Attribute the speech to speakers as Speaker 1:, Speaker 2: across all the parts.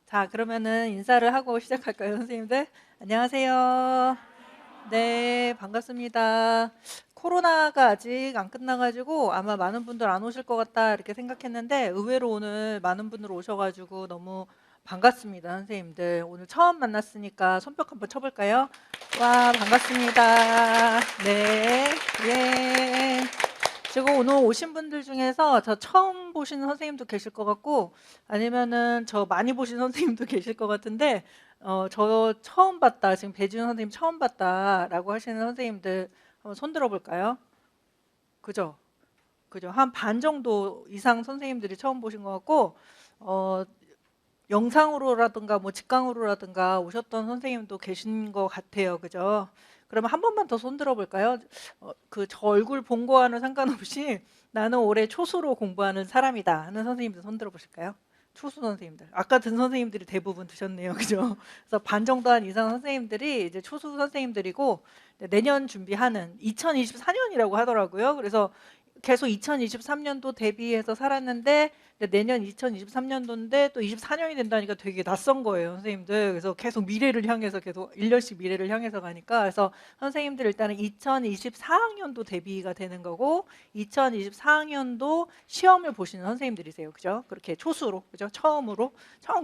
Speaker 1: 자, 그러면은 인사를 하고 시작할까요, 선생님들? 안녕하세요. 네, 반갑습니다. 코로나가 아직 안 끝나가지고 아마 많은 분들 안 오실 것 같다 이렇게 생각했는데 의외로 오늘 많은 분들 오셔가지고 너무 반갑습니다, 선생님들. 오늘 처음 만났으니까 손뼉 한번 쳐볼까요? 와, 반갑습니다. 네, 예. 지금 오늘 오신 분들 중에서 저 처음 보시는 선생님도 계실 것 같고 아니면은 저 많이 보신 선생님도 계실 것 같은데 저 처음 봤다 지금 배지훈 선생님 처음 봤다라고 하시는 선생님들 한번 손 들어볼까요? 그죠? 그죠? 한 반 정도 이상 선생님들이 처음 보신 것 같고 어, 영상으로라든가 뭐 직강으로라든가 오셨던 선생님도 계신 것 같아요. 그죠? 그러면 한 번만 더 손 들어볼까요? 그 저 얼굴 본 거와는 상관없이 나는 올해 초수로 공부하는 사람이다 하는 선생님들 손 들어보실까요? 초수 선생님들. 아까 든 선생님들이 대부분 드셨네요. 그죠? 그래서 반 정도 한 이상 선생님들이 이제 초수 선생님들이고 내년 준비하는 2024년이라고 하더라고요. 그래서 계속 2023년도 대비해서 살았는데 내년 2023년도인데 또 24년이 된다니까 되게 낯선 거예요, 선생님들. 그래서 계속 미래를 향해서 계속 1년씩 미래를 향해서 가니까 그래서 선생님들 일단은 2024학년도 대비가 되는 거고 2024학년도 시험을 보시는 선생님들이세요. 그죠? 그렇게 초수로, 그죠? 처음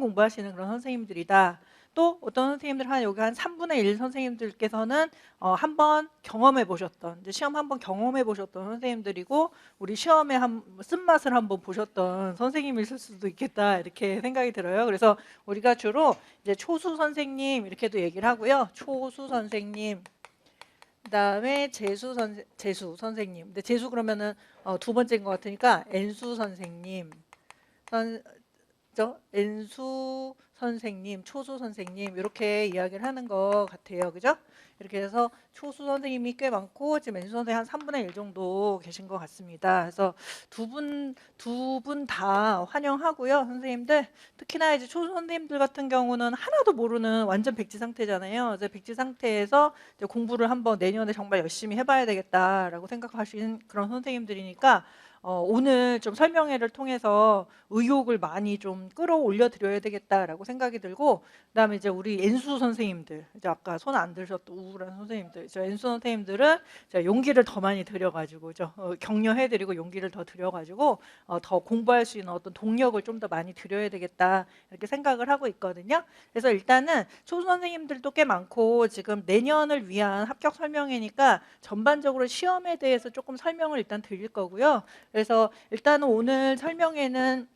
Speaker 1: 공부하시는 그런 선생님들이다. 또 어떤 선생님들 여기 한 3분의 1 선생님들께서는 한번 경험해 보셨던 이제 시험 한번 경험해 보셨던 선생님들이고 우리 시험에 쓴맛을 한번 보셨던 선생님이실 수도 있겠다 이렇게 생각이 들어요. 그래서 우리가 주로 이제 초수 선생님 이렇게도 얘기를 하고요. 초수 선생님 그다음에 재수 선생님. 근데 재수 그러면은 두 번째인 것 같으니까 N수 선생님. N수 선생님, 초수 선생님 이렇게 이야기를 하는 것 같아요. 그죠? 이렇게 해서 초수 선생님이 꽤 많고 지금 N수 선생님 한 3분의 1 정도 계신 것 같습니다. 그래서 두 분 다 환영하고요. 선생님들 특히나 이제 초수 선생님들 같은 경우는 하나도 모르는 완전 백지 상태잖아요. 그래서 백지 상태에서 이제 공부를 한번 내년에 정말 열심히 해봐야 되겠다라고 생각하시는 그런 선생님들이니까 오늘 좀 설명회를 통해서 의욕을 많이 좀 끌어올려 드려야 되겠다라고 생각이 들고 그다음에 이제 우리 N수 선생님들 이제 아까 손 안 들으셨던 우울한 선생님들 저 N수 선생님들은 제가 용기를 더 많이 들여가지고 격려해드리고 용기를 더 들여가지고 더 공부할 수 있는 어떤 동력을 좀 더 많이 드려야 되겠다 이렇게 생각을 하고 있거든요. 그래서 일단은 초수 선생님들도 꽤 많고 지금 내년을 위한 합격 설명회니까 전반적으로 시험에 대해서 조금 설명을 일단 드릴 거고요. 그래서 일단은 오늘 설명회는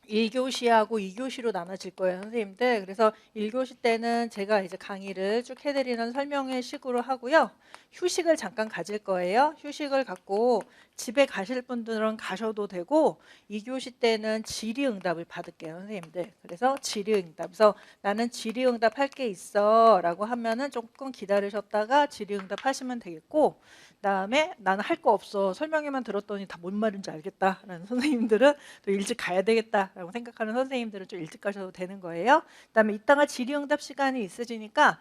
Speaker 1: 1교시하고 2교시로 나눠질 거예요, 선생님들. 그래서 1교시 때는 제가 이제 강의를 쭉 해드리는 설명회 식으로 하고요. 휴식을 잠깐 가질 거예요. 휴식을 갖고 집에 가실 분들은 가셔도 되고 2교시 때는 질의응답을 받을게요, 선생님들. 그래서 질의응답. 그래서 나는 질의응답 할 게 있어 라고 하면은 조금 기다리셨다가 질의응답 하시면 되겠고 그다음에 나는 할 거 없어. 설명회만 들었더니 다 뭔 말인지 알겠다라는 선생님들은 또 일찍 가야 되겠다라고 생각하는 선생님들은 좀 일찍 가셔도 되는 거예요. 그다음에 이따가 질의응답 시간이 있으시니까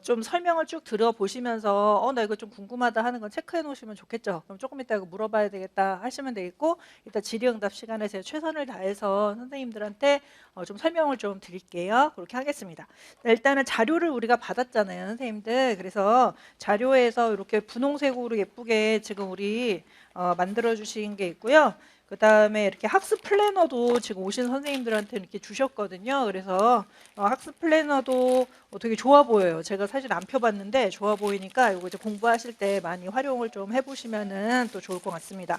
Speaker 1: 좀 설명을 쭉 들어보시면서 나 이거 좀 궁금하다 하는 건 체크해 놓으시면 좋겠죠. 그럼 조금 이따 이거 물어봐야 되겠다 하시면 되겠고 이따 질의응답 시간에 제가 최선을 다해서 선생님들한테 좀 설명을 좀 드릴게요. 그렇게 하겠습니다. 일단은 자료를 우리가 받았잖아요, 선생님들. 그래서 자료에서 이렇게 분홍색으로 예쁘게 지금 우리 만들어 주신 게 있고요. 그 다음에 이렇게 학습 플래너도 지금 오신 선생님들한테 이렇게 주셨거든요. 그래서 학습 플래너도 되게 좋아 보여요. 제가 사실 안 펴봤는데 좋아 보이니까 이거 이제 공부하실 때 많이 활용을 좀 해보시면은 또 좋을 것 같습니다.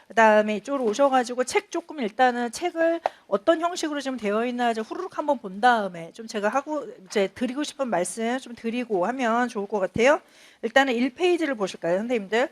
Speaker 1: 그 다음에 이쪽으로 오셔가지고 책 조금 일단은 책을 어떤 형식으로 지금 되어 있나 이제 후루룩 한번 본 다음에 좀 제가 하고 이제 드리고 싶은 말씀 좀 드리고 하면 좋을 것 같아요. 일단은 1페이지를 보실까요, 선생님들?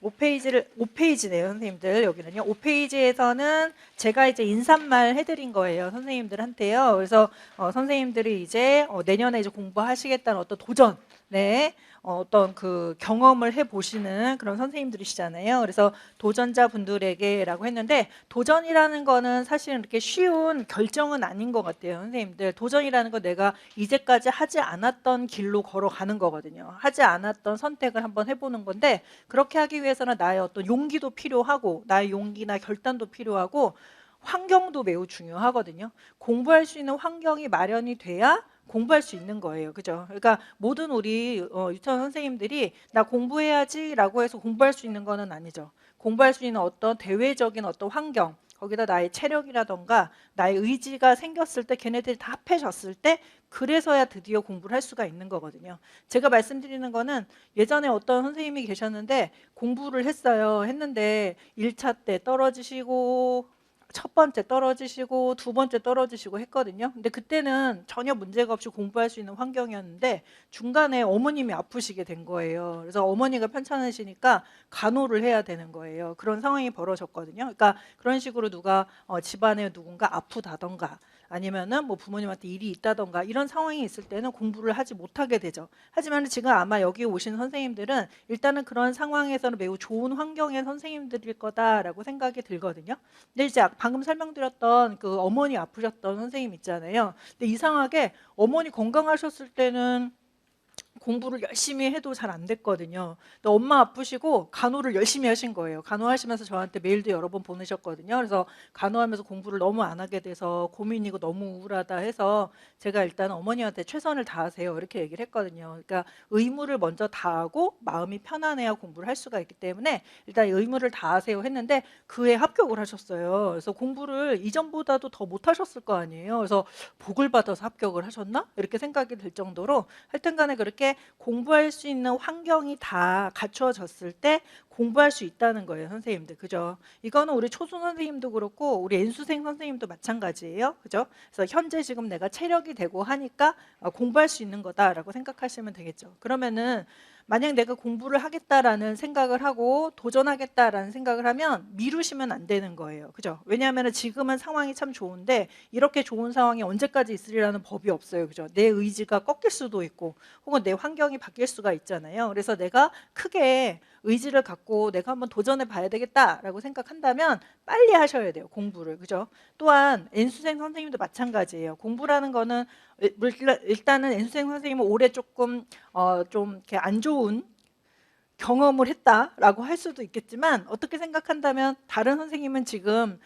Speaker 1: 5페이지네요, 선생님들. 여기는요. 5페이지에서는 제가 이제 인사말 해드린 거예요, 선생님들한테요. 그래서 선생님들이 이제 내년에 이제 공부하시겠다는 어떤 도전, 네, 어떤 그 경험을 해보시는 그런 선생님들이시잖아요. 그래서 도전자분들에게라고 했는데 도전이라는 거는 사실은 이렇게 쉬운 결정은 아닌 것 같아요, 선생님들. 도전이라는 건 내가 이제까지 하지 않았던 길로 걸어가는 거거든요. 하지 않았던 선택을 한번 해보는 건데 그렇게 하기 위해서는 나의 어떤 용기도 필요하고 나의 용기나 결단도 필요하고 환경도 매우 중요하거든요. 공부할 수 있는 환경이 마련이 돼야 공부할 수 있는 거예요. 그죠? 그러니까 모든 우리 유치원 선생님들이 나 공부해야지라고 해서 공부할 수 있는 거는 아니죠. 공부할 수 있는 어떤 대외적인 어떤 환경, 거기다 나의 체력이라던가 나의 의지가 생겼을 때 걔네들이 다 합해졌을 때 그래서야 드디어 공부를 할 수가 있는 거거든요. 제가 말씀드리는 거는 예전에 어떤 선생님이 계셨는데 공부를 했어요. 했는데 1차 때 떨어지시고 첫 번째 떨어지시고 두 번째 떨어지시고 했거든요. 근데 그때는 전혀 문제가 없이 공부할 수 있는 환경이었는데 중간에 어머님이 아프시게 된 거예요. 그래서 어머니가 편찮으시니까 간호를 해야 되는 거예요. 그런 상황이 벌어졌거든요. 그러니까 그런 식으로 누가 집안에 누군가 아프다던가 아니면은 뭐 부모님한테 일이 있다던가 이런 상황이 있을 때는 공부를 하지 못하게 되죠. 하지만 지금 아마 여기 오신 선생님들은 일단은 그런 상황에서는 매우 좋은 환경의 선생님들일 거다라고 생각이 들거든요. 근데 이제 방금 설명드렸던 그 어머니 아프셨던 선생님 있잖아요. 근데 이상하게 어머니 건강하셨을 때는 공부를 열심히 해도 잘 안 됐거든요. 또 엄마 아프시고 간호를 열심히 하신 거예요. 간호하시면서 저한테 메일도 여러 번 보내셨거든요. 그래서 간호하면서 공부를 너무 안 하게 돼서 고민이고 너무 우울하다 해서 제가 일단 어머니한테 최선을 다하세요. 이렇게 얘기를 했거든요. 그러니까 의무를 먼저 다하고 마음이 편안해야 공부를 할 수가 있기 때문에 일단 의무를 다하세요 했는데 그에 합격을 하셨어요. 그래서 공부를 이전보다도 더 못하셨을 거 아니에요. 그래서 복을 받아서 합격을 하셨나? 이렇게 생각이 들 정도로 하여튼 간에 그렇게 공부할 수 있는 환경이 다 갖추어졌을 때 공부할 수 있다는 거예요, 선생님들. 그죠? 이거는 우리 초중 선생님도 그렇고 우리 N수생 선생님도 마찬가지예요. 그죠? 그래서 현재 지금 내가 체력이 되고 하니까 공부할 수 있는 거다라고 생각하시면 되겠죠. 그러면은 만약 내가 공부를 하겠다라는 생각을 하고 도전하겠다라는 생각을 하면 미루시면 안 되는 거예요. 그죠? 왜냐하면 지금은 상황이 참 좋은데 이렇게 좋은 상황이 언제까지 있으리라는 법이 없어요. 그죠? 내 의지가 꺾일 수도 있고 혹은 내 환경이 바뀔 수가 있잖아요. 그래서 내가 크게 의지를 갖고 내가 한번 도전해 봐야 되겠다라고 생각한다면 빨리 하셔야 돼요. 공부를. 그죠? 또한 N수생 선생님도 마찬가지예요. 공부라는 거는 일단은 N수생 선생님은 올해 조금 좀 이렇게 안 좋은 경험을 했다라고 할 수도 있겠지만 어떻게 생각한다면 다른 선생님은 지금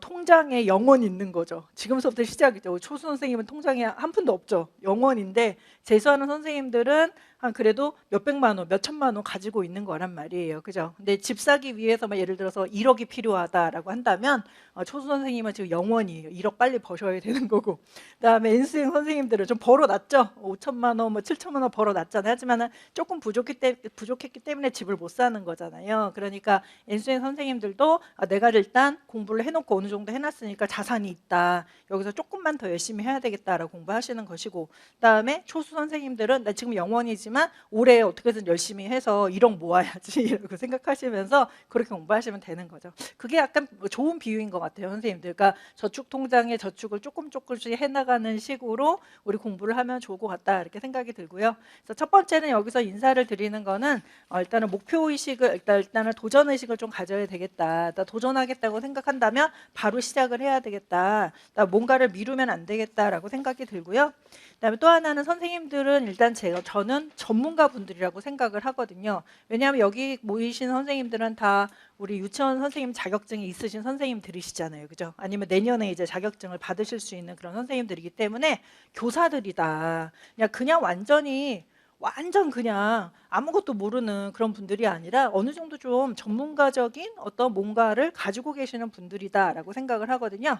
Speaker 1: 통장에 0원 있는 거죠. 지금서부터 시작이죠. 초수 선생님은 통장에 한 푼도 없죠. 0원인데 재수하는 선생님들은 한 그래도 몇백만 원, 몇천만 원 가지고 있는 거란 말이에요. 그죠? 근데 집 사기 위해서 예를 들어서 1억이 필요하다라고 한다면 초수 선생님은 지금 0원이에요. 1억 빨리 버셔야 되는 거고. 그다음에 N수생 선생님들은 좀 벌어놨죠. 5천만 원, 뭐 7천만 원 벌어놨잖아요. 하지만은 조금 부족했기 때문에 집을 못 사는 거잖아요. 그러니까 N수생 선생님들도 내가 일단 공부를 해놓고 어느 정도 해놨으니까 자산이 있다. 여기서 조금만 더 열심히 해야 되겠다라고 공부하시는 것이고, 그다음에 초수 선생님들은 나 지금 0원이지만 올해 어떻게든 열심히 해서 1억 모아야지 이렇게 생각하시면서 그렇게 공부하시면 되는 거죠. 그게 약간 좋은 비유인 것 같아요, 선생님들. 그러니까 저축 통장에 저축을 조금씩 해나가는 식으로 우리 공부를 하면 좋을 것 같다 이렇게 생각이 들고요. 그래서 첫 번째는 여기서 인사를 드리는 거는 일단은 목표 의식을 일단은 도전 의식을 좀 가져야 되겠다. 나 도전하겠다고 생각한다면 바로 시작을 해야 되겠다. 나 뭔가를 미루면 안 되겠다라고 생각이 들고요. 그다음에 또 하나는 선생님들은 일단 저는 전문가 분들이라고 생각을 하거든요. 왜냐하면 여기 모이신 선생님들은 다 우리 유치원 선생님 자격증이 있으신 선생님들이시잖아요. 그죠? 아니면 내년에 이제 자격증을 받으실 수 있는 그런 선생님들이기 때문에 교사들이다. 그냥 완전 그냥 아무것도 모르는 그런 분들이 아니라 어느 정도 좀 전문가적인 어떤 뭔가를 가지고 계시는 분들이다라고 생각을 하거든요.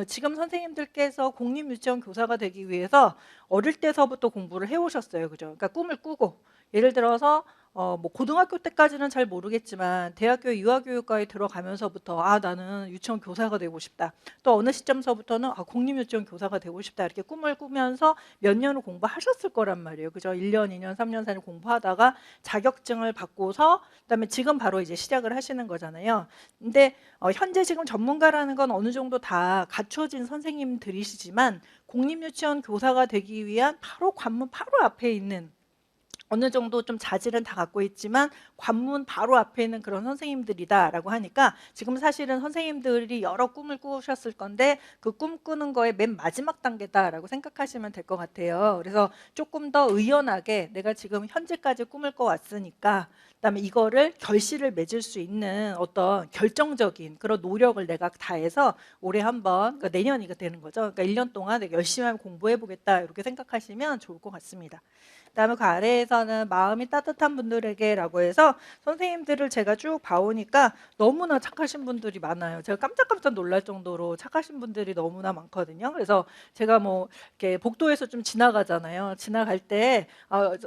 Speaker 1: 지금 선생님들께서 공립유치원 교사가 되기 위해서 어릴 때서부터 공부를 해오셨어요. 그죠? 그러니까 꿈을 꾸고 예를 들어서 뭐 고등학교 때까지는 잘 모르겠지만 대학교 유아교육과에 들어가면서부터 나는 유치원 교사가 되고 싶다. 또 어느 시점서부터는 공립유치원 교사가 되고 싶다. 이렇게 꿈을 꾸면서 몇 년을 공부하셨을 거란 말이에요. 그죠? 1년, 2년, 3년, 4년 공부하다가 자격증을 받고서 그다음에 지금 바로 이제 시작을 하시는 거잖아요. 근데 현재 지금 전문가라는 건 어느 정도 다 갖춰진 선생님들이시지만 공립유치원 교사가 되기 위한 바로 관문 바로 앞에 있는 어느 정도 좀 자질은 다 갖고 있지만 관문 바로 앞에 있는 그런 선생님들이다라고 하니까 지금 사실은 선생님들이 여러 꿈을 꾸셨을 건데 그 꿈 꾸는 거의 맨 마지막 단계다라고 생각하시면 될 것 같아요. 그래서 조금 더 의연하게 내가 지금 현재까지 꿈을 꿔왔으니까 그다음에 이거를 결실을 맺을 수 있는 어떤 결정적인 그런 노력을 내가 다해서 올해 한번 그러니까 내년이 되는 거죠. 그러니까 1년 동안 내가 열심히 한번 공부해 보겠다 이렇게 생각하시면 좋을 것 같습니다. 그다음에 그 아래에서는 마음이 따뜻한 분들에게라고 해서 선생님들을 제가 쭉 봐오니까 너무나 착하신 분들이 많아요. 제가 깜짝깜짝 놀랄 정도로 착하신 분들이 너무나 많거든요. 그래서 제가 뭐 이렇게 복도에서 좀 지나가잖아요. 지나갈 때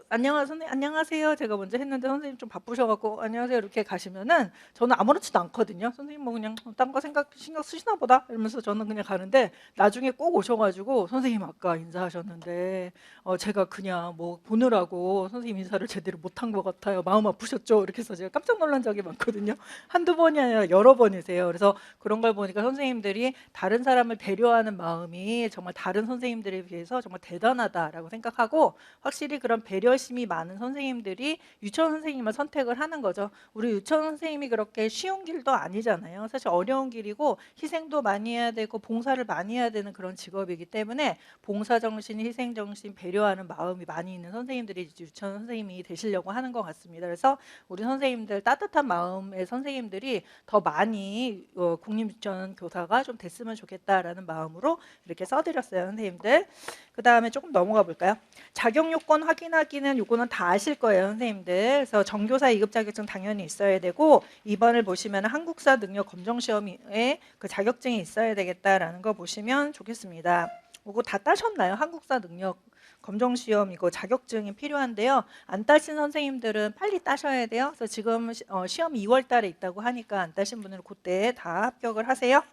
Speaker 1: 안녕하세요, 선생님, 안녕하세요. 제가 먼저 했는데 선생님 좀 바쁘셔갖고 안녕하세요 이렇게 가시면은 저는 아무렇지도 않거든요. 선생님 뭐 그냥 딴 거 신경 쓰시나 보다 이러면서 저는 그냥 가는데 나중에 꼭 오셔가지고 선생님 아까 인사하셨는데 제가 그냥 뭐 보느라고 선생님 인사를 제대로 못한 것 같아요. 마음 아프셨죠? 이렇게 해서 제가 깜짝 놀란 적이 많거든요. 한두 번이 아니라 여러 번이세요. 그래서 그런 걸 보니까 선생님들이 다른 사람을 배려하는 마음이 정말 다른 선생님들에 비해서 정말 대단하다라고 생각하고 확실히 그런 배려심이 많은 선생님들이 유치원 선생님을 선택을 하는 거죠. 우리 유치원 선생님이 그렇게 쉬운 길도 아니잖아요. 사실 어려운 길이고 희생도 많이 해야 되고 봉사를 많이 해야 되는 그런 직업이기 때문에 봉사정신, 희생정신, 배려하는 마음이 많이 있는 선생님들이 유치원 선생님이 되시려고 하는 것 같습니다. 그래서 우리 선생님들 따뜻한 마음의 선생님들이 더 많이 국립유치원 교사가 좀 됐으면 좋겠다라는 마음으로 이렇게 써드렸어요, 선생님들. 그 다음에 조금 넘어가 볼까요? 자격 요건 확인하기는 요거는 다 아실 거예요, 선생님들. 그래서 정교사 2급 자격증 당연히 있어야 되고 2번을 보시면 한국사 능력 검정 시험에 그 자격증이 있어야 되겠다라는 거 보시면 좋겠습니다. 이거 다 따셨나요? 한국사 능력 검정 시험 이거 자격증이 필요한데요. 안 따신 선생님들은 빨리 따셔야 돼요. 그래서 지금 시험 2월 달에 있다고 하니까 안 따신 분들은 그때 다 합격을 하세요.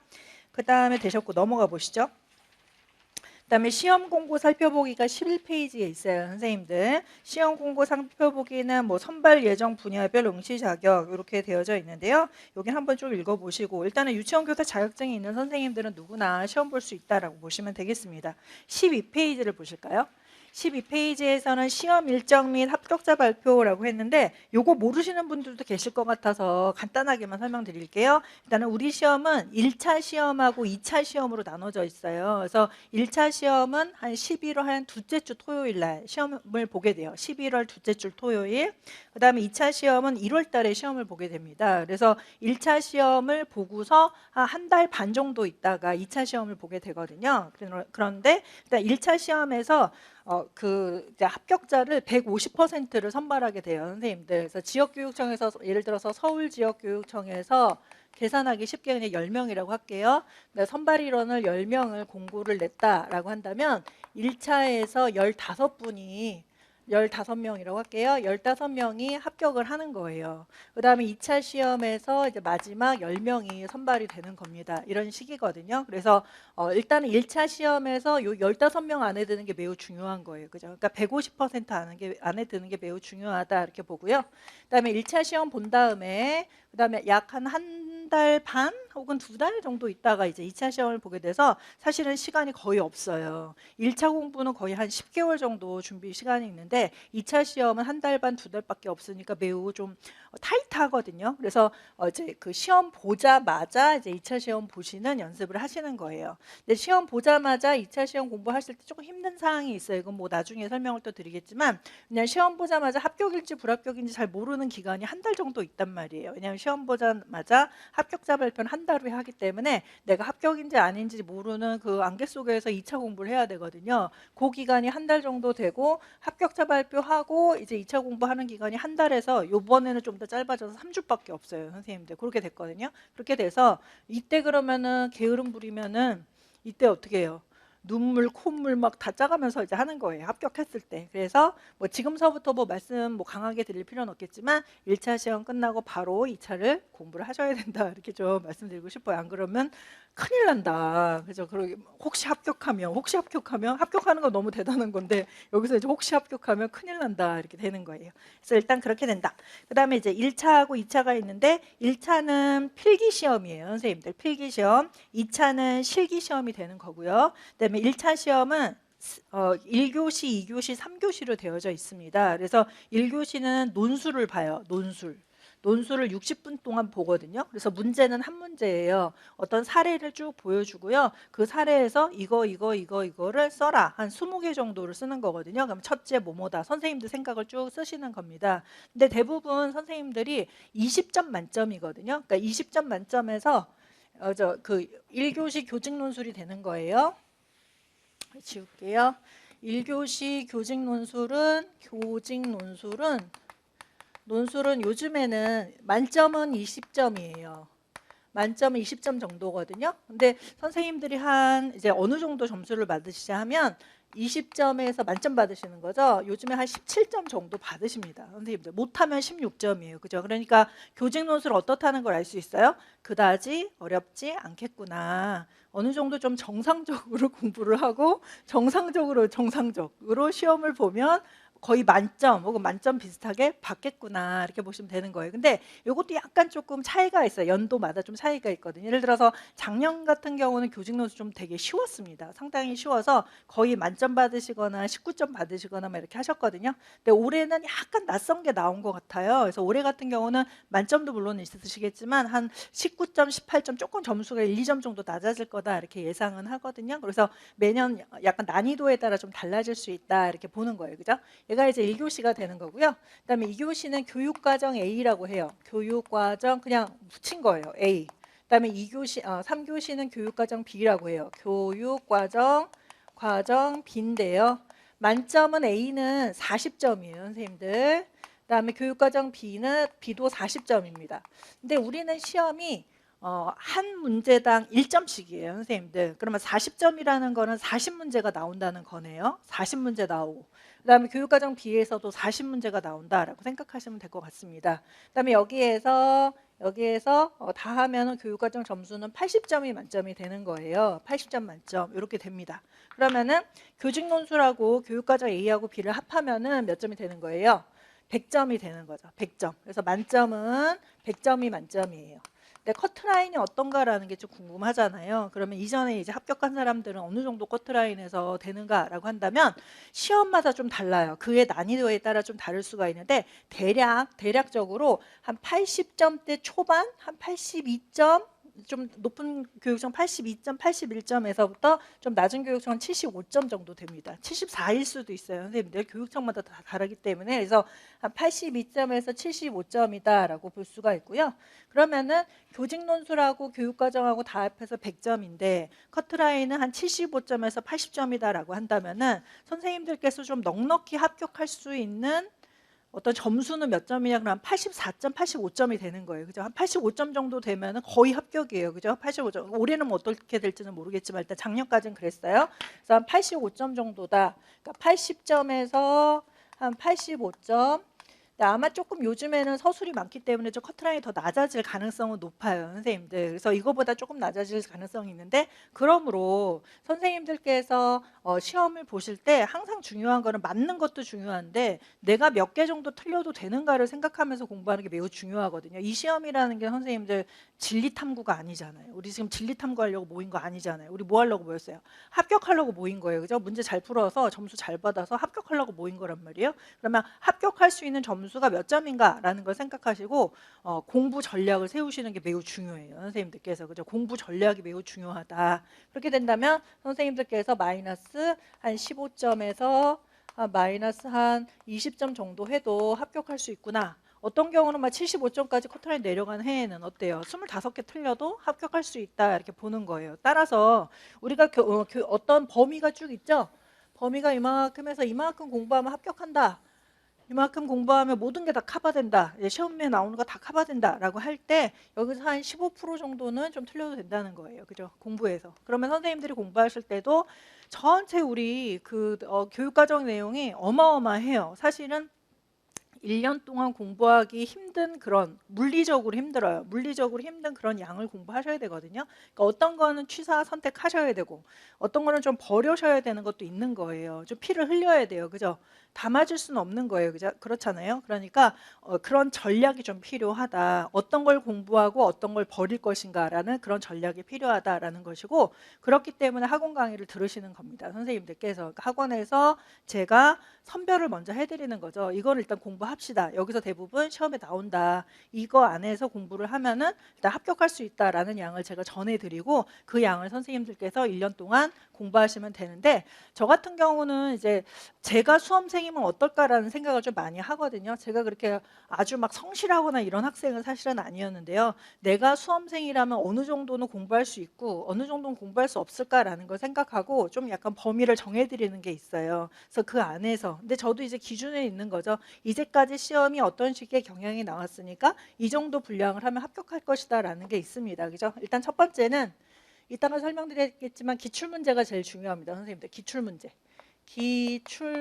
Speaker 1: 그 다음에 되셨고 넘어가 보시죠. 그다음에 시험 공고 살펴보기가 11페이지에 있어요, 선생님들. 시험 공고 살펴보기는 뭐 선발 예정 분야별 응시 자격 이렇게 되어져 있는데요. 여기 한번 좀 읽어보시고 일단은 유치원 교사 자격증이 있는 선생님들은 누구나 시험 볼 수 있다라고 보시면 되겠습니다. 12페이지를 보실까요? 12페이지에서는 시험 일정 및 합격자 발표라고 했는데 요거 모르시는 분들도 계실 것 같아서 간단하게만 설명드릴게요. 일단은 우리 시험은 1차 시험하고 2차 시험으로 나눠져 있어요. 그래서 1차 시험은 한 11월 한 둘째 주 토요일 날 시험을 보게 돼요. 11월 둘째 주 토요일. 그 다음에 2차 시험은 1월 달에 시험을 보게 됩니다. 그래서 1차 시험을 보고서 한 달 반 정도 있다가 2차 시험을 보게 되거든요. 그런데 일단 1차 시험에서 이제 합격자를 150%를 선발하게 돼요, 선생님들. 그래서 지역교육청에서 예를 들어서 서울지역교육청에서 계산하기 쉽게 그냥 10명이라고 할게요. 선발 인원을 10명을 공고를 냈다라고 한다면 1차에서 15분이 15명이라고 할게요. 15명이 합격을 하는 거예요. 그 다음에 2차 시험에서 이제 마지막 10명이 선발이 되는 겁니다. 이런 식이거든요. 그래서 일단은 1차 시험에서 요 15명 안에 드는 게 매우 중요한 거예요. 그죠? 그러니까 150% 안에 드는 게 매우 중요하다 이렇게 보고요. 그 다음에 1차 시험 본 다음에 그 다음에 약 한 달 반 혹은 2달 정도 있다가 이제 2차 시험을 보게 돼서 사실은 시간이 거의 없어요. 1차 공부는 거의 한 10개월 정도 준비 시간이 있는데 2차 시험은 한 달 반, 2달밖에 없으니까 매우 좀 타이트하거든요. 그래서 이제 그 시험 보자마자 이제 2차 시험 보시는 연습을 하시는 거예요. 근데 시험 보자마자 2차 시험 공부하실 때 조금 힘든 사항이 있어요. 이건 뭐 나중에 설명을 또 드리겠지만 그냥 시험 보자마자 합격일지 불합격인지 잘 모르는 기간이 한 달 정도 있단 말이에요. 왜냐하면 시험 보자마자 합격자 발표는 한 달 후에 하기 때문에 내가 합격인지 아닌지 모르는 그 안개 속에서 2차 공부를 해야 되거든요. 그 기간이 한 달 정도 되고 합격자 발표하고 이제 2차 공부하는 기간이 한 달에서 이번에는 좀 더 짧아져서 3주밖에 없어요, 선생님들. 그렇게 됐거든요. 그렇게 돼서 이때 그러면은 게으름 부리면은 이때 어떻게 해요? 눈물, 콧물 막 다 짜가면서 이제 하는 거예요. 합격했을 때. 그래서 뭐 지금서부터 뭐 말씀 뭐 강하게 드릴 필요는 없겠지만 1차 시험 끝나고 바로 2차를 공부를 하셔야 된다. 이렇게 좀 말씀드리고 싶어요. 안 그러면 큰일 난다. 그죠? 그러게 혹시 합격하면 합격하는 건 너무 대단한 건데 여기서 이제 혹시 합격하면 큰일 난다. 이렇게 되는 거예요. 그래서 일단 그렇게 된다. 그다음에 이제 1차하고 2차가 있는데 1차는 필기 시험이에요, 선생님들. 필기 시험. 2차는 실기 시험이 되는 거고요. 그다음에 1차 시험은 1교시, 2교시, 3교시로 되어져 있습니다. 그래서 1교시는 논술을 봐요. 논술을 60분 동안 보거든요. 그래서 문제는 한 문제예요. 어떤 사례를 쭉 보여주고요. 그 사례에서 이거를 써라. 한 20개 정도를 쓰는 거거든요. 그럼 첫째 뭐뭐다. 선생님들 생각을 쭉 쓰시는 겁니다. 근데 대부분 선생님들이 20점 만점이거든요. 그러니까 20점 만점에서 그 1교시 교직 논술이 되는 거예요. 지울게요. 1교시 논술은 요즘에는 만점은 20점이에요. 만점은 20점 정도거든요. 근데 선생님들이 한 이제 어느 정도 점수를 받으시자 하면 20점에서 만점 받으시는 거죠. 요즘에 한 17점 정도 받으십니다. 선생님들 못하면 16점이에요. 그죠? 그러니까 교직 논술 어떻다는 걸 알 수 있어요? 그다지 어렵지 않겠구나. 어느 정도 좀 정상적으로 공부를 하고 정상적으로 시험을 보면 거의 만점 혹은 만점 비슷하게 받겠구나 이렇게 보시면 되는 거예요. 근데 이것도 약간 조금 차이가 있어요. 연도마다 좀 차이가 있거든요. 예를 들어서 작년 같은 경우는 교직 논술 좀 되게 쉬웠습니다. 상당히 쉬워서 거의 만점 받으시거나 19점 받으시거나 막 이렇게 하셨거든요. 근데 올해는 약간 낯선 게 나온 것 같아요. 그래서 올해 같은 경우는 만점도 물론 있으시겠지만 한 19점, 18점 조금 점수가 1, 2점 정도 낮아질 거다 이렇게 예상은 하거든요. 그래서 매년 약간 난이도에 따라 좀 달라질 수 있다 이렇게 보는 거예요. 그죠? 얘가 이제 1교시가 되는 거고요. 그다음에 2교시는 교육과정 A라고 해요. 교육과정 그냥 붙인 거예요. A. 그다음에 3교시는 교육과정 B라고 해요. 과정 B인데요. 만점은 A는 40점이에요, 선생님들. 그다음에 교육과정 B도 40점입니다. 근데 우리는 시험이 한 문제당 1점씩이에요, 선생님들. 그러면 40점이라는 거는 40문제가 나온다는 거네요. 40문제 나오고. 그다음에 교육과정 B에서도 40문제가 나온다라고 생각하시면 될 것 같습니다. 그다음에 여기에서 다 하면은 교육과정 점수는 80점이 만점이 되는 거예요. 80점 만점 이렇게 됩니다. 그러면은 교직 논술하고 교육과정 A하고 B를 합하면은 몇 점이 되는 거예요? 100점이 되는 거죠. 100점. 그래서 만점은 100점이 만점이에요. 근데 커트라인이 어떤가라는 게 좀 궁금하잖아요. 그러면 이전에 이제 합격한 사람들은 어느 정도 커트라인에서 되는가라고 한다면 시험마다 좀 달라요. 그의 난이도에 따라 좀 다를 수가 있는데 대략적으로 한 80점대 초반, 한 82점, 좀 높은 교육청 82점, 81점에서부터 좀 낮은 교육청은 75점 정도 됩니다. 74일 수도 있어요. 선생님들 교육청마다 다 다르기 때문에 그래서 한 82점에서 75점이다라고 볼 수가 있고요. 그러면은 교직 논술하고 교육과정하고 다 합해서 100점인데 커트라인은 한 75점에서 80점이다라고 한다면은 선생님들께서 좀 넉넉히 합격할 수 있는 어떤 점수는 몇 점이냐 그러면 84점, 85점이 되는 거예요. 그죠? 한 85점 정도 되면은 거의 합격이에요. 그죠? 85점. 올해는 뭐 어떻게 될지는 모르겠지만 일단 작년까지는 그랬어요. 그래서 한 85점 정도다. 그러니까 80점에서 한 85점. 아마 조금 요즘에는 서술이 많기 때문에 좀 커트라인이 더 낮아질 가능성은 높아요, 선생님들. 그래서 이거보다 조금 낮아질 가능성이 있는데 그러므로 선생님들께서 시험을 보실 때 항상 중요한 거는 맞는 것도 중요한데 내가 몇 개 정도 틀려도 되는가를 생각하면서 공부하는 게 매우 중요하거든요. 이 시험이라는 게 선생님들 진리 탐구가 아니잖아요. 우리 지금 진리 탐구하려고 모인 거 아니잖아요. 우리 뭐 하려고 모였어요? 합격하려고 모인 거예요. 그죠? 문제 잘 풀어서 점수 잘 받아서 합격하려고 모인 거란 말이에요. 그러면 합격할 수 있는 점수가 몇 점인가라는 걸 생각하시고 공부 전략을 세우시는 게 매우 중요해요. 선생님들께서. 그죠? 공부 전략이 매우 중요하다. 그렇게 된다면 선생님들께서 마이너스 한 15점에서 마이너스 한 20점 정도 해도 합격할 수 있구나. 어떤 경우는 막 75점까지 커트라인 내려간 해에는 어때요? 25개 틀려도 합격할 수 있다 이렇게 보는 거예요. 따라서 우리가 어떤 범위가 쭉 있죠? 범위가 이만큼에서 이만큼 공부하면 합격한다. 이만큼 공부하면 모든 게 다 커버된다. 시험에 나오는 거 다 커버된다라고 할 때 여기서 한 15% 정도는 좀 틀려도 된다는 거예요. 그죠? 공부해서. 그러면 선생님들이 공부하실 때도 전체 우리 교육과정 내용이 어마어마해요. 사실은 1년 동안 공부하기 힘든 그런 물리적으로 힘들어요. 물리적으로 힘든 그런 양을 공부하셔야 되거든요. 그러니까 어떤 거는 취사 선택하셔야 되고 어떤 거는 좀 버려셔야 되는 것도 있는 거예요. 좀 피를 흘려야 돼요. 그죠? 다 맞을 수는 없는 거예요. 그죠? 그렇잖아요. 그러니까 그런 전략이 좀 필요하다. 어떤 걸 공부하고 어떤 걸 버릴 것인가라는 그런 전략이 필요하다라는 것이고 그렇기 때문에 학원 강의를 들으시는 겁니다. 선생님들께서. 그러니까 학원에서 제가 선별을 먼저 해드리는 거죠. 이걸 일단 공부합시다. 여기서 대부분 시험에 나온다. 이거 안에서 공부를 하면은 일단 합격할 수 있다라는 양을 제가 전해드리고 그 양을 선생님들께서 1년 동안 공부하시면 되는데 저 같은 경우는 이제 제가 수험생이면 어떨까라는 생각을 좀 많이 하거든요. 제가 그렇게 아주 막 성실하거나 이런 학생은 사실은 아니었는데요. 내가 수험생이라면 어느 정도는 공부할 수 있고 어느 정도는 공부할 수 없을까라는 걸 생각하고 좀 약간 범위를 정해드리는 게 있어요. 그래서 그 안에서 근데 저도 이제 기준에 있는 거죠. 이제까지 시험이 어떤 식의 경향이 나왔으니까 이 정도 분량을 하면 합격할 것이다라는 게 있습니다. 그죠? 일단 첫 번째는 이따가 설명드리겠지만 기출문제가 제일 중요합니다. 선생님들 기출문제.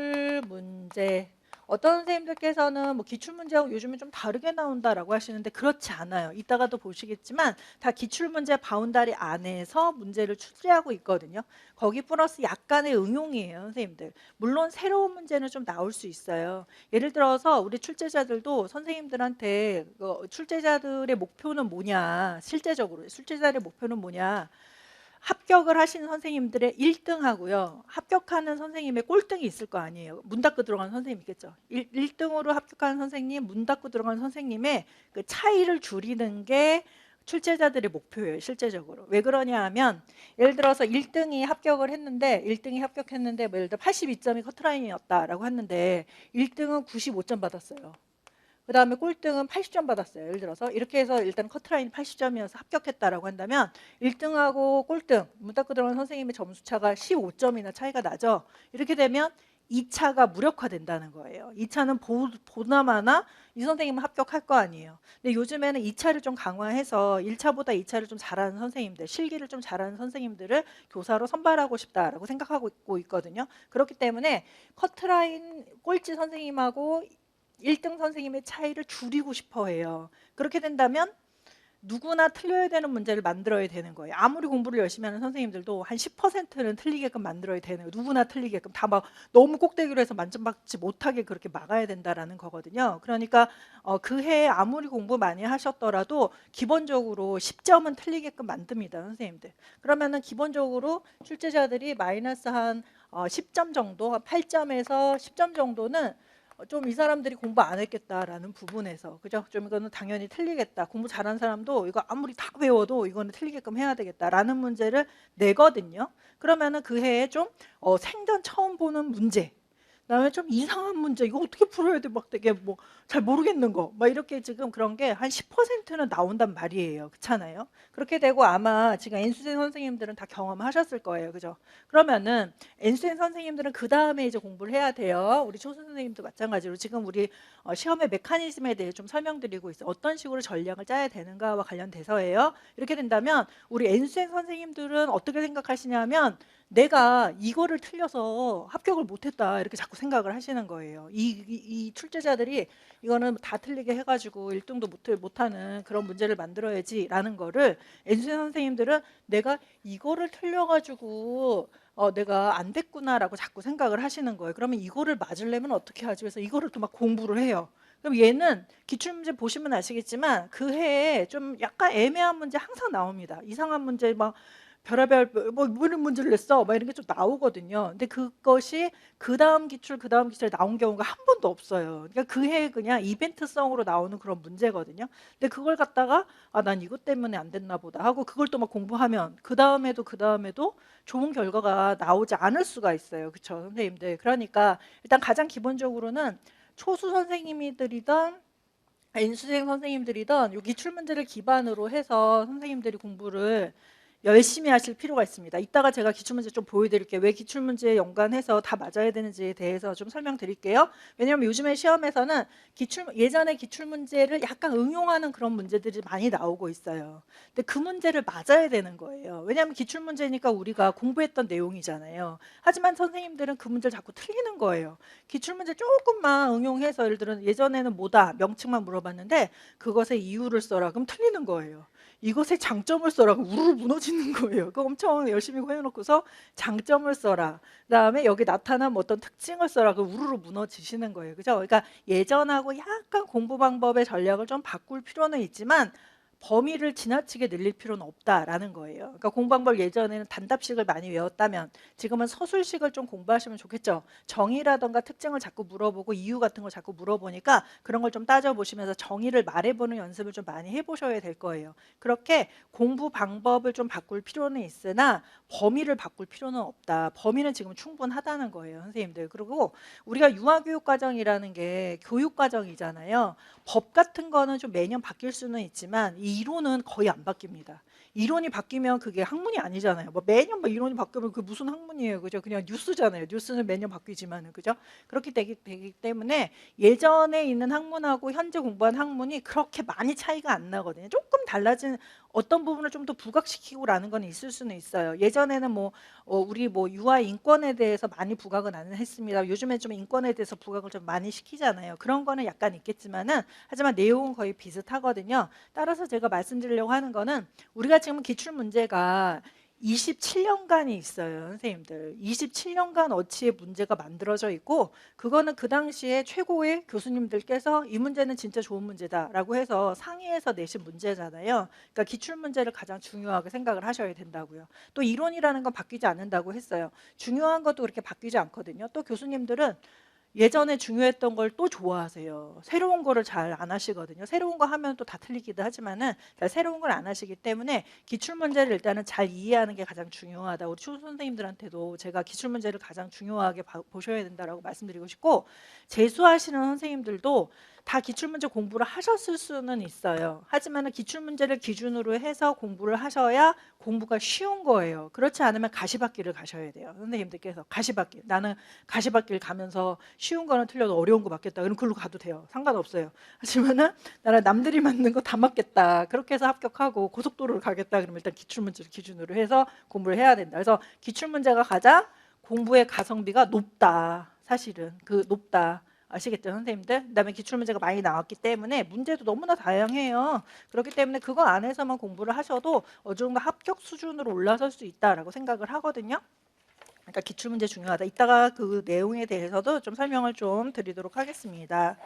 Speaker 1: 기출문제. 어떤 선생님들께서는 뭐 기출문제하고 요즘에 좀 다르게 나온다라고 하시는데 그렇지 않아요. 이따가도 보시겠지만 다 기출문제 바운다리 안에서 문제를 출제하고 있거든요. 거기 플러스 약간의 응용이에요, 선생님들. 물론 새로운 문제는 좀 나올 수 있어요. 예를 들어서 우리 출제자들도 선생님들한테 출제자들의 목표는 뭐냐, 실제적으로 출제자의 목표는 뭐냐, 합격을 하신 선생님들의 1등하고요. 합격하는 선생님의 꼴등이 있을 거 아니에요. 문 닫고 들어가는 선생님 있겠죠. 1등으로 합격하는 선생님, 문 닫고 들어가는 선생님의 그 차이를 줄이는 게 출제자들의 목표예요. 실제적으로. 왜 그러냐 하면 예를 들어서 1등이 합격을 했는데 1등이 합격했는데 뭐 예를 들어 82점이 커트라인이었다라고 했는데 1등은 95점 받았어요. 그 다음에 꼴등은 80점 받았어요. 예를 들어서 이렇게 해서 일단 커트라인 80점이어서 합격했다라고 한다면 1등하고 꼴등 문 닫고 들어간 선생님의 점수차가 15점이나 차이가 나죠. 이렇게 되면 2차가 무력화된다는 거예요. 2차는 보나마나 이 선생님은 합격할 거 아니에요. 근데 요즘에는 2차를 좀 강화해서 1차보다 2차를 좀 잘하는 선생님들, 실기를 좀 잘하는 선생님들을 교사로 선발하고 싶다라고 생각하고 있거든요. 그렇기 때문에 커트라인 꼴찌 선생님하고 1등 선생님의 차이를 줄이고 싶어 해요. 그렇게 된다면 누구나 틀려야 되는 문제를 만들어야 되는 거예요. 아무리 공부를 열심히 하는 선생님들도 한 10%는 틀리게끔 만들어야 되는 거예요. 누구나 틀리게끔 다 막 너무 꼭대기로 해서 만점받지 못하게 그렇게 막아야 된다라는 거거든요. 그러니까 그 해에 아무리 공부 많이 하셨더라도 기본적으로 10점은 틀리게끔 만듭니다, 선생님들. 그러면은 기본적으로 출제자들이 마이너스 한 10점 정도, 한 8점에서 10점 정도는 좀 이 사람들이 공부 안 했겠다라는 부분에서 그죠? 좀 이거는 당연히 틀리겠다. 공부 잘하는 사람도 이거 아무리 다 외워도 이거는 틀리게끔 해야 되겠다라는 문제를 내거든요. 그러면은 그 해에 좀 생전 처음 보는 문제, 그다음에 좀 이상한 문제 이거 어떻게 풀어야 돼? 막 되게 뭐 잘 모르겠는 거 막 이렇게 지금 그런 게 한 10%는 나온단 말이에요. 그렇잖아요. 그렇게 되고 아마 지금 N수생 선생님들은 다 경험하셨을 거예요. 그죠? 그러면은 N수생 선생님들은 그 다음에 이제 공부를 해야 돼요. 우리 초선 선생님도 마찬가지로 지금 우리 시험의 메커니즘에 대해 좀 설명드리고 있어요. 어떤 식으로 전략을 짜야 되는가와 관련돼서예요. 이렇게 된다면 우리 N수생 선생님들은 어떻게 생각하시냐면 내가 이거를 틀려서 합격을 못했다 이렇게 자꾸 생각을 하시는 거예요. 이 출제자들이 이거는 다 틀리게 해가지고 1등도 못하는 그런 문제를 만들어야지 라는 거를 엔수생 선생님들은 내가 이거를 틀려가지고 내가 안 됐구나라고 자꾸 생각을 하시는 거예요. 그러면 이거를 맞으려면 어떻게 하지? 그래서 이거를 또 막 공부를 해요. 그럼 얘는 기출문제 보시면 아시겠지만 그 해에 좀 약간 애매한 문제 항상 나옵니다. 이상한 문제 막 별의별 뭐 이런 문제를 냈어 막 이런 게 좀 나오거든요. 근데 그것이 그 다음 기출 나온 경우가 한 번도 없어요. 그러니까 그 해 그냥 이벤트성으로 나오는 그런 문제거든요. 근데 그걸 갖다가 난 이것 때문에 안 됐나 보다 하고 그걸 또 막 공부하면 그 다음에도 좋은 결과가 나오지 않을 수가 있어요. 그렇죠, 선생님들. 그러니까 일단 가장 기본적으로는 초수 선생님들이든 N수생 선생님들이든 요 기출 문제를 기반으로 해서 선생님들이 공부를 열심히 하실 필요가 있습니다. 이따가 제가 기출문제 좀 보여드릴게요. 왜 기출문제에 연관해서 다 맞아야 되는지에 대해서 좀 설명드릴게요. 왜냐하면 요즘에 시험에서는 예전에 기출문제를 약간 응용하는 그런 문제들이 많이 나오고 있어요. 근데 그 문제를 맞아야 되는 거예요. 왜냐하면 기출문제니까 우리가 공부했던 내용이잖아요. 하지만 선생님들은 그 문제를 자꾸 틀리는 거예요. 기출문제 조금만 응용해서 예를 들어 예전에는 뭐다 명칭만 물어봤는데 그것의 이유를 써라 그럼 틀리는 거예요. 이것의 장점을 써라 우르르 무너지는 거예요. 그 엄청 열심히 해놓고서 장점을 써라. 그다음에 여기 나타난 어떤 특징을 써라. 그 우르르 무너지시는 거예요. 그죠? 그러니까 예전하고 약간 공부 방법의 전략을 좀 바꿀 필요는 있지만 범위를 지나치게 늘릴 필요는 없다라는 거예요. 그러니까 공부 방법 예전에는 단답식을 많이 외웠다면 지금은 서술식을 좀 공부하시면 좋겠죠. 정의라던가 특징을 자꾸 물어보고 이유 같은 걸 자꾸 물어보니까 그런 걸 좀 따져보시면서 정의를 말해보는 연습을 좀 많이 해보셔야 될 거예요. 그렇게 공부 방법을 좀 바꿀 필요는 있으나 범위를 바꿀 필요는 없다. 범위는 지금 충분하다는 거예요, 선생님들. 그리고 우리가 유아교육과정이라는 게 교육과정이잖아요. 법 같은 거는 좀 매년 바뀔 수는 있지만 이 이론은 거의 안 바뀝니다. 이론이 바뀌면 그게 학문이 아니잖아요. 뭐 매년 뭐 이론이 바뀌면 그게 무슨 학문이에요, 그죠? 그냥 뉴스잖아요. 뉴스는 매년 바뀌지만은, 그죠? 그렇게 되기 때문에 예전에 있는 학문하고 현재 공부한 학문이 그렇게 많이 차이가 안 나거든요. 조금 달라진 어떤 부분을 좀 더 부각시키고라는 건 있을 수는 있어요. 예전에는 뭐 우리 뭐 유아 인권에 대해서 많이 부각은 안 했습니다. 요즘에 좀 인권에 대해서 부각을 좀 많이 시키잖아요. 그런 거는 약간 있겠지만은 하지만 내용은 거의 비슷하거든요. 따라서 제가 말씀드리려고 하는 거는 우리가 지금 기출 문제가 27년간이 있어요, 선생님들. 27년간 어치의 문제가 만들어져 있고 그거는 그 당시에 최고의 교수님들께서 이 문제는 진짜 좋은 문제다라고 해서 상의해서 내신 문제잖아요. 그러니까 기출 문제를 가장 중요하게 생각을 하셔야 된다고요. 또 이론이라는 건 바뀌지 않는다고 했어요. 중요한 것도 그렇게 바뀌지 않거든요. 또 교수님들은 예전에 중요했던 걸 또 좋아하세요. 새로운 거를 잘 안 하시거든요. 새로운 거 하면 또 다 틀리기도 하지만은 새로운 걸 안 하시기 때문에 기출 문제를 일단은 잘 이해하는 게 가장 중요하다. 우리 추 선생님들한테도 제가 기출 문제를 가장 중요하게 보셔야 된다라고 말씀드리고 싶고 재수하시는 선생님들도 다 기출문제 공부를 하셨을 수는 있어요. 하지만 기출문제를 기준으로 해서 공부를 하셔야 공부가 쉬운 거예요. 그렇지 않으면 가시밭길을 가셔야 돼요. 선생님들께서 가시밭길. 나는 가시밭길 가면서 쉬운 거는 틀려도 어려운 거 맞겠다. 그럼 그걸로 가도 돼요. 상관없어요. 하지만은 나는 남들이 맞는 거 다 맞겠다. 그렇게 해서 합격하고 고속도로를 가겠다. 그러면 일단 기출문제를 기준으로 해서 공부를 해야 된다. 그래서 기출문제가 가장 공부의 가성비가 높다. 사실은 그 높다. 아시겠죠, 선생님들? 그다음에 기출문제가 많이 나왔기 때문에 문제도 너무나 다양해요. 그렇기 때문에 그거 안에서만 공부를 하셔도 어느 정도 합격 수준으로 올라설 수 있다라고 생각을 하거든요. 그러니까 기출문제 중요하다. 이따가 그 내용에 대해서도 좀 설명을 좀 드리도록 하겠습니다.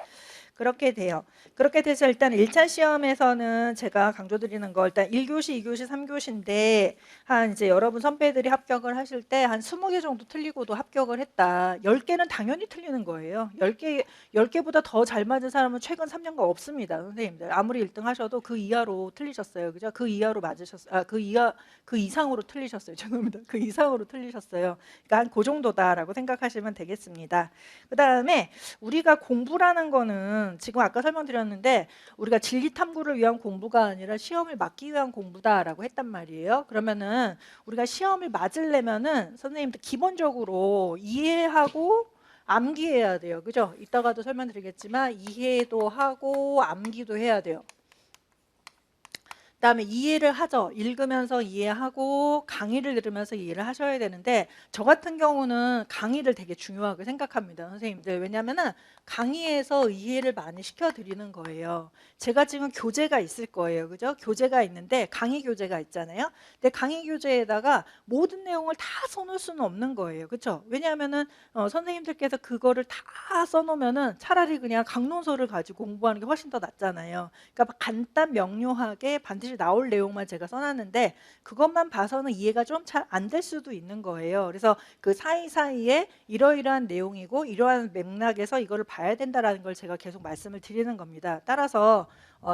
Speaker 1: 그렇게 돼요. 그렇게 돼서 일단 1차 시험에서는 제가 강조드리는 거 일단 1교시, 2교시, 3교시인데 한 이제 여러분 선배들이 합격을 하실 때 한 20개 정도 틀리고도 합격을 했다. 10개는 당연히 틀리는 거예요. 10개보다 더 잘 맞은 사람은 최근 3년간 없습니다. 선생님들. 아무리 1등 하셔도 그 이하로 틀리셨어요. 그죠? 그 이하로 맞으셨어요. 그 이상으로 틀리셨어요. 죄송합니다. 그 이상으로 틀리셨어요. 그러니까 한 그 정도다라고 생각하시면 되겠습니다. 그다음에 우리가 공부라는 거는 지금 아까 설명드렸는데 우리가 진리 탐구를 위한 공부가 아니라 시험을 맞기 위한 공부다라고 했단 말이에요. 그러면은 우리가 시험을 맞으려면은 선생님들 기본적으로 이해하고 암기해야 돼요. 그죠? 이따가도 설명드리겠지만 이해도 하고 암기도 해야 돼요. 그다음에 이해를 하죠. 읽으면서 이해하고 강의를 들으면서 이해를 하셔야 되는데 저 같은 경우는 강의를 되게 중요하게 생각합니다. 선생님들. 왜냐하면 강의에서 이해를 많이 시켜드리는 거예요. 제가 지금 교재가 있을 거예요. 그죠? 교재가 있는데 강의 교재가 있잖아요. 근데 강의 교재에다가 모든 내용을 다 써놓을 수는 없는 거예요. 그렇죠? 왜냐하면 선생님들께서 그거를 다 써놓으면은 차라리 그냥 강론서를 가지고 공부하는 게 훨씬 더 낫잖아요. 그러니까 간단 명료하게 반드시 나올 내용만 제가 써놨는데 그것만 봐서는 이해가 좀 잘 안 될 수도 있는 거예요. 그래서 그 사이사이에 이러이러한 내용이고 이러한 맥락에서 이거를 봐야 된다라는 걸 제가 계속 말씀을 드리는 겁니다. 따라서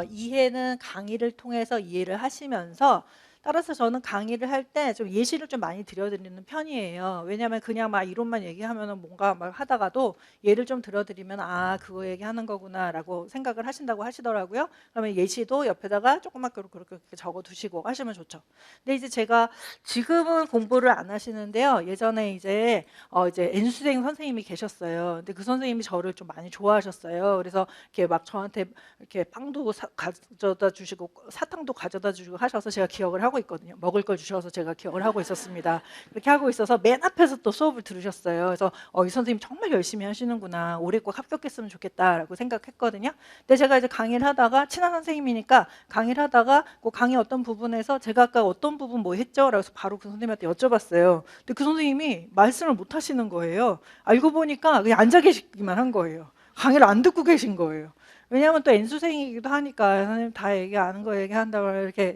Speaker 1: 이해는 강의를 통해서 이해를 하시면서 따라서 저는 강의를 할 때 좀 예시를 좀 많이 들려드리는 편이에요. 왜냐하면 그냥 막 이론만 얘기하면 뭔가 막 하다가도 예를 좀 들어드리면 아 그거 얘기하는 거구나라고 생각을 하신다고 하시더라고요. 그러면 예시도 옆에다가 조그맣게 그렇게 적어두시고 하시면 좋죠. 근데 이제 제가 지금은 공부를 안 하시는데요. 예전에 이제 N수생 선생님이 계셨어요. 근데 그 선생님이 저를 좀 많이 좋아하셨어요. 그래서 이렇게 막 저한테 이렇게 빵도 가져다 주시고 사탕도 가져다 주시고 하셔서 제가 기억을 하고 있거든요. 먹을 걸 주셔서 제가 기억을 하고 있었습니다. 그렇게 하고 있어서 맨 앞에서 또 수업을 들으셨어요. 그래서 이 선생님 정말 열심히 하시는구나. 올해 꼭 합격했으면 좋겠다라고 생각했거든요. 근데 제가 이제 강의를 하다가 친한 선생님이니까 강의를 하다가 그 강의 어떤 부분에서 제가 아까 어떤 부분 뭐 했죠? 라고 해서 바로 그 선생님한테 여쭤봤어요. 근데 그 선생님이 말씀을 못 하시는 거예요. 알고 보니까 그냥 앉아 계시기만 한 거예요. 강의를 안 듣고 계신 거예요. 왜냐하면 또 N수생이기도 하니까 선생님 다 얘기 아는 거 얘기한다고 이렇게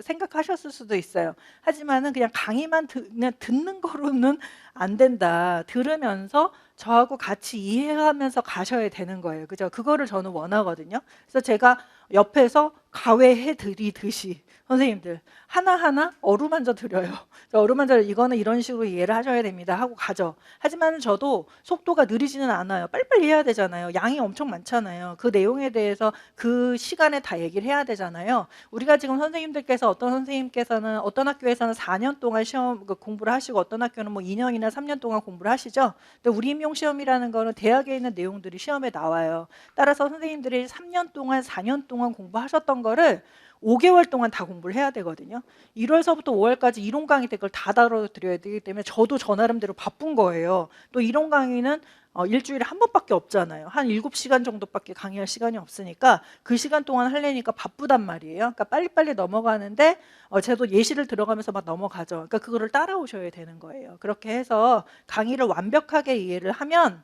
Speaker 1: 생각하셨을 수도 있어요. 하지만은 그냥 강의만 그냥 듣는 거로는 안 된다. 들으면서 저하고 같이 이해하면서 가셔야 되는 거예요. 그죠? 그거를 저는 원하거든요. 그래서 제가 옆에서 가외해 드리듯이 선생님들 하나하나 어루만져 드려요. 어루만져 이거는 이런 식으로 이해를 하셔야 됩니다 하고 가죠. 하지만 저도 속도가 느리지는 않아요. 빨리빨리 해야 되잖아요. 양이 엄청 많잖아요. 그 내용에 대해서 그 시간에 다 얘기를 해야 되잖아요. 우리가 지금 선생님들께서 어떤 선생님께서는 어떤 학교에서는 4년 동안 시험 공부를 하시고 어떤 학교는 뭐 2년이나 3년 동안 공부를 하시죠. 근데 우리 임용 시험이라는 거는 대학에 있는 내용들이 시험에 나와요. 따라서 선생님들이 3년 동안 4년 동안 공부하셨던 거를 5개월 동안 다 공부를 해야 되거든요. 1월서부터 5월까지 이론 강의 때 그걸 다 다뤄드려야 되기 때문에 저도 저 나름대로 바쁜 거예요. 또 이론 강의는 일주일에 한 번밖에 없잖아요. 한 7시간 정도밖에 강의할 시간이 없으니까 그 시간 동안 하려니까 바쁘단 말이에요. 그러니까 빨리빨리 넘어가는데 저도 예시를 들어가면서 막 넘어가죠. 그러니까 그거를 따라오셔야 되는 거예요. 그렇게 해서 강의를 완벽하게 이해를 하면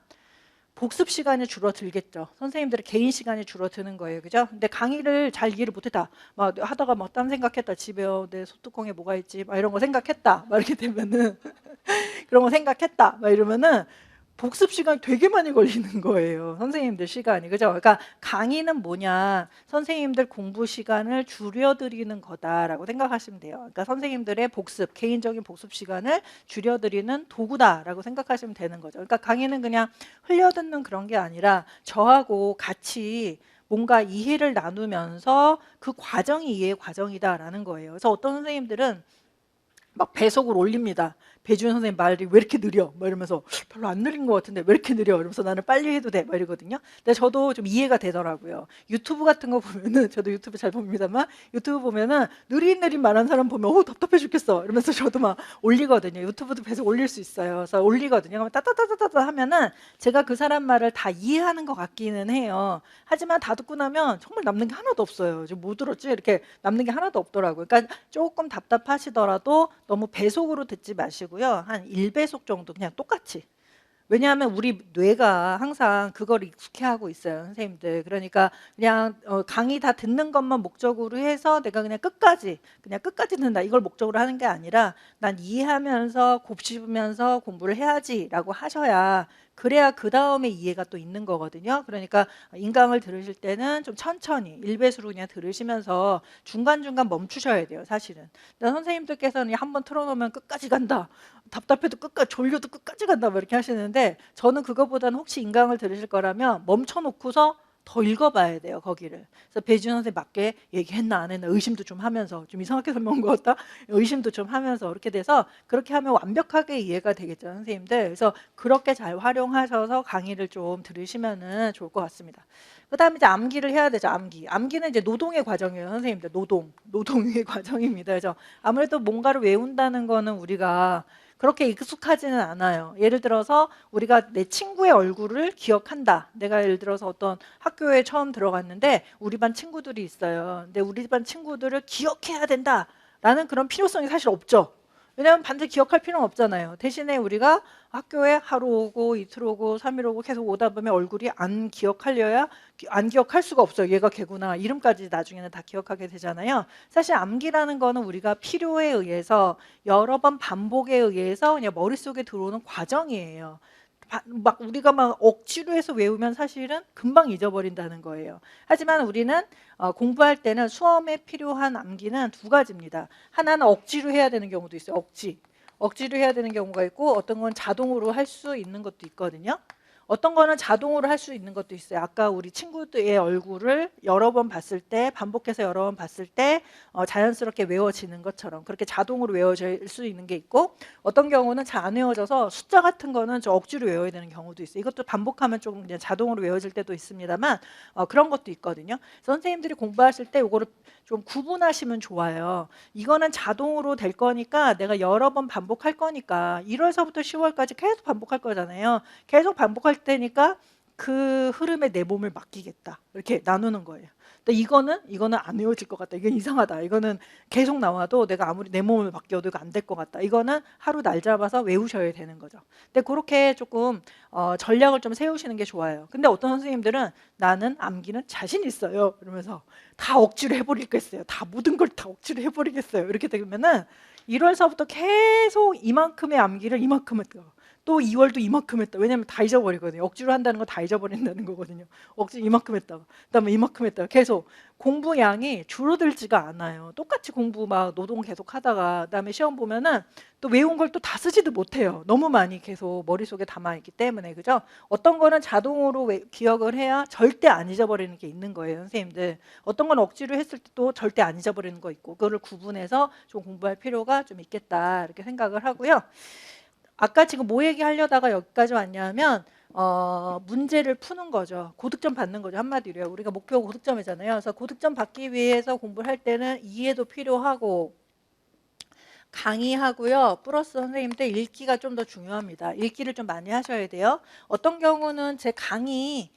Speaker 1: 복습 시간이 줄어들겠죠. 선생님들의 개인 시간이 줄어드는 거예요. 그죠? 근데 강의를 잘 이해를 못했다. 막 하다가 막 딴 생각했다. 집에 내 소뚜껑에 뭐가 있지? 막 이런 거 생각했다. 막 이렇게 되면은 그런 거 생각했다. 막 이러면은 복습 시간이 되게 많이 걸리는 거예요. 선생님들 시간이. 그죠? 그러니까 강의는 뭐냐? 선생님들 공부 시간을 줄여드리는 거다라고 생각하시면 돼요. 그러니까 선생님들의 복습, 개인적인 복습 시간을 줄여드리는 도구다라고 생각하시면 되는 거죠. 그러니까 강의는 그냥 흘려듣는 그런 게 아니라 저하고 같이 뭔가 이해를 나누면서 그 과정이 이해의 과정이다라는 거예요. 그래서 어떤 선생님들은 막 배속을 올립니다. 배주현 선생님 말이 왜 이렇게 느려? 막 이러면서 별로 안 느린 것 같은데 왜 이렇게 느려? 이러면서 나는 빨리 해도 돼. 막 이러거든요. 근데 저도 좀 이해가 되더라고요. 유튜브 같은 거 보면은 저도 유튜브 잘 봅니다만 유튜브 보면은 느릿느릿 말하는 사람 보면 답답해 죽겠어. 이러면서 저도 막 올리거든요. 유튜브도 배속 올릴 수 있어요. 그래서 올리거든요. 그러면 따따따따따 하면은 제가 그 사람 말을 다 이해하는 것 같기는 해요. 하지만 다 듣고 나면 정말 남는 게 하나도 없어요. 지금 뭐 들었지? 이렇게 남는 게 하나도 없더라고요. 그러니까 조금 답답하시더라도 너무 배속으로 듣지 마시고요. 한 1배속 정도 그냥 똑같이. 왜냐하면 우리 뇌가 항상 그걸 익숙해하고 있어요, 선생님들. 그러니까 그냥 강의 다 듣는 것만 목적으로 해서 내가 그냥 끝까지 듣는다 이걸 목적으로 하는 게 아니라 난 이해하면서 곱씹으면서 공부를 해야지라고 하셔야 그래야 그 다음에 이해가 또 있는 거거든요. 그러니까 인강을 들으실 때는 좀 천천히 1배수로 그냥 들으시면서 중간중간 멈추셔야 돼요, 사실은. 선생님들께서는 한번 틀어놓으면 끝까지 간다. 답답해도 끝까지, 졸려도 끝까지 간다. 뭐 이렇게 하시는데 저는 그거보다는 혹시 인강을 들으실 거라면 멈춰놓고서 더 읽어봐야 돼요, 거기를. 그래서 배지훈 선생님 맞게 얘기했나 안 했나 의심도 좀 하면서 좀 이상하게 설명한 것 같다? 의심도 좀 하면서 이렇게 돼서 그렇게 하면 완벽하게 이해가 되겠죠, 선생님들. 그래서 그렇게 잘 활용하셔서 강의를 좀 들으시면 좋을 것 같습니다. 그 다음에 이제 암기를 해야 되죠, 암기. 암기는 이제 노동의 과정이에요, 선생님들. 노동의 과정입니다. 그래서 아무래도 뭔가를 외운다는 거는 우리가 그렇게 익숙하지는 않아요. 예를 들어서 우리가 내 친구의 얼굴을 기억한다. 내가 예를 들어서 어떤 학교에 처음 들어갔는데 우리 반 친구들이 있어요. 근데 우리 반 친구들을 기억해야 된다라는 그런 필요성이 사실 없죠. 왜냐하면 반드시 기억할 필요는 없잖아요. 대신에 우리가 학교에 하루 오고 이틀 오고 3일 오고 계속 오다 보면 얼굴이 안 기억할 수가 없어요. 얘가 걔구나. 이름까지 나중에는 다 기억하게 되잖아요. 사실 암기라는 거는 우리가 필요에 의해서 여러 번 반복에 의해서 그냥 머릿속에 들어오는 과정이에요. 막 우리가 막 억지로 해서 외우면 사실은 금방 잊어버린다는 거예요. 하지만 우리는 공부할 때는 수험에 필요한 암기는 두 가지입니다. 하나는 억지로 해야 되는 경우도 있어요. 억지로 해야 되는 경우가 있고 어떤 건 자동으로 할 수 있는 것도 있거든요. 어떤 거는 자동으로 할 수 있는 것도 있어요. 아까 우리 친구들의 얼굴을 여러 번 봤을 때, 반복해서 여러 번 봤을 때 자연스럽게 외워지는 것처럼 그렇게 자동으로 외워질 수 있는 게 있고, 어떤 경우는 잘 안 외워져서 숫자 같은 거는 좀 억지로 외워야 되는 경우도 있어요. 이것도 반복하면 좀 그냥 자동으로 외워질 때도 있습니다만 그런 것도 있거든요. 선생님들이 공부하실 때 이거를 좀 구분하시면 좋아요. 이거는 자동으로 될 거니까 내가 여러 번 반복할 거니까 1월서부터 10월까지 계속 반복할 거잖아요. 계속 반복할 테니까 그 흐름에 내 몸을 맡기겠다. 이렇게 나누는 거예요. 근데 이거는 안 외워질 것 같다. 이건 이상하다. 이거는 계속 나와도 내가 아무리 내 몸을 맡겨도 이거 안 될 것 같다. 이거는 하루 날 잡아서 외우셔야 되는 거죠. 근데 그렇게 조금 전략을 좀 세우시는 게 좋아요. 근데 어떤 선생님들은 나는 암기는 자신 있어요. 이러면서 다 억지로 해버리겠어요. 다 모든 걸 다 억지로 해버리겠어요. 이렇게 되면은 1월서부터 계속 이만큼의 암기를 이만큼 했다. 또 2월도 이만큼 했다. 왜냐면 다 잊어버리거든요. 억지로 한다는 거 다 잊어버린다는 거거든요. 억지로 이만큼 했다가 그다음에 이만큼 했다가 계속 공부량이 줄어들지가 않아요. 똑같이 공부 막 노동 계속 하다가 그다음에 시험 보면은 또 외운 걸 또 다 쓰지도 못해요. 너무 많이 계속 머릿속에 담아있기 때문에. 그죠? 어떤 거는 자동으로 기억을 해야 절대 안 잊어버리는 게 있는 거예요, 선생님들. 어떤 건 억지로 했을 때도 절대 안 잊어버리는 거 있고, 그거를 구분해서 좀 공부할 필요가 좀 있겠다 이렇게 생각을 하고요. 아까 지금 뭐 얘기하려다가 여기까지 왔냐면 문제를 푸는 거죠. 고득점 받는 거죠. 한마디로요. 우리가 목표가 고득점이잖아요. 그래서 고득점 받기 위해서 공부를 할 때는 이해도 필요하고 강의하고요. 플러스 선생님들 읽기가 좀 더 중요합니다. 읽기를 좀 많이 하셔야 돼요. 어떤 경우는 제 강의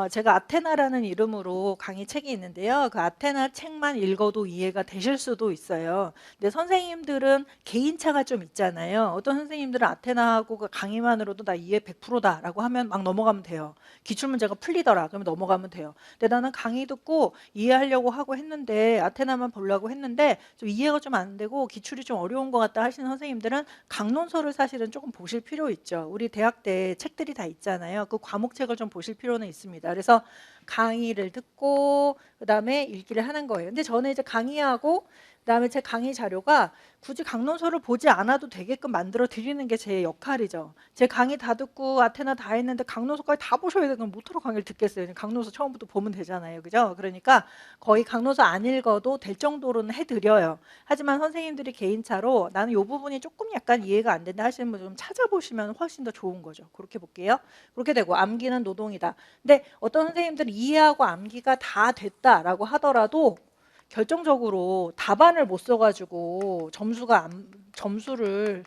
Speaker 1: 제가 아테나라는 이름으로 강의 책이 있는데요. 그 아테나 책만 읽어도 이해가 되실 수도 있어요. 근데 선생님들은 개인차가 좀 있잖아요. 어떤 선생님들은 아테나하고 그 강의만으로도 나 이해 100%다라고 하면 막 넘어가면 돼요. 기출문제가 풀리더라. 그러면 넘어가면 돼요. 근데 나는 강의 듣고 이해하려고 하고 했는데 아테나만 보려고 했는데 좀 이해가 좀 안 되고 기출이 좀 어려운 것 같다 하시는 선생님들은 강론서를 사실은 조금 보실 필요 있죠. 우리 대학 때 책들이 다 있잖아요. 그 과목책을 좀 보실 필요는 있습니다. 그래서 강의를 듣고 그다음에 읽기를 하는 거예요. 근데 저는 이제 강의하고 그다음에 제 강의 자료가 굳이 강론서를 보지 않아도 되게끔 만들어 드리는 게 제 역할이죠. 제 강의 다 듣고 아테나 다 했는데 강론서까지 다 보셔야 되는 건 못하러 강의를 듣겠어요. 강론서 처음부터 보면 되잖아요. 그죠? 그러니까 거의 강론서 안 읽어도 될 정도로는 해드려요. 하지만 선생님들이 개인차로 나는 이 부분이 조금 약간 이해가 안 된다 하시는 분 좀 찾아보시면 훨씬 더 좋은 거죠. 그렇게 볼게요. 그렇게 되고 암기는 노동이다. 근데 어떤 선생님들은 이해하고 암기가 다 됐다라고 하더라도 결정적으로 답안을 못 써가지고 점수를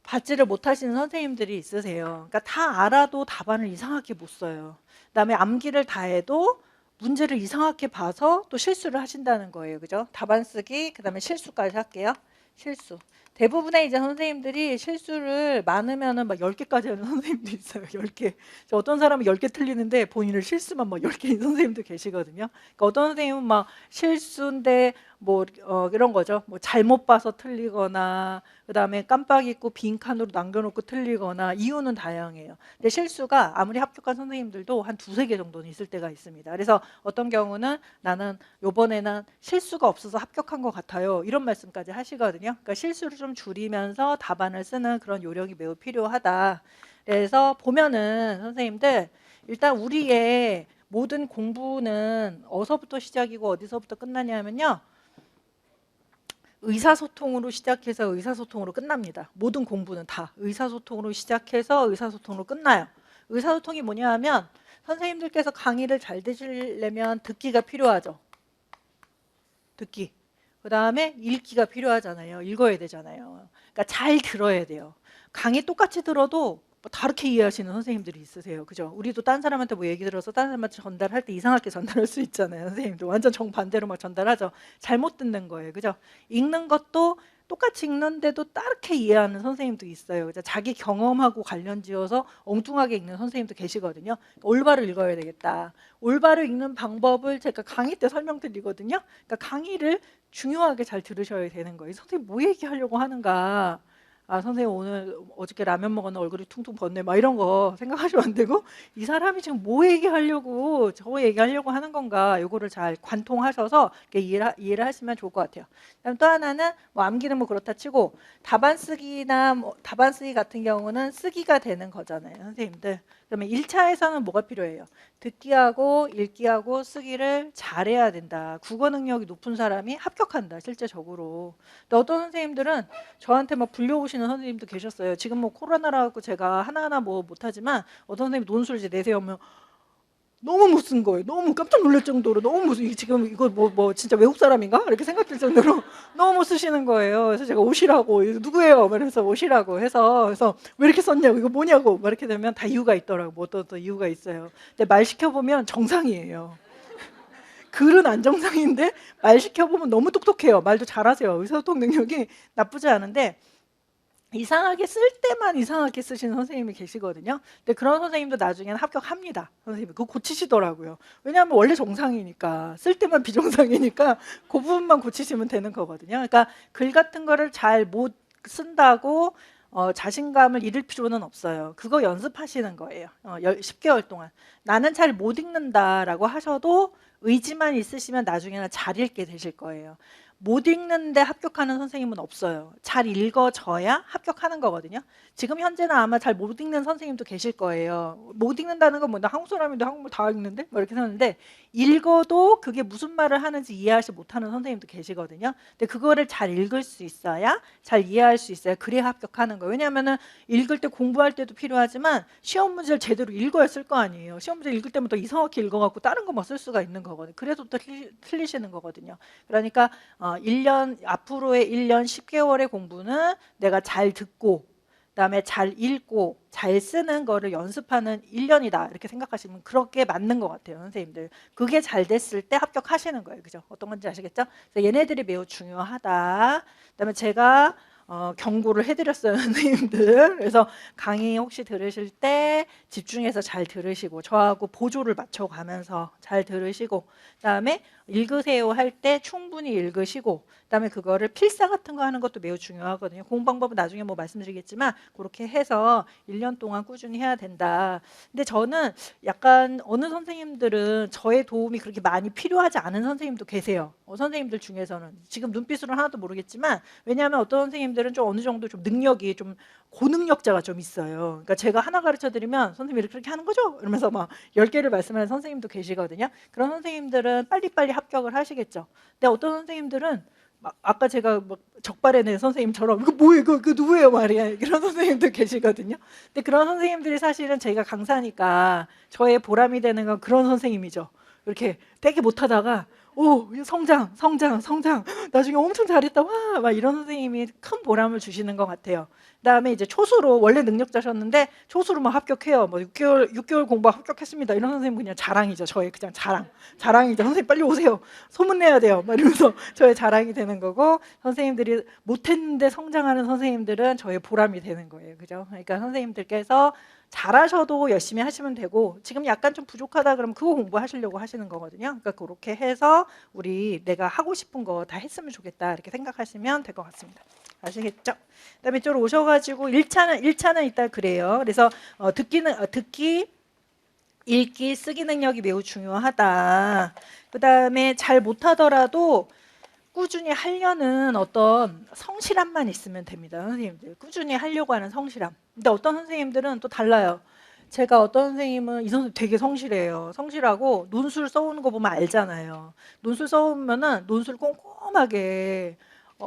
Speaker 1: 받지를 못하시는 선생님들이 있으세요. 그러니까 다 알아도 답안을 이상하게 못 써요. 그다음에 암기를 다 해도 문제를 이상하게 봐서 또 실수를 하신다는 거예요. 그죠? 답안 쓰기, 그다음에 실수까지 할게요. 실수. 대부분의 이제 선생님들이 실수를 많으면은 막 10개까지 하는 선생님도 있어요. 10개. 어떤 사람은 10개 틀리는데 본인을 실수만 막 10개인 선생님도 계시거든요. 그러니까 어떤 선생님은 막 실수인데 뭐 이런 거죠. 뭐 잘못 봐서 틀리거나 그다음에 깜빡 잊고 빈칸으로 남겨놓고 틀리거나 이유는 다양해요. 근데 실수가 아무리 합격한 선생님들도 한 2~3개 정도는 있을 때가 있습니다. 그래서 어떤 경우는 나는 요번에는 실수가 없어서 합격한 것 같아요. 이런 말씀까지 하시거든요. 그러니까 실수를 좀 줄이면서 답안을 쓰는 그런 요령이 매우 필요하다. 그래서 보면은 선생님들 일단 우리의 모든 공부는 어디서부터 시작이고 어디서부터 끝나냐면요. 의사소통으로 시작해서 의사소통으로 끝납니다. 모든 공부는 다 의사소통으로 시작해서 의사소통으로 끝나요. 의사소통이 뭐냐 하면 선생님들께서 강의를 잘 들으려면 듣기가 필요하죠. 듣기. 그 다음에 읽기가 필요하잖아요. 읽어야 되잖아요. 그러니까 잘 들어야 돼요. 강의 똑같이 들어도 뭐 다르게 이해하시는 선생님들이 있으세요. 그죠? 우리도 딴 사람한테 뭐 얘기 들어서 딴 사람한테 전달할 때 이상하게 전달할 수 있잖아요. 선생님도 완전 정반대로 막 전달하죠. 잘못 듣는 거예요. 그죠? 읽는 것도 똑같이 읽는데도 다르게 이해하는 선생님도 있어요. 그죠? 자기 경험하고 관련 지어서 엉뚱하게 읽는 선생님도 계시거든요. 올바로 읽어야 되겠다. 올바로 읽는 방법을 제가 강의 때 설명드리거든요. 그러니까 강의를 중요하게 잘 들으셔야 되는 거예요. 선생님 뭐 얘기하려고 하는가? 아 선생님 오늘 어저께 라면 먹었는데 얼굴이 퉁퉁 붓네 막 이런 거 생각하시면 안 되고 이 사람이 지금 뭐 얘기하려고 저 얘기하려고 하는 건가 요거를 잘 관통하셔서 이렇게 이해를 하시면 좋을 것 같아요. 그다음 또 하나는 뭐 암기는 뭐 그렇다 치고 답안 쓰기나 뭐 답안 쓰기 같은 경우는 쓰기가 되는 거잖아요 선생님들. 그러면 1차에서는 뭐가 필요해요? 듣기하고 읽기하고 쓰기를 잘해야 된다. 국어 능력이 높은 사람이 합격한다 실제적으로. 근데 어떤 선생님들은 저한테 막 불려오시는 선생님도 계셨어요. 지금 뭐 코로나라 갖고 제가 하나하나 뭐 못하지만 어떤 선생님이 논술 이제 내세우면 너무 못 쓴 거예요. 너무 깜짝 놀랄 정도로 너무 지금 이거 뭐 진짜 외국 사람인가? 이렇게 생각될 정도로 너무 못 쓰시는 거예요. 그래서 제가 오시라고 이거 누구예요? 그래서 오시라고 해서 그래서 왜 이렇게 썼냐고 이거 뭐냐고 막 이렇게 되면 다 이유가 있더라고. 뭐 어떤 이유가 있어요. 근데 말 시켜보면 정상이에요. 글은 안 정상인데 말 시켜보면 너무 똑똑해요. 말도 잘하세요. 의사소통 능력이 나쁘지 않은데 이상하게 쓸 때만 이상하게 쓰시는 선생님이 계시거든요. 근데 그런 선생님도 나중에는 합격합니다. 선생님이 그거 고치시더라고요. 왜냐하면 원래 정상이니까 쓸 때만 비정상이니까 그 부분만 고치시면 되는 거거든요. 그러니까 글 같은 거를 잘 못 쓴다고 자신감을 잃을 필요는 없어요. 그거 연습하시는 거예요. 10개월 동안 나는 잘 못 읽는다라고 하셔도 의지만 있으시면 나중에는 잘 읽게 되실 거예요. 못 읽는데 합격하는 선생님은 없어요. 잘 읽어져야 합격하는 거거든요. 지금 현재는 아마 잘 못 읽는 선생님도 계실 거예요. 못 읽는다는 건 뭐 나 한국 사람인데 한국말 다 읽는데? 뭐 이렇게 하는데 읽어도 그게 무슨 말을 하는지 이해하지 못하는 선생님도 계시거든요. 근데 그거를 잘 읽을 수 있어야 잘 이해할 수 있어야 그래야 합격하는 거예요. 왜냐하면은 읽을 때 공부할 때도 필요하지만 시험 문제를 제대로 읽어야 쓸 거 아니에요. 시험 문제 읽을 때부터 이상하게 읽어갖고 다른 거 막 쓸 수가 있는 거거든요. 그래서 또 틀리시는 거거든요. 그러니까 1년 앞으로의 1년 10개월의 공부는 내가 잘 듣고 그다음에 잘 읽고 잘 쓰는 거를 연습하는 1년이다 이렇게 생각하시면 그렇게 맞는 것 같아요 선생님들. 그게 잘 됐을 때 합격하시는 거예요. 그죠? 어떤 건지 아시겠죠? 그래서 얘네들이 매우 중요하다. 그다음에 제가 경고를 해드렸어요 선생님들. 그래서 강의 혹시 들으실 때 집중해서 잘 들으시고 저하고 보조를 맞춰가면서 잘 들으시고 그다음에 읽으세요 할 때 충분히 읽으시고 그다음에 그거를 필사 같은 거 하는 것도 매우 중요하거든요. 공부 방법은 나중에 뭐 말씀드리겠지만 그렇게 해서 1년 동안 꾸준히 해야 된다. 근데 저는 약간 어느 선생님들은 저의 도움이 그렇게 많이 필요하지 않은 선생님도 계세요. 선생님들 중에서는 지금 눈빛으로는 하나도 모르겠지만 왜냐하면 어떤 선생님들은 좀 어느 정도 좀 능력이 좀 고능력자가 좀 있어요. 그러니까 제가 하나 가르쳐 드리면 선생님이 이렇게 하는 거죠? 이러면서 막 10개를 말씀하는 선생님도 계시거든요. 그런 선생님들은 빨리빨리 합격을 하시겠죠. 근데 어떤 선생님들은 아까 제가 막 적발해낸 선생님처럼 이거 뭐예요? 그 누구예요 말이야. 그런 선생님도 계시거든요. 근데 그런 선생님들이 사실은 저희가 강사니까 저의 보람이 되는 건 그런 선생님이죠. 이렇게 되게 못하다가 오 성장 나중에 엄청 잘했다 와 막 이런 선생님이 큰 보람을 주시는 것 같아요. 그다음에 이제 초수로 원래 능력자셨는데 초수로 막 합격해요. 뭐 6개월 공부 합격했습니다. 이런 선생님 그냥 자랑이죠. 저의 그냥 자랑이죠. 선생님 빨리 오세요. 소문 내야 돼요. 막 이러면서 저의 자랑이 되는 거고 선생님들이 못했는데 성장하는 선생님들은 저의 보람이 되는 거예요. 그죠? 그러니까 선생님들께서 잘하셔도 열심히 하시면 되고 지금 약간 좀 부족하다 그러면 그거 공부하시려고 하시는 거거든요. 그러니까 그렇게 해서 우리 내가 하고 싶은 거 다 했으면 좋겠다 이렇게 생각하시면 될 것 같습니다. 아시겠죠? 그다음에 이쪽으로 오셔가지고 1차는 일단 그래요. 그래서 듣기, 읽기, 쓰기 능력이 매우 중요하다. 그다음에 잘 못하더라도 꾸준히 하려는 어떤 성실함만 있으면 됩니다. 선생님들 꾸준히 하려고 하는 성실함. 근데 어떤 선생님들은 또 달라요. 제가 어떤 선생님은 이 선생님 되게 성실해요. 성실하고 논술 써오는 거 보면 알잖아요. 논술 써오면은 논술 꼼꼼하게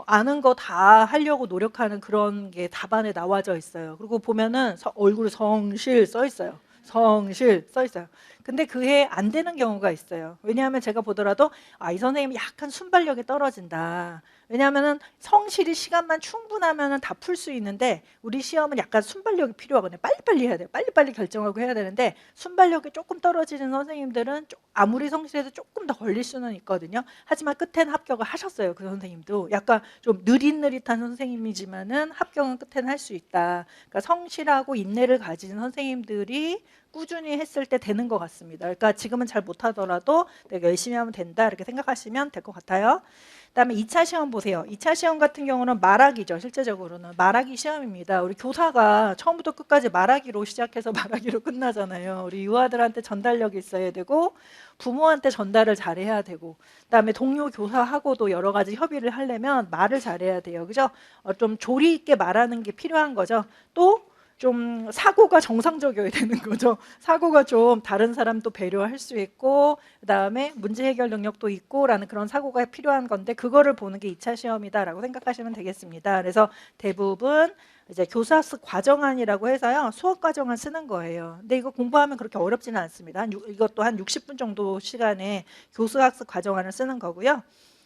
Speaker 1: 아는 거 다 하려고 노력하는 그런 게 답안에 나와져 있어요. 그리고 보면은 얼굴에 성실 써 있어요. 성실 써 있어요. 근데 그게 안 되는 경우가 있어요. 왜냐하면 제가 보더라도 이 선생님이 약간 순발력이 떨어진다. 왜냐하면 성실이 시간만 충분하면 다 풀 수 있는데 우리 시험은 약간 순발력이 필요하거든요. 빨리빨리 해야 돼요. 빨리빨리 결정하고 해야 되는데 순발력이 조금 떨어지는 선생님들은 아무리 성실해도 조금 더 걸릴 수는 있거든요. 하지만 끝에는 합격을 하셨어요. 그 선생님도 약간 좀 느릿느릿한 선생님이지만은 합격은 끝에는 할 수 있다. 그러니까 성실하고 인내를 가진 선생님들이 꾸준히 했을 때 되는 것 같습니다. 같습니다. 그러니까 지금은 잘 못하더라도 내가 열심히 하면 된다 이렇게 생각하시면 될 것 같아요. 그다음에 2차 시험 보세요. 2차 시험 같은 경우는 말하기죠. 실제적으로는 말하기 시험입니다. 우리 교사가 처음부터 끝까지 말하기로 시작해서 말하기로 끝나잖아요. 우리 유아들한테 전달력이 있어야 되고 부모한테 전달을 잘해야 되고 그다음에 동료 교사하고도 여러 가지 협의를 하려면 말을 잘해야 돼요. 그죠? 좀 조리 있게 말하는 게 필요한 거죠. 또 좀 사고가 정상적이어야 되는 거죠. 사고가 좀 다른 사람도 배려할 수 있고 그다음에 문제 해결 능력도 있고라는 그런 사고가 필요한 건데 그거를 보는 게 2차 시험이다라고 생각하시면 되겠습니다. 그래서 대부분 이제 교사학습 과정안이라고 해서요. 수업 과정안 쓰는 거예요. 근데 이거 공부하면 그렇게 어렵지는 않습니다. 이것도 한 60분 정도 시간에 교수학습 과정안을 쓰는 거고요.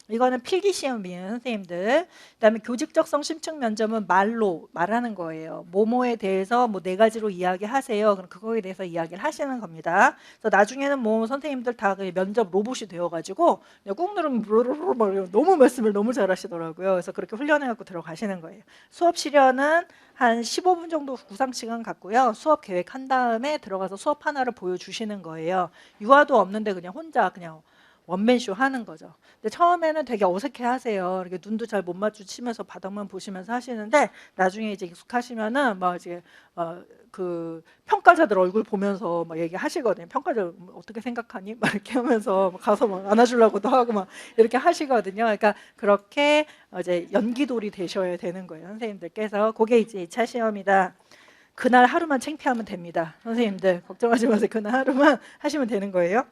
Speaker 1: 이거는 필기 시험이에요, 선생님들. 그다음에 교직적성 심층 면접은 말로 말하는 거예요. 뭐뭐에 대해서 뭐 4가지로 이야기하세요. 그럼 그거에 대해서 이야기를 하시는 겁니다. 그래서 나중에는 뭐 선생님들 다 면접 로봇이 되어가지고 꾹 누르면 너무 말씀을 너무 잘하시더라고요. 그래서 그렇게 훈련해갖고 들어가시는 거예요. 수업 실현은 한 15분 정도 구상 시간 갖고요. 수업 계획한 다음에 들어가서 수업 하나를 보여주시는 거예요. 유아도 없는데 그냥 혼자 그냥 원맨쇼 하는 거죠. 근데 처음에는 되게 어색해 하세요. 이렇게 눈도 잘 못 마주치면서 바닥만 보시면서 하시는데 나중에 이제 익숙하시면은 막 이제 그 평가자들 얼굴 보면서 막 얘기하시거든요. 평가자 어떻게 생각하니? 막 이렇게 하면서 가서 막 안아주려고도 하고 막 이렇게 하시거든요. 그러니까 그렇게 이제 연기돌이 되셔야 되는 거예요. 선생님들께서 그게 이제 2차 시험이다. 그날 하루만 창피하면 됩니다. 선생님들 걱정하지 마세요. 그날 하루만 하시면 되는 거예요.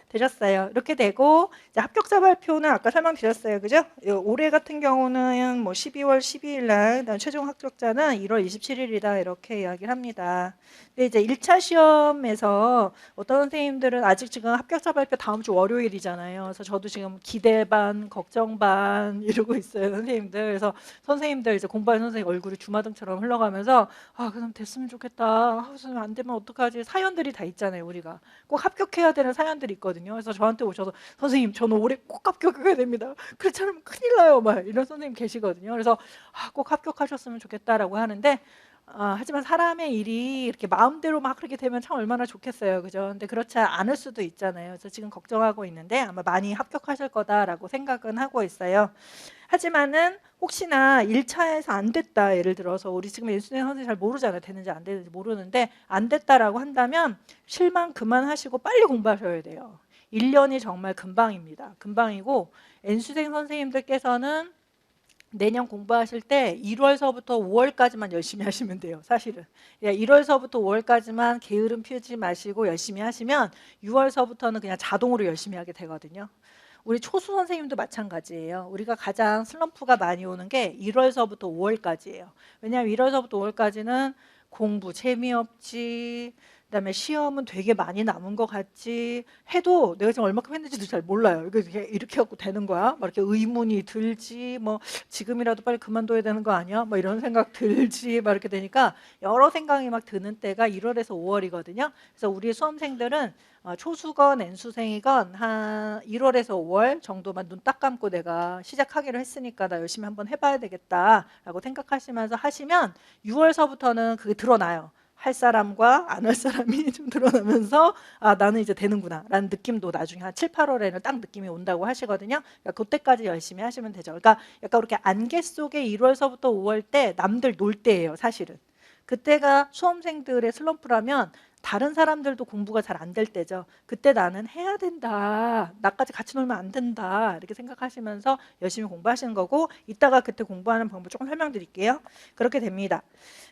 Speaker 1: 되셨어요. 이렇게 되고 이제 합격자 발표는 아까 설명드렸어요. 그죠? 올해 같은 경우는 뭐 12월 12일 날 최종 합격자는 1월 27일이다 이렇게 이야기를 합니다. 근데 이제 1차 시험에서 어떤 선생님들은 아직 지금 합격자 발표 다음 주 월요일이잖아요. 그래서 저도 지금 기대 반, 걱정 반 이러고 있어요, 선생님들. 그래서 선생님들 이제 공부하는 선생님 얼굴이 주마등처럼 흘러가면서 아, 그럼 됐으면 좋겠다. 아, 선생님 안 되면 어떡하지? 사연들이 다 있잖아요, 우리가. 꼭 합격해야 되는 사연들이 있거든요. 그래서 저한테 오셔서 선생님 저는 올해 꼭 합격해야 됩니다. 그렇지 않으면 큰일 나요. 막 이런 선생님 계시거든요. 그래서 아, 꼭 합격하셨으면 좋겠다라고 하는데 하지만 사람의 일이 이렇게 마음대로 막 그렇게 되면 참 얼마나 좋겠어요. 그죠? 근데 그렇지 않을 수도 있잖아요. 그래서 지금 걱정하고 있는데 아마 많이 합격하실 거다라고 생각은 하고 있어요. 하지만은 혹시나 1차에서 안 됐다. 예를 들어서 우리 지금 연수생 선생님 잘 모르잖아요. 되는지 안 되는지 모르는데 안 됐다라고 한다면 실망 그만하시고 빨리 공부하셔야 돼요. 1년이 정말 금방입니다. 금방이고 연수생 선생님들께서는 내년 공부하실 때 1월서부터 5월까지만 열심히 하시면 돼요. 사실은 1월서부터 5월까지만 게으름 피우지 마시고 열심히 하시면 6월서부터는 그냥 자동으로 열심히 하게 되거든요. 우리 초수 선생님도 마찬가지예요. 우리가 가장 슬럼프가 많이 오는 게 1월서부터 5월까지예요. 왜냐하면 1월서부터 5월까지는 공부 재미없지, 그다음에 시험은 되게 많이 남은 것 같지 해도 내가 지금 얼마큼 했는지도 잘 몰라요. 이렇게 갖고 되는 거야? 막 이렇게 의문이 들지, 뭐 지금이라도 빨리 그만둬야 되는 거 아니야? 뭐 이런 생각 들지, 막 이렇게 되니까 여러 생각이 막 드는 때가 1월에서 5월이거든요. 그래서 우리 수험생들은 초수건, N수생이건 한 1월에서 5월 정도만 눈 딱 감고 내가 시작하기로 했으니까 나 열심히 한번 해봐야 되겠다라고 생각하시면서 하시면 6월서부터는 그게 드러나요. 할 사람과 안 할 사람이 좀 드러나면서 아, 나는 이제 되는구나 라는 느낌도 나중에 한 7, 8월에는 딱 느낌이 온다고 하시거든요. 그러니까 그때까지 열심히 하시면 되죠. 그러니까 약간 이렇게 안개 속에 1월서부터 5월 때 남들 놀 때예요, 사실은. 그때가 수험생들의 슬럼프라면 다른 사람들도 공부가 잘 안 될 때죠. 그때 나는 해야 된다. 나까지 같이 놀면 안 된다. 이렇게 생각하시면서 열심히 공부하시는 거고 이따가 그때 공부하는 방법 조금 설명드릴게요. 그렇게 됩니다.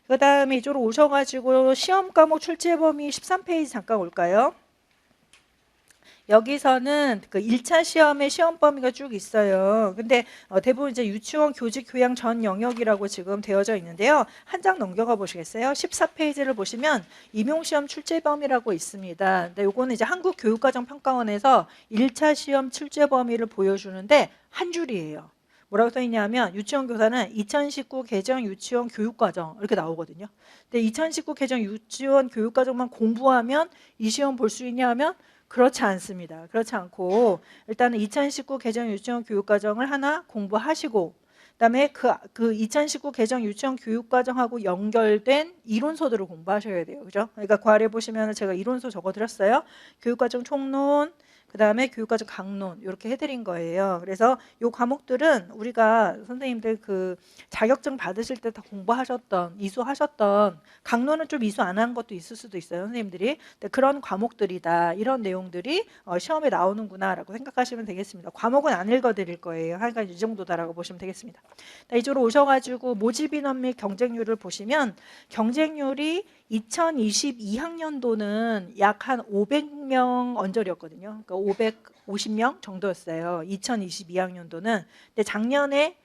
Speaker 1: 그 다음에 이쪽으로 오셔가지고 시험 과목 출제 범위 13페이지 잠깐 올까요? 여기서는 그 1차 시험의 시험 범위가 쭉 있어요. 근데 대부분 이제 유치원 교직 교양 전 영역이라고 지금 되어져 있는데요. 한 장 넘겨가 보시겠어요? 14페이지를 보시면 임용시험 출제 범위라고 있습니다. 근데 요거는 이제 한국교육과정평가원에서 1차 시험 출제 범위를 보여주는데 한 줄이에요. 뭐라고 써 있냐면 유치원 교사는 2019 개정 유치원 교육과정 이렇게 나오거든요. 근데 2019 개정 유치원 교육과정만 공부하면 이 시험 볼 수 있냐 하면 그렇지 않습니다. 그렇지 않고 일단은 2019 개정 유치원 교육과정을 하나 공부하시고 그다음에 그 2019 개정 유치원 교육과정하고 연결된 이론서들을 공부하셔야 돼요. 그죠? 그러니까 그 아래 보시면 제가 이론서 적어드렸어요. 교육과정 총론, 그다음에 교육과정 강론 이렇게 해드린 거예요. 그래서 이 과목들은 우리가 선생님들 그 자격증 받으실 때 다 공부하셨던, 이수하셨던, 강론은 좀 이수 안 한 것도 있을 수도 있어요, 선생님들이. 근데 그런 과목들이다, 이런 내용들이 시험에 나오는구나라고 생각하시면 되겠습니다. 과목은 안 읽어드릴 거예요. 하여간 이 정도다라고 보시면 되겠습니다. 이쪽으로 오셔가지고 모집인원 및 경쟁률을 보시면 경쟁률이 2022학년도는 약 한 500명 언저리였거든요. 그러니까 550명 정도였어요. 2022학년도는. 근데 작년에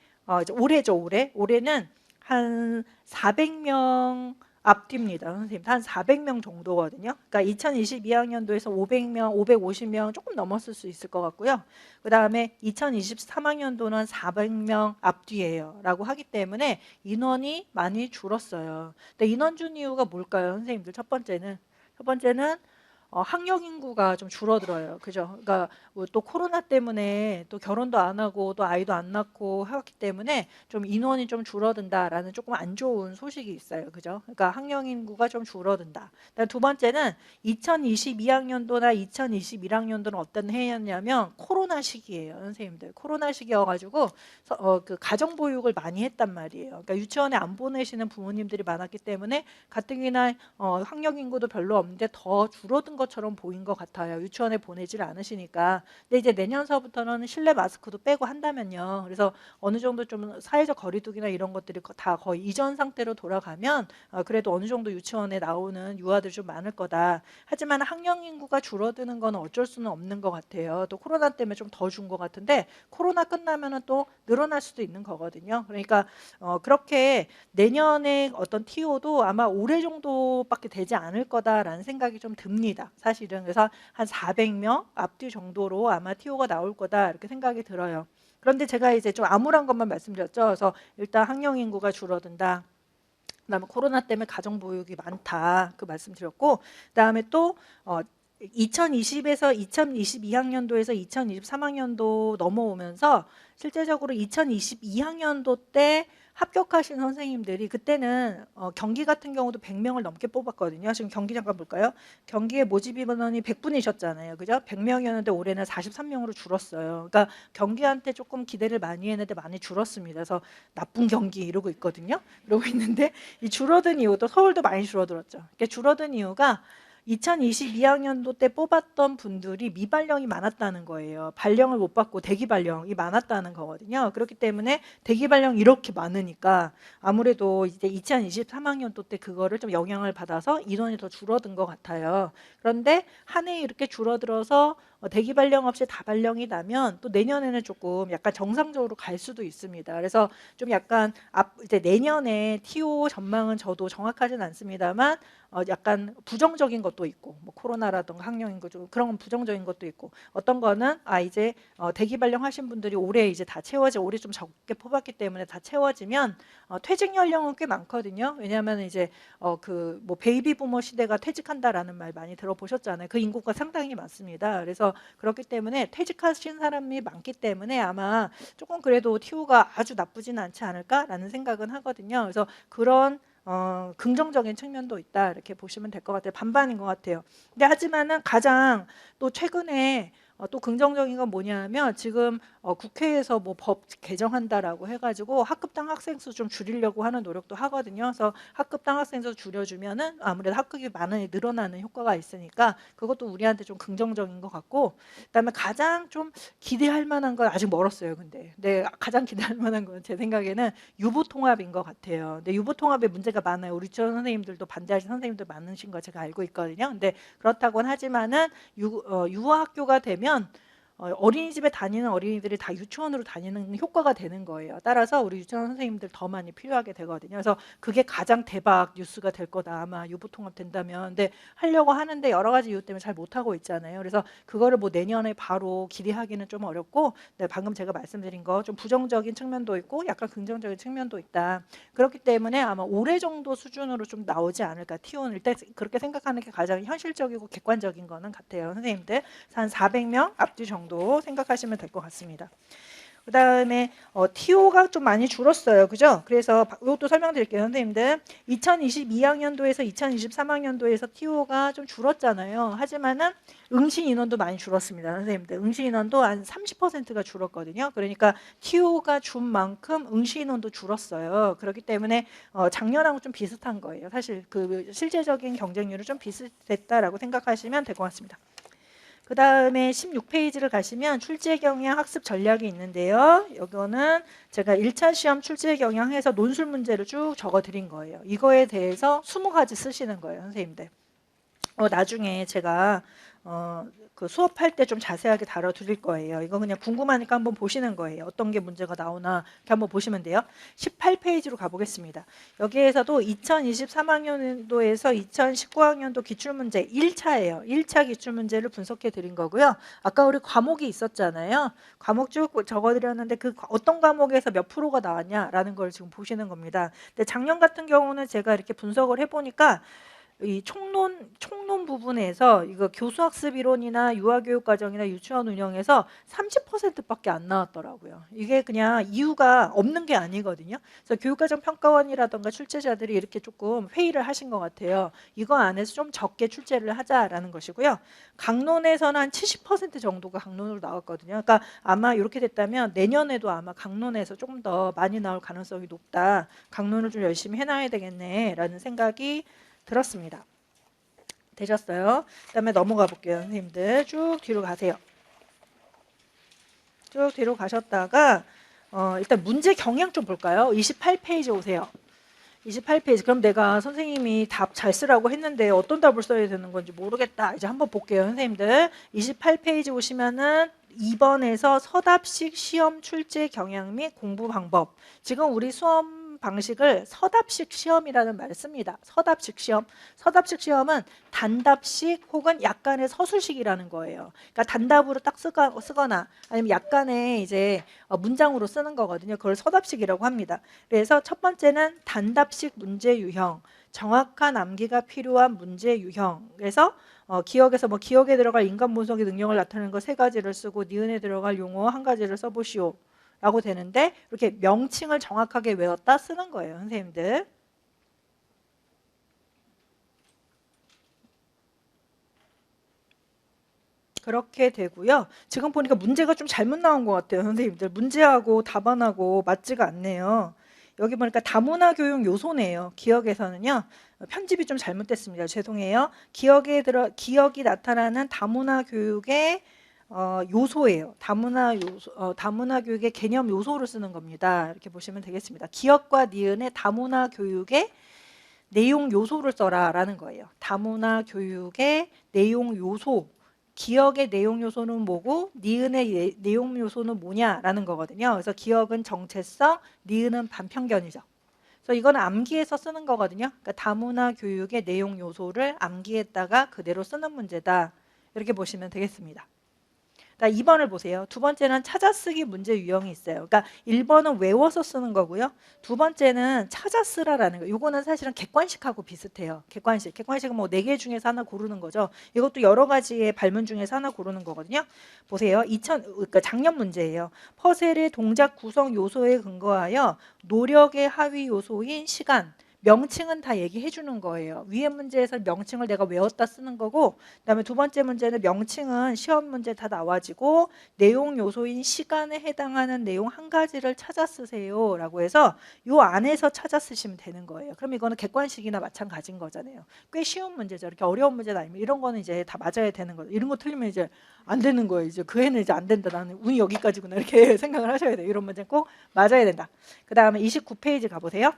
Speaker 1: 올해죠, 올해는 한 400명 앞뒤입니다. 선생님 한 400명 정도거든요. 그러니까 2022학년도에서 500명, 550명 조금 넘었을 수 있을 것 같고요. 그 다음에 2023학년도는 400명 앞뒤예요. 라고 하기 때문에 인원이 많이 줄었어요. 근데 인원 준 이유가 뭘까요, 선생님들? 첫 번째는 학령 인구가 좀 줄어들어요. 그죠? 그러니까 뭐또 코로나 때문에 또 결혼도 안 하고 또 아이도 안 낳고 하기 때문에 좀 인원이 좀 줄어든다라는 조금 안 좋은 소식이 있어요. 그죠? 그러니까 학령 인구가 좀 줄어든다. 두 번째는 2022학년도나 2021학년도는 어떤 해였냐면 코로나 시기예요. 선생님들. 코로나 시기여가지고 그 가정보육을 많이 했단 말이에요. 그러니까 유치원에 안 보내시는 부모님들이 많았기 때문에 가뜩이나 학령 인구도 별로 없는데 더 줄어든 것처럼 보인 것 같아요. 유치원에 보내질 않으시니까. 근데 이제 내년서부터는 실내 마스크도 빼고 한다면요. 그래서 어느 정도 좀 사회적 거리두기나 이런 것들이 다 거의 이전 상태로 돌아가면 그래도 어느 정도 유치원에 나오는 유아들이 좀 많을 거다. 하지만 학령 인구가 줄어드는 건 어쩔 수는 없는 것 같아요. 또 코로나 때문에 좀 더 준 것 같은데 코로나 끝나면은 또 늘어날 수도 있는 거거든요. 그러니까 그렇게 내년에 어떤 TO도 아마 올해 정도밖에 되지 않을 거다라는 생각이 좀 듭니다. 사실은. 그래서 한 400명 앞뒤 정도로 아마 TO가 나올 거다 이렇게 생각이 들어요. 그런데 제가 이제 좀 암울한 것만 말씀드렸죠. 그래서 일단 학령 인구가 줄어든다. 그다음에 코로나 때문에 가정보육이 많다. 그 말씀드렸고, 그다음에 또 2020에서 2022학년도에서 2023학년도 넘어오면서 실제적으로 2022학년도 때 합격하신 선생님들이 그때는 경기 같은 경우도 100명을 넘게 뽑았거든요. 지금 경기 잠깐 볼까요? 경기의 모집 인원이 100분이셨잖아요. 그죠? 100명이었는데 올해는 43명으로 줄었어요. 그러니까 경기한테 조금 기대를 많이 했는데 많이 줄었습니다. 그래서 나쁜 경기 이러고 있거든요. 이러고 있는데 이 줄어든 이유도 서울도 많이 줄어들었죠. 그러니까 줄어든 이유가 2022학년도 때 뽑았던 분들이 미발령이 많았다는 거예요. 발령을 못 받고 대기 발령이 많았다는 거거든요. 그렇기 때문에 대기 발령 이렇게 많으니까 아무래도 이제 2023학년도 때 그거를 좀 영향을 받아서 인원이 더 줄어든 것 같아요. 그런데 한 해 이렇게 줄어들어서 대기 발령 없이 다 발령이 나면 또 내년에는 조금 약간 정상적으로 갈 수도 있습니다. 그래서 좀 약간 이제 내년에 TO 전망은 저도 정확하진 않습니다만 약간 부정적인 것도 있고 뭐 코로나라든가 학령인 거 좀 그런 부정적인 것도 있고 어떤 거는 이제 대기 발령하신 분들이 올해 이제 다 올해 좀 적게 뽑았기 때문에 다 채워지면 퇴직 연령은 꽤 많거든요. 왜냐하면 이제 그 뭐 베이비 부머 시대가 퇴직한다라는 말 많이 들어보셨잖아요. 그 인구가 상당히 많습니다. 그래서 그렇기 때문에 퇴직하신 사람이 많기 때문에 아마 조금 그래도 TO가 아주 나쁘지는 않지 않을까라는 생각은 하거든요. 그래서 그런 긍정적인 측면도 있다 이렇게 보시면 될 것 같아요. 반반인 것 같아요. 근데 하지만은 가장 또 최근에 또 긍정적인 건 뭐냐면 지금 국회에서 뭐 법 개정한다라고 해가지고 학급당 학생 수 좀 줄이려고 하는 노력도 하거든요. 그래서 학급당 학생 수 줄여주면은 아무래도 학급이 많이 늘어나는 효과가 있으니까 그것도 우리한테 좀 긍정적인 것 같고, 그다음에 가장 좀 기대할 만한 건 아직 멀었어요. 근데 가장 기대할 만한 건 제 생각에는 유보통합인 것 같아요. 근데 유보통합에 문제가 많아요. 우리 유치원 선생님들도 반대하시는 선생님들 많으신 거 제가 알고 있거든요. 근데 그렇다고는 하지만은 유아학교가 되면 어린이집에 다니는 어린이들이 다 유치원으로 다니는 효과가 되는 거예요. 따라서 우리 유치원 선생님들 더 많이 필요하게 되거든요. 그래서 그게 가장 대박 뉴스가 될 거다. 아마 유보통합 된다면. 근데 하려고 하는데 여러 가지 이유 때문에 잘 못하고 있잖아요. 그래서 그거를 뭐 내년에 바로 기대하기는 좀 어렵고, 네, 방금 제가 말씀드린 거 좀 부정적인 측면도 있고 약간 긍정적인 측면도 있다. 그렇기 때문에 아마 올해 정도 수준으로 좀 나오지 않을까. TO는 일단 그렇게 생각하는 게 가장 현실적이고 객관적인 거는 같아요. 선생님들 한 400명 앞뒤 정도 생각하시면 될 것 같습니다. 그 다음에 TO가 좀 많이 줄었어요. 그죠? 그래서 이것도 설명드릴게요. 선생님들. 2022학년도에서 2023학년도에서 TO가 좀 줄었잖아요. 하지만은 응시 인원도 많이 줄었습니다. 선생님들. 응시 인원도 한 30%가 줄었거든요. 그러니까 TO가 준 만큼 응시 인원도 줄었어요. 그렇기 때문에 작년하고 좀 비슷한 거예요. 사실 그 실제적인 경쟁률은 좀 비슷했다라고 생각하시면 될 것 같습니다. 그 다음에 16페이지를 가시면 출제 경향 학습 전략이 있는데요. 이거는 제가 1차 시험 출제 경향해서 논술 문제를 쭉 적어 드린 거예요. 이거에 대해서 20가지 쓰시는 거예요, 선생님들. 나중에 제가 그 수업할 때 좀 자세하게 다뤄드릴 거예요. 이거 그냥 궁금하니까 한번 보시는 거예요. 어떤 게 문제가 나오나 이렇게 한번 보시면 돼요. 18페이지로 가보겠습니다. 여기에서도 2023학년도에서 2019학년도 기출문제 1차예요. 1차 기출문제를 분석해 드린 거고요. 아까 우리 과목이 있었잖아요. 과목 쭉 적어드렸는데 그 어떤 과목에서 몇 프로가 나왔냐라는 걸 지금 보시는 겁니다. 근데 작년 같은 경우는 제가 이렇게 분석을 해보니까 이 총론 부분에서 이거 교수학습 이론이나 유아교육과정이나 유치원 운영에서 30%밖에 안 나왔더라고요. 이게 그냥 이유가 없는 게 아니거든요. 그래서 교육과정 평가원이라던가 출제자들이 이렇게 조금 회의를 하신 것 같아요. 이거 안에서 좀 적게 출제를 하자라는 것이고요. 강론에서는 한 70% 정도가 강론으로 나왔거든요. 그러니까 아마 이렇게 됐다면 내년에도 아마 강론에서 조금 더 많이 나올 가능성이 높다. 강론을 좀 열심히 해놔야 되겠네라는 생각이 들었습니다. 되셨어요? 그 다음에 넘어가 볼게요. 선생님들 쭉 뒤로 가세요. 쭉 뒤로 가셨다가 일단 문제 경향 좀 볼까요? 28페이지 오세요. 28페이지. 그럼 내가 선생님이 답 잘 쓰라고 했는데 어떤 답을 써야 되는 건지 모르겠다. 이제 한번 볼게요. 선생님들 28페이지 오시면은 2번에서 서답식 시험 출제 경향 및 공부 방법. 지금 우리 수업 방식을 서답식 시험이라는 말을 씁니다. 서답식 시험. 서답식 시험은 단답식 혹은 약간의 서술식이라는 거예요. 그러니까 단답으로 딱 쓰거나 아니면 약간의 이제 문장으로 쓰는 거거든요. 그걸 서답식이라고 합니다. 그래서 첫 번째는 단답식 문제 유형. 정확한 암기가 필요한 문제 유형. 그래서 기억에서 기억에 들어갈 인간 분석의 능력을 나타내는 거 3가지를 쓰고 니은에 들어갈 용어 1가지를 써보시오. 라고 되는데 이렇게 명칭을 정확하게 외웠다 쓰는 거예요. 선생님들. 그렇게 되고요. 지금 보니까 문제가 좀 잘못 나온 것 같아요. 선생님들. 문제하고 답안하고 맞지가 않네요. 여기 보니까 다문화 교육 요소네요. 기억에서는요. 편집이 좀 잘못됐습니다. 죄송해요. 기억이 나타나는 다문화 교육의 요소예요. 다문화 교육의 개념 요소를 쓰는 겁니다. 이렇게 보시면 되겠습니다. 기억과 니은의 다문화 교육의 내용 요소를 써라라는 거예요. 다문화 교육의 내용 요소. 기억의 내용 요소는 뭐고 니은의 내용 요소는 뭐냐라는 거거든요. 그래서 기억은 정체성, 니은은 반편견이죠. 그래서 이거는 암기해서 쓰는 거거든요. 그러니까 다문화 교육의 내용 요소를 암기했다가 그대로 쓰는 문제다. 이렇게 보시면 되겠습니다. 2번을 보세요. 두 번째는 찾아쓰기 문제 유형이 있어요. 그러니까 1번은 외워서 쓰는 거고요. 두 번째는 찾아쓰라라는 거. 이거는 사실은 객관식하고 비슷해요. 객관식은 뭐 4개 중에서 하나 고르는 거죠. 이것도 여러 가지의 발문 중에서 하나 고르는 거거든요. 보세요. 그러니까 작년 문제예요. 퍼셀의 동작 구성 요소에 근거하여 노력의 하위 요소인 시간, 명칭은 다 얘기해 주는 거예요. 위에 문제에서 명칭을 내가 외웠다 쓰는 거고, 그다음에 두 번째 문제는 명칭은 시험 문제 다 나와지고 내용 요소인 시간에 해당하는 내용 1가지를 찾아 쓰세요 라고 해서 요 안에서 찾아 쓰시면 되는 거예요. 그럼 이거는 객관식이나 마찬가지인 거잖아요. 꽤 쉬운 문제죠. 이렇게 어려운 문제는 아니면 이런 거는 이제 다 맞아야 되는 거죠. 이런 거 틀리면 이제 안 되는 거예요. 이제 그 애는 이제 안 된다. 나는 운이 여기까지구나. 이렇게 생각을 하셔야 돼요. 이런 문제는 꼭 맞아야 된다. 그 다음에 29페이지 가보세요.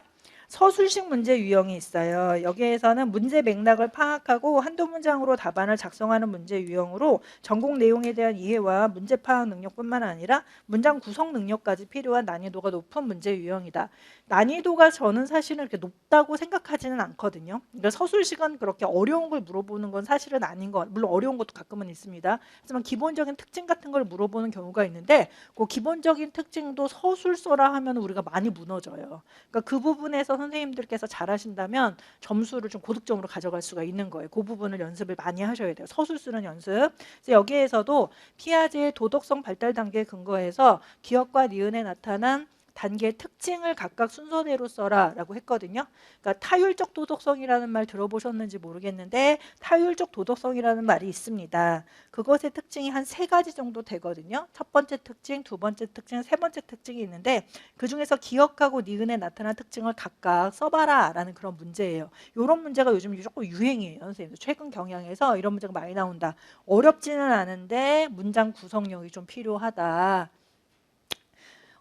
Speaker 1: 서술식 문제 유형이 있어요. 여기에서는 문제 맥락을 파악하고 한두 문장으로 답안을 작성하는 문제 유형으로 전공 내용에 대한 이해와 문제 파악 능력뿐만 아니라 문장 구성 능력까지 필요한 난이도가 높은 문제 유형이다. 난이도가 저는 사실은 그렇게 높다고 생각하지는 않거든요. 그러니까 서술식은 그렇게 어려운 걸 물어보는 건 사실은 아닌 것, 물론 어려운 것도 가끔은 있습니다. 하지만 기본적인 특징 같은 걸 물어보는 경우가 있는데 그 기본적인 특징도 서술서라 하면 우리가 많이 무너져요. 그러니까 그 부분에서 선생님들께서 잘하신다면 점수를 좀 고득점으로 가져갈 수가 있는 거예요. 그 부분을 연습을 많이 하셔야 돼요. 서술 쓰는 연습. 그래서 여기에서도 피아제의 도덕성 발달 단계에 근거해서 기억과 니은에 나타난 단계의 특징을 각각 순서대로 써라 라고 했거든요. 그러니까 타율적 도덕성이라는 말 들어보셨는지 모르겠는데 타율적 도덕성이라는 말이 있습니다. 그것의 특징이 한 3가지 정도 되거든요. 첫 번째 특징, 두 번째 특징, 세 번째 특징이 있는데 그중에서 기억하고 니은에 나타난 특징을 각각 써봐라 라는 그런 문제예요. 이런 문제가 요즘 조금 유행이에요. 선생님들 최근 경향에서 이런 문제가 많이 나온다. 어렵지는 않은데 문장 구성력이 좀 필요하다.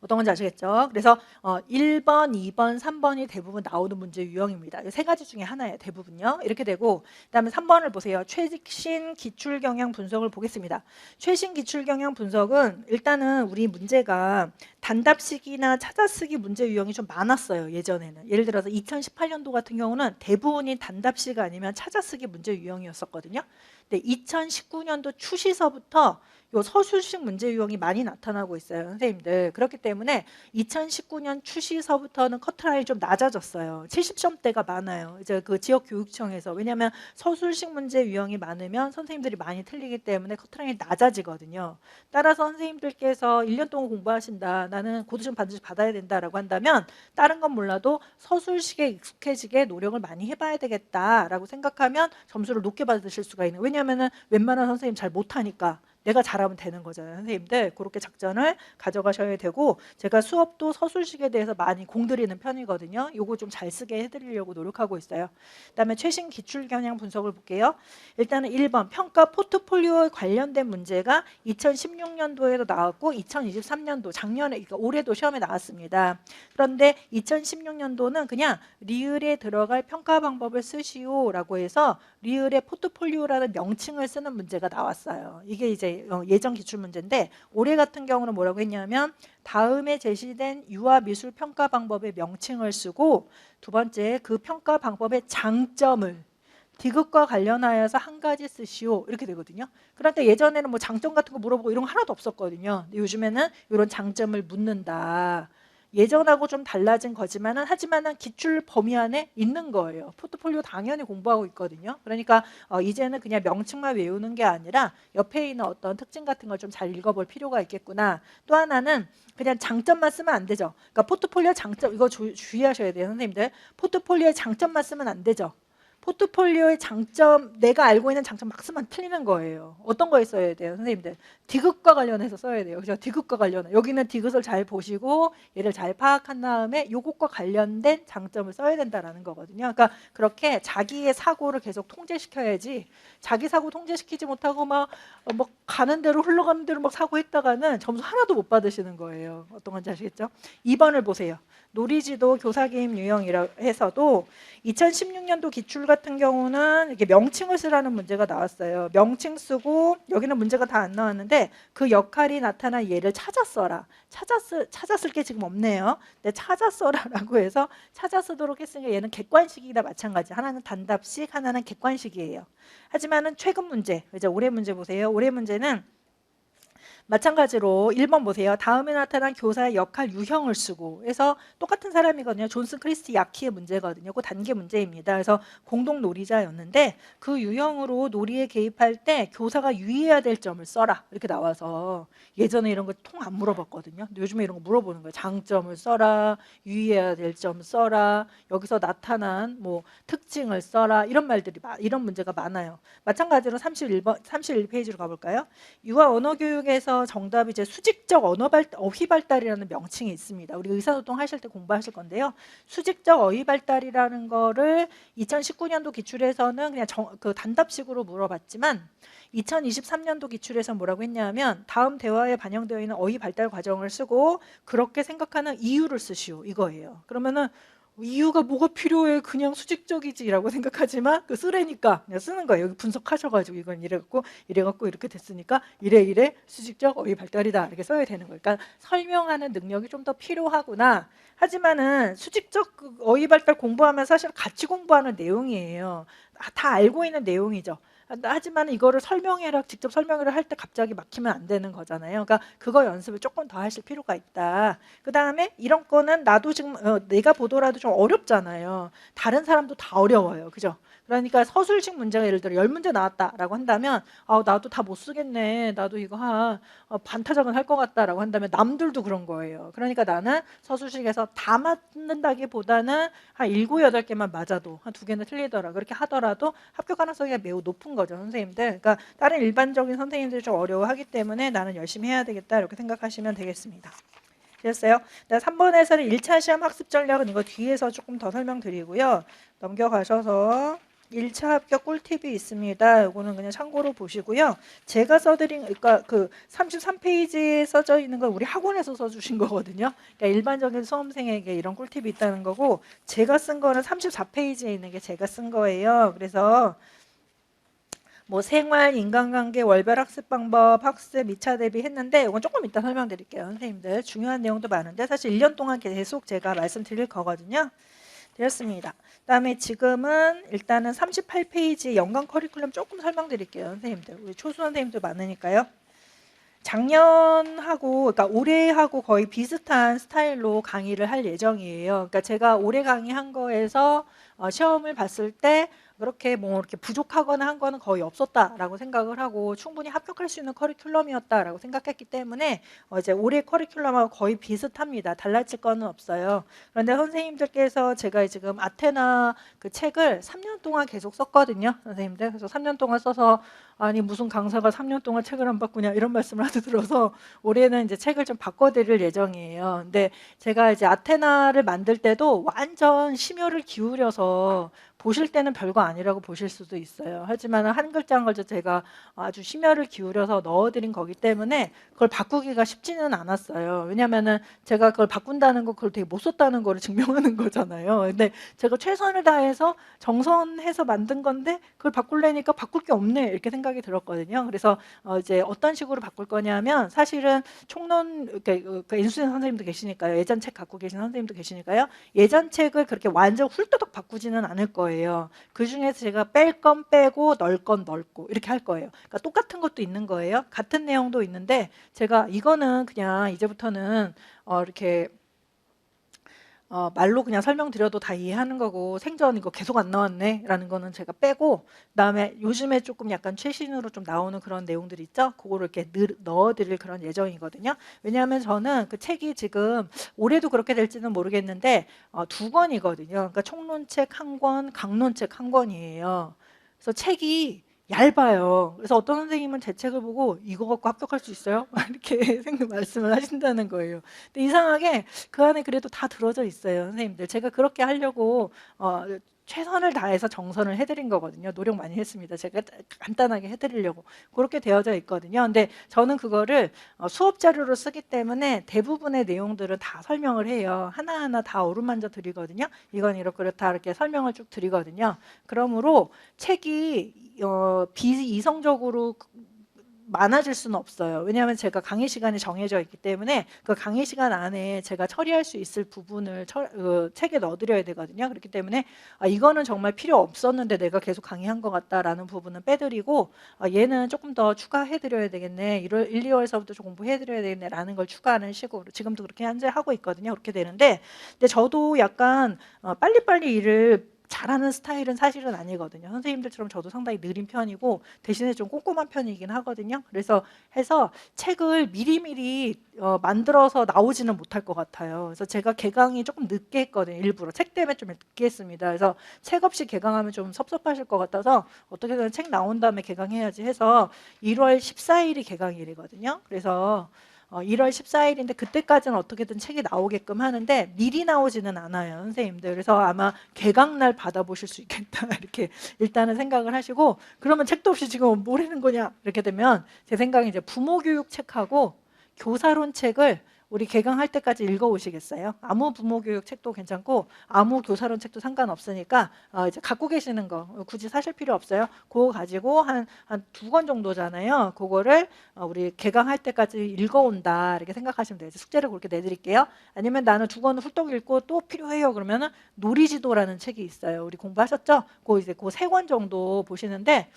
Speaker 1: 어떤 건지 아시겠죠? 그래서 1번, 2번, 3번이 대부분 나오는 문제 유형입니다. 3가지 중에 하나예요. 대부분요. 이렇게 되고 그다음에 3번을 보세요. 최신 기출 경향 분석을 보겠습니다. 최신 기출 경향 분석은 일단은 우리 문제가 단답식이나 찾아쓰기 문제 유형이 좀 많았어요. 예전에는. 예를 들어서 2018년도 같은 경우는 대부분이 단답식 아니면 찾아쓰기 문제 유형이었었거든요. 근데 2019년도 추시서부터 요 서술식 문제 유형이 많이 나타나고 있어요, 선생님들. 그렇기 때문에 2019년 추시서부터는 커트라인이 좀 낮아졌어요. 70점대가 많아요. 이제 그 지역교육청에서. 왜냐하면 서술식 문제 유형이 많으면 선생님들이 많이 틀리기 때문에 커트라인이 낮아지거든요. 따라서 선생님들께서 1년 동안 공부하신다. 나는 고득점 반드시 받아야 된다라고 한다면 다른 건 몰라도 서술식에 익숙해지게 노력을 많이 해봐야 되겠다라고 생각하면 점수를 높게 받으실 수가 있는. 왜냐하면 웬만한 선생님 잘 못하니까. 내가 잘하면 되는 거잖아요. 선생님들 그렇게 작전을 가져가셔야 되고 제가 수업도 서술식에 대해서 많이 공들이는 편이거든요. 요거 좀 잘 쓰게 해드리려고 노력하고 있어요. 그다음에 최신 기출 경향 분석을 볼게요. 일단은 1번 평가 포트폴리오에 관련된 문제가 2016년도에도 나왔고 2023년도 작년에 그러니까 올해도 시험에 나왔습니다. 그런데 2016년도는 그냥 리을에 들어갈 평가 방법을 쓰시오라고 해서 리을의 포트폴리오라는 명칭을 쓰는 문제가 나왔어요. 이게 이제 예전 기출 문제인데 올해 같은 경우는 뭐라고 했냐면 다음에 제시된 유아 미술 평가 방법의 명칭을 쓰고 두 번째 그 평가 방법의 장점을 디귿과 관련하여서 한 가지 쓰시오 이렇게 되거든요. 그런데 예전에는 뭐 장점 같은 거 물어보고 이런 거 하나도 없었거든요. 근데 요즘에는 이런 장점을 묻는다. 예전하고 좀 달라진 거지만은 하지만은 기출 범위 안에 있는 거예요. 포트폴리오 당연히 공부하고 있거든요. 그러니까 이제는 그냥 명칭만 외우는 게 아니라 옆에 있는 어떤 특징 같은 걸 좀 잘 읽어볼 필요가 있겠구나. 또 하나는 그냥 장점만 쓰면 안 되죠. 그러니까 포트폴리오 장점 이거 주의하셔야 돼요, 선생님들. 포트폴리오의 장점만 쓰면 안 되죠. 포트폴리오의 장점, 내가 알고 있는 장점 막 쓰면 틀리는 거예요. 어떤 거에 써야 돼요, 선생님들? 디귿과 관련해서 써야 돼요. 그죠? 디귿과 관련. 여기는 디귿을 잘 보시고 얘를 잘 파악한 다음에 요것과 관련된 장점을 써야 된다라는 거거든요. 그러니까 그렇게 자기의 사고를 계속 통제시켜야지 자기 사고 통제시키지 못하고 막 가는 대로 흘러가는 대로 막 사고했다가는 점수 하나도 못 받으시는 거예요. 어떤 건지 아시겠죠? 2번을 보세요. 놀이지도 교사개입 유형이라 해서도 2016년도 기출 같은 경우는 이게 명칭을 쓰라는 문제가 나왔어요. 명칭 쓰고 여기는 문제가 다 안 나왔는데 그 역할이 나타난 예를 찾아 써라. 찾아 쓸 게 지금 없네요. 근데 찾아 써라라고 해서 찾아 쓰도록 했으니까 얘는 객관식이나 마찬가지. 하나는 단답식, 하나는 객관식이에요. 하지만은 최근 문제, 이제 올해 문제 보세요. 올해 문제는 마찬가지로 1번 보세요. 다음에 나타난 교사의 역할 유형을 쓰고 해서 똑같은 사람이거든요. 존슨 크리스티 야키의 문제거든요. 그 단계 문제입니다. 그래서 공동 놀이자였는데 그 유형으로 놀이에 개입할 때 교사가 유의해야 될 점을 써라. 이렇게 나와서 예전에 이런 거 통 안 물어봤거든요. 근데 요즘에 이런 거 물어보는 거예요. 장점을 써라. 유의해야 될 점 써라. 여기서 나타난 뭐 특징을 써라. 이런 말들이 이런 문제가 많아요. 마찬가지로 31페이지로 가볼까요? 유아 언어 교육에서 정답이 이제 수직적 어휘 발달이라는 명칭이 있습니다. 우리 의사소통 하실 때 공부하실 건데요. 수직적 어휘 발달이라는 거를 2019년도 기출에서는 그냥 그 단답식으로 물어봤지만 2023년도 기출에서 뭐라고 했냐면 다음 대화에 반영되어 있는 어휘 발달 과정을 쓰고 그렇게 생각하는 이유를 쓰시오 이거예요. 그러면은 이유가 뭐가 필요해 그냥 수직적이지라고 생각하지만 그 쓰래니까 그냥 쓰는 거예요. 여기 분석하셔가지고 이건 이래갖고 이렇게 됐으니까 이래 수직적 어휘 발달이다 이렇게 써야 되는 거예요. 그러니까 설명하는 능력이 좀 더 필요하구나. 하지만은 수직적 어휘 발달 공부하면 사실 같이 공부하는 내용이에요. 다 알고 있는 내용이죠. 하지만 이거를 설명해라, 직접 설명을 할 때 갑자기 막히면 안 되는 거잖아요. 그러니까 그거 연습을 조금 더 하실 필요가 있다. 그 다음에 이런 거는 나도 지금 내가 보더라도 좀 어렵잖아요. 다른 사람도 다 어려워요. 그죠? 그러니까 서술식 문제가 예를 들어 10문제 나왔다라고 한다면 나도 다 못 쓰겠네. 나도 이거 반타작은 할 것 같다라고 한다면 남들도 그런 거예요. 그러니까 나는 서술식에서 다 맞는다기보다는 한 7, 8개만 맞아도 한 2개는 틀리더라. 그렇게 하더라도 합격 가능성이 매우 높은 거죠, 선생님들. 그러니까 다른 일반적인 선생님들이 좀 어려워하기 때문에 나는 열심히 해야 되겠다 이렇게 생각하시면 되겠습니다. 됐어요? 3번에서는 1차 시험 학습 전략은 이거 뒤에서 조금 더 설명드리고요. 넘겨가셔서 1차 합격 꿀팁이 있습니다. 이거는 그냥 참고로 보시고요. 제가 써드린, 그러니까 그 33페이지에 써져 있는 건 우리 학원에서 써주신 거거든요. 그러니까 일반적인 수험생에게 이런 꿀팁이 있다는 거고, 제가 쓴 거는 34페이지에 있는 게 제가 쓴 거예요. 그래서 뭐 생활, 인간관계, 월별 학습 방법, 학습 2차 대비 했는데 이건 조금 이따 설명드릴게요. 선생님들 중요한 내용도 많은데 사실 1년 동안 계속 제가 말씀드릴 거거든요. 되었습니다. 그다음에 지금은 일단은 38페이지 연간 커리큘럼 조금 설명드릴게요. 선생님들. 우리 초수 선생님들 많으니까요. 작년하고 그러니까 올해하고 거의 비슷한 스타일로 강의를 할 예정이에요. 그러니까 제가 올해 강의한 거에서 시험을 봤을 때 그렇게 뭐 이렇게 부족하거나 한 거는 거의 없었다라고 생각을 하고 충분히 합격할 수 있는 커리큘럼이었다라고 생각했기 때문에 이제 올해 커리큘럼하고 거의 비슷합니다. 달라질 거는 없어요. 그런데 선생님들께서 제가 지금 아테나 그 책을 3년 동안 계속 썼거든요. 선생님들. 그래서 3년 동안 써서 아니 무슨 강사가 3년 동안 책을 안 바꾸냐 이런 말씀을 하도 들어서 올해는 이제 책을 좀 바꿔드릴 예정이에요. 근데 제가 이제 아테나를 만들 때도 완전 심혈을 기울여서 보실 때는 별거 아니라고 보실 수도 있어요. 하지만 한 글자 한 글자 제가 아주 심혈을 기울여서 넣어드린 거기 때문에 그걸 바꾸기가 쉽지는 않았어요. 왜냐하면은 제가 그걸 바꾼다는 거 그걸 되게 못 썼다는 거를 증명하는 거잖아요. 근데 제가 최선을 다해서 정선해서 만든 건데 그걸 바꾸려니까 바꿀 게 없네 이렇게 생각이 들었거든요. 그래서 이제 어떤 식으로 바꿀 거냐면 사실은 총론 그러니까 인수생 선생님도 계시니까요. 예전 책 갖고 계신 선생님도 계시니까요. 예전 책을 그렇게 완전 훌떠덕 바꾸지는 않을 거예요. 그 중에서 제가 뺄 건 빼고 넣을 건 넣고 이렇게 할 거예요. 그러니까 똑같은 것도 있는 거예요. 같은 내용도 있는데 제가 이거는 그냥 이제부터는 이렇게 말로 그냥 설명드려도 다 이해하는 거고 생전 이거 계속 안 나왔네 라는 거는 제가 빼고 그다음에 요즘에 조금 약간 최신으로 좀 나오는 그런 내용들 있죠. 그거를 이렇게 넣어드릴 그런 예정이거든요. 왜냐하면 저는 그 책이 지금 올해도 그렇게 될지는 모르겠는데 2권이거든요. 그러니까 총론책 한 권, 강론책 한 권이에요. 그래서 책이 얇아요. 그래서 어떤 선생님은 제 책을 보고 이거 갖고 합격할 수 있어요? 이렇게 말씀을 하신다는 거예요. 근데 이상하게 그 안에 그래도 다 들어져 있어요, 선생님들. 제가 그렇게 하려고 최선을 다해서 정선을 해드린 거거든요. 노력 많이 했습니다. 제가 간단하게 해드리려고 그렇게 되어져 있거든요. 근데 저는 그거를 수업 자료로 쓰기 때문에 대부분의 내용들은 다 설명을 해요. 하나하나 다 어루만져 드리거든요. 이건 이렇게 그렇다 이렇게 설명을 쭉 드리거든요. 그러므로 책이 비이성적으로 많아질 수는 없어요. 왜냐하면 제가 강의 시간이 정해져 있기 때문에 그 강의 시간 안에 제가 처리할 수 있을 부분을 책에 넣어드려야 되거든요. 그렇기 때문에 이거는 정말 필요 없었는데 내가 계속 강의한 것 같다라는 부분은 빼드리고 얘는 조금 더 추가해드려야 되겠네. 1, 2월서부터 좀 공부해드려야 되겠네 라는 걸 추가하는 식으로 지금도 그렇게 현재 하고 있거든요. 그렇게 되는데 근데 저도 약간 빨리빨리 일을 잘하는 스타일은 사실은 아니거든요. 선생님들처럼 저도 상당히 느린 편이고 대신에 좀 꼼꼼한 편이긴 하거든요. 그래서 해서 책을 미리미리 만들어서 나오지는 못할 것 같아요. 그래서 제가 개강이 조금 늦게 했거든요. 일부러 책 때문에 좀 늦게 했습니다. 그래서 책 없이 개강하면 좀 섭섭하실 것 같아서 어떻게든 책 나온 다음에 개강해야지 해서 1월 14일이 개강일이거든요. 그래서 1월 14일인데 그때까지는 어떻게든 책이 나오게끔 하는데 미리 나오지는 않아요, 선생님들. 그래서 아마 개강날 받아보실 수 있겠다 이렇게 일단은 생각을 하시고 그러면 책도 없이 지금 뭐라는 거냐 이렇게 되면 제 생각에 이제 부모교육 책하고 교사론 책을 우리 개강할 때까지 읽어오시겠어요? 아무 부모교육 책도 괜찮고 아무 교사론 책도 상관없으니까 이제 갖고 계시는 거 굳이 사실 필요 없어요. 그거 가지고 한 2권 정도잖아요. 그거를 우리 개강할 때까지 읽어온다 이렇게 생각하시면 돼요. 숙제를 그렇게 내드릴게요. 아니면 나는 2권을 훌떡 읽고 또 필요해요. 그러면은 놀이지도라는 책이 있어요. 우리 공부하셨죠? 그 이제 그 3권 정도 보시는데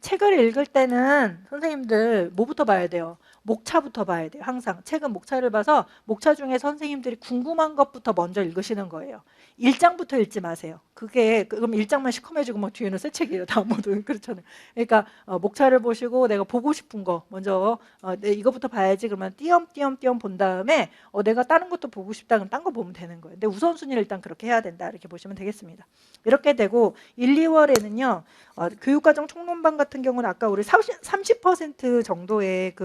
Speaker 1: 책을 읽을 때는 선생님들 뭐부터 봐야 돼요? 목차부터 봐야 돼요. 항상 책은 목차를 봐서 목차 중에 선생님들이 궁금한 것부터 먼저 읽으시는 거예요. 1장부터 읽지 마세요. 그럼 1장만 시커매지고 막 뒤에는 새 책이에요. 다음부터는 그렇잖아요. 그러니까 목차를 보시고 내가 보고 싶은 거 먼저 이거부터 봐야지. 그러면 띄엄띄엄 본 다음에 내가 다른 것도 보고 싶다 그럼 딴 거 보면 되는 거예요. 근데 우선순위를 일단 그렇게 해야 된다 이렇게 보시면 되겠습니다. 이렇게 되고 1, 2월에는요. 교육과정 총론반 같은 경우는 아까 우리 30% 정도의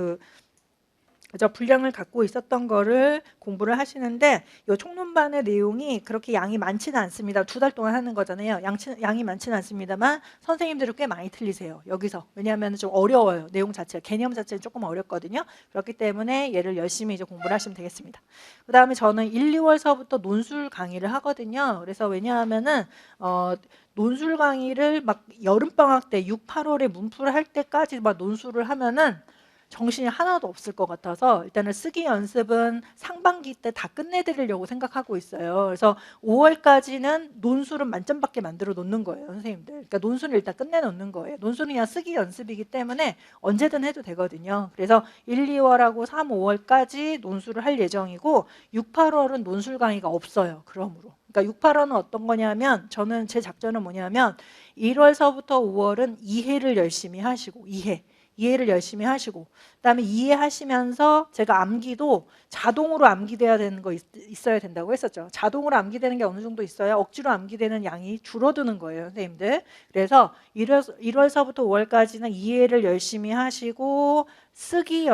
Speaker 1: 분량을 갖고 있었던 거를 공부를 하시는데 이 총론반의 내용이 그렇게 양이 많지는 않습니다. 2달 동안 하는 거잖아요. 양이 많지는 않습니다만 선생님들은 꽤 많이 틀리세요. 여기서. 왜냐하면 좀 어려워요. 내용 자체가. 개념 자체는 조금 어렵거든요. 그렇기 때문에 얘를 열심히 이제 공부를 하시면 되겠습니다. 그 다음에 저는 1, 2월서부터 논술 강의를 하거든요. 그래서 왜냐하면은 논술 강의를 막 여름방학 때 6, 8월에 문풀을 할 때까지 막 논술을 하면은 정신이 하나도 없을 것 같아서 일단은 쓰기 연습은 상반기 때 다 끝내드리려고 생각하고 있어요. 그래서 5월까지는 논술은 만점받게 만들어 놓는 거예요, 선생님들. 그러니까 논술을 일단 끝내놓는 거예요. 논술은 그냥 쓰기 연습이기 때문에 언제든 해도 되거든요. 그래서 1, 2월하고 3, 5월까지 논술을 할 예정이고 6, 8월은 논술 강의가 없어요. 그러므로. 그러니까 6, 8월은 어떤 거냐면 저는 제 작전은 뭐냐면 1월서부터 5월은 이해를 열심히 하시고 이해를 열심히 하시고 그다음에 이해하시면서 제가 암기도 자동으로 암기돼야 되는 거 있어야 된다고 했었죠. 자동으로 암기되는 게 어느 정도 있어야 억지로 암기되는 양이 줄어드는 거예요, 선생님들. 그래서 1월서부터 5월까지는 이해를 열심히 하시고 쓰기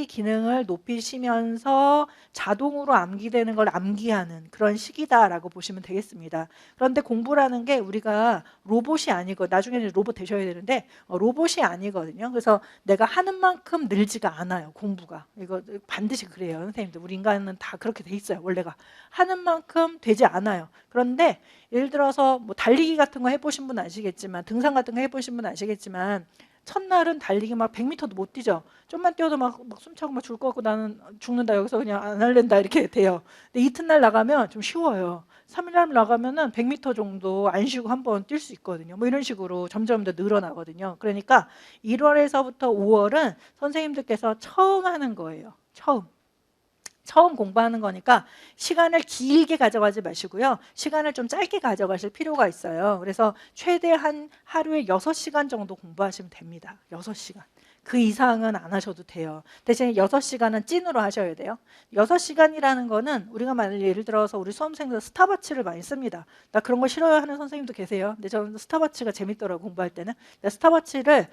Speaker 1: 기능을 높이시면서 자동으로 암기되는 걸 암기하는 그런 시기다라고 보시면 되겠습니다. 그런데 공부라는 게 우리가 로봇이 아니고 나중에는 로봇 되셔야 되는데 로봇이 아니거든요. 그래서 내가 하는 만큼 늘지가 않아요. 공부가. 이거 반드시 그래요. 선생님들. 우리 인간은 다 그렇게 돼 있어요. 원래가. 하는 만큼 되지 않아요. 그런데 예를 들어서 뭐 달리기 같은 거 해보신 분 아시겠지만 등산 같은 거 해보신 분 아시겠지만 첫날은 달리기 막 100m도 못 뛰죠. 좀만 뛰어도 막 숨차고 막 죽을 것 같고 나는 죽는다 여기서 그냥 안 할랜다 이렇게 돼요. 근데 이튿날 나가면 좀 쉬워요. 3일날 나가면은 100m 정도 안 쉬고 한번 뛸 수 있거든요. 뭐 이런 식으로 점점 더 늘어나거든요. 그러니까 1월에서부터 5월은 선생님들께서 처음 하는 거예요. 처음 공부하는 거니까 시간을 길게 가져가지 마시고요. 시간을 좀 짧게 가져가실 필요가 있어요. 그래서 최대한 하루에 6시간 정도 공부하시면 됩니다. 6시간. 그 이상은 안 하셔도 돼요. 대신에 6시간은 찐으로 하셔야 돼요. 6시간이라는 거는 우리가 만약 예를 들어서 우리 수험생들 스탑워치를 많이 씁니다. 나 그런 거 싫어하는 선생님도 계세요. 근데 저는 스탑워치가 재밌더라고요. 공부할 때는. 스탑워치를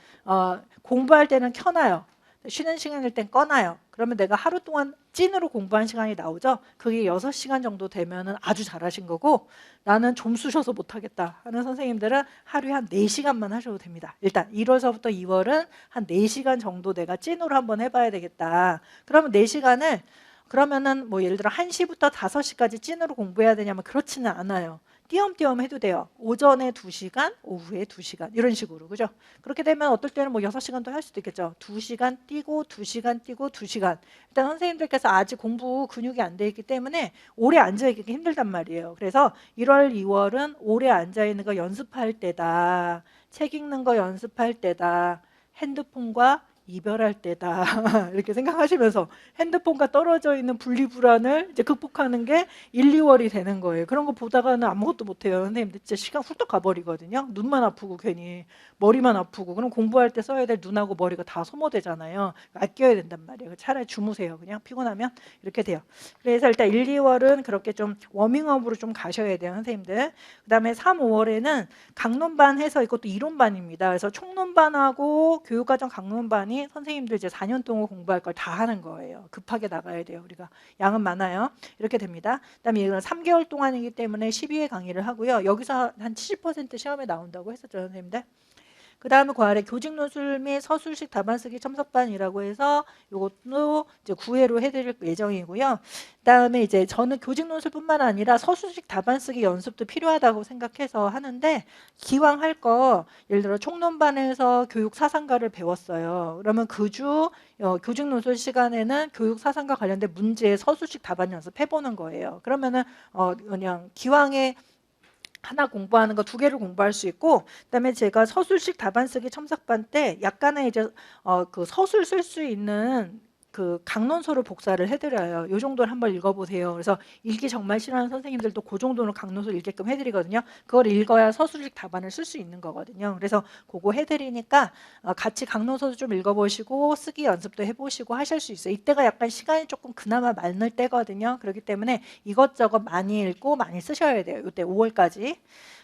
Speaker 1: 공부할 때는 켜놔요. 쉬는 시간일 땐 꺼놔요. 그러면 내가 하루 동안 찐으로 공부한 시간이 나오죠. 그게 6시간 정도 되면 아주 잘하신 거고 나는 좀 쑤셔서 못하겠다 하는 선생님들은 하루에 한 4시간만 하셔도 됩니다. 일단 1월서부터 2월은 한 4시간 정도 내가 찐으로 한번 해봐야 되겠다. 그러면 4시간을 그러면은 뭐 예를 들어 1시부터 5시까지 찐으로 공부해야 되냐면 그렇지는 않아요. 띄엄띄엄 해도 돼요. 오전에 2시간, 오후에 2시간 이런 식으로. 그죠? 그렇게 되면 어떨 때는 뭐 6시간도 할 수도 있겠죠. 2시간 뛰고 2시간 뛰고 2시간. 일단 선생님들께서 아직 공부 근육이 안 돼 있기 때문에 오래 앉아 있기 힘들단 말이에요. 그래서 1월, 2월은 오래 앉아 있는 거 연습할 때다. 책 읽는 거 연습할 때다. 핸드폰과 이별할 때다 이렇게 생각하시면서 핸드폰과 떨어져 있는 분리불안을 이제 극복하는 게 1, 2월이 되는 거예요. 그런 거 보다가는 아무것도 못해요. 선생님들 진짜 시간 훌떡 가버리거든요. 눈만 아프고 괜히 머리만 아프고 그럼 공부할 때 써야 될 눈하고 머리가 다 소모되잖아요. 아껴야 된단 말이에요. 차라리 주무세요. 그냥 피곤하면 이렇게 돼요. 그래서 일단 1, 2월은 그렇게 좀 워밍업으로 좀 가셔야 돼요. 선생님들. 그 다음에 3, 5월에는 강론반 해서 이것도 이론반입니다. 그래서 총론반하고 교육과정 강론반이 선생님들 이제 4년 동안 공부할 걸 다 하는 거예요. 급하게 나가야 돼요. 우리가 양은 많아요. 이렇게 됩니다. 그다음에 이건 3개월 동안이기 때문에 12회 강의를 하고요. 여기서 한 70% 시험에 나온다고 했었죠, 선생님들. 그 다음에 그 아래 교직 논술 및 서술식 답안 쓰기 첨삭반이라고 해서 이것도 이제 9회로 해드릴 예정이고요. 그다음에 이제 저는 교직 논술뿐만 아니라 서술식 답안 쓰기 연습도 필요하다고 생각해서 하는데 기왕 할 거 예를 들어 총론반에서 교육 사상가를 배웠어요. 그러면 그주 교직 논술 시간에는 교육 사상과 관련된 문제의 서술식 답안 연습해보는 거예요. 그러면은 그냥 기왕에 하나 공부하는 거 2개를 공부할 수 있고, 그다음에 제가 서술식 답안 쓰기 첨삭반 때 약간의 이제 그 서술 쓸 수 있는 그 강론서를 복사를 해드려요. 이 정도를 한번 읽어보세요. 그래서 읽기 정말 싫어하는 선생님들도 그 정도는 강론서 읽게끔 해드리거든요. 그걸 읽어야 서술식 답안을 쓸 수 있는 거거든요. 그래서 그거 해드리니까 같이 강론서도 좀 읽어보시고 쓰기 연습도 해보시고 하실 수 있어요. 이때가 약간 시간이 조금 그나마 많을 때거든요. 그렇기 때문에 이것저것 많이 읽고 많이 쓰셔야 돼요. 이때 5월까지.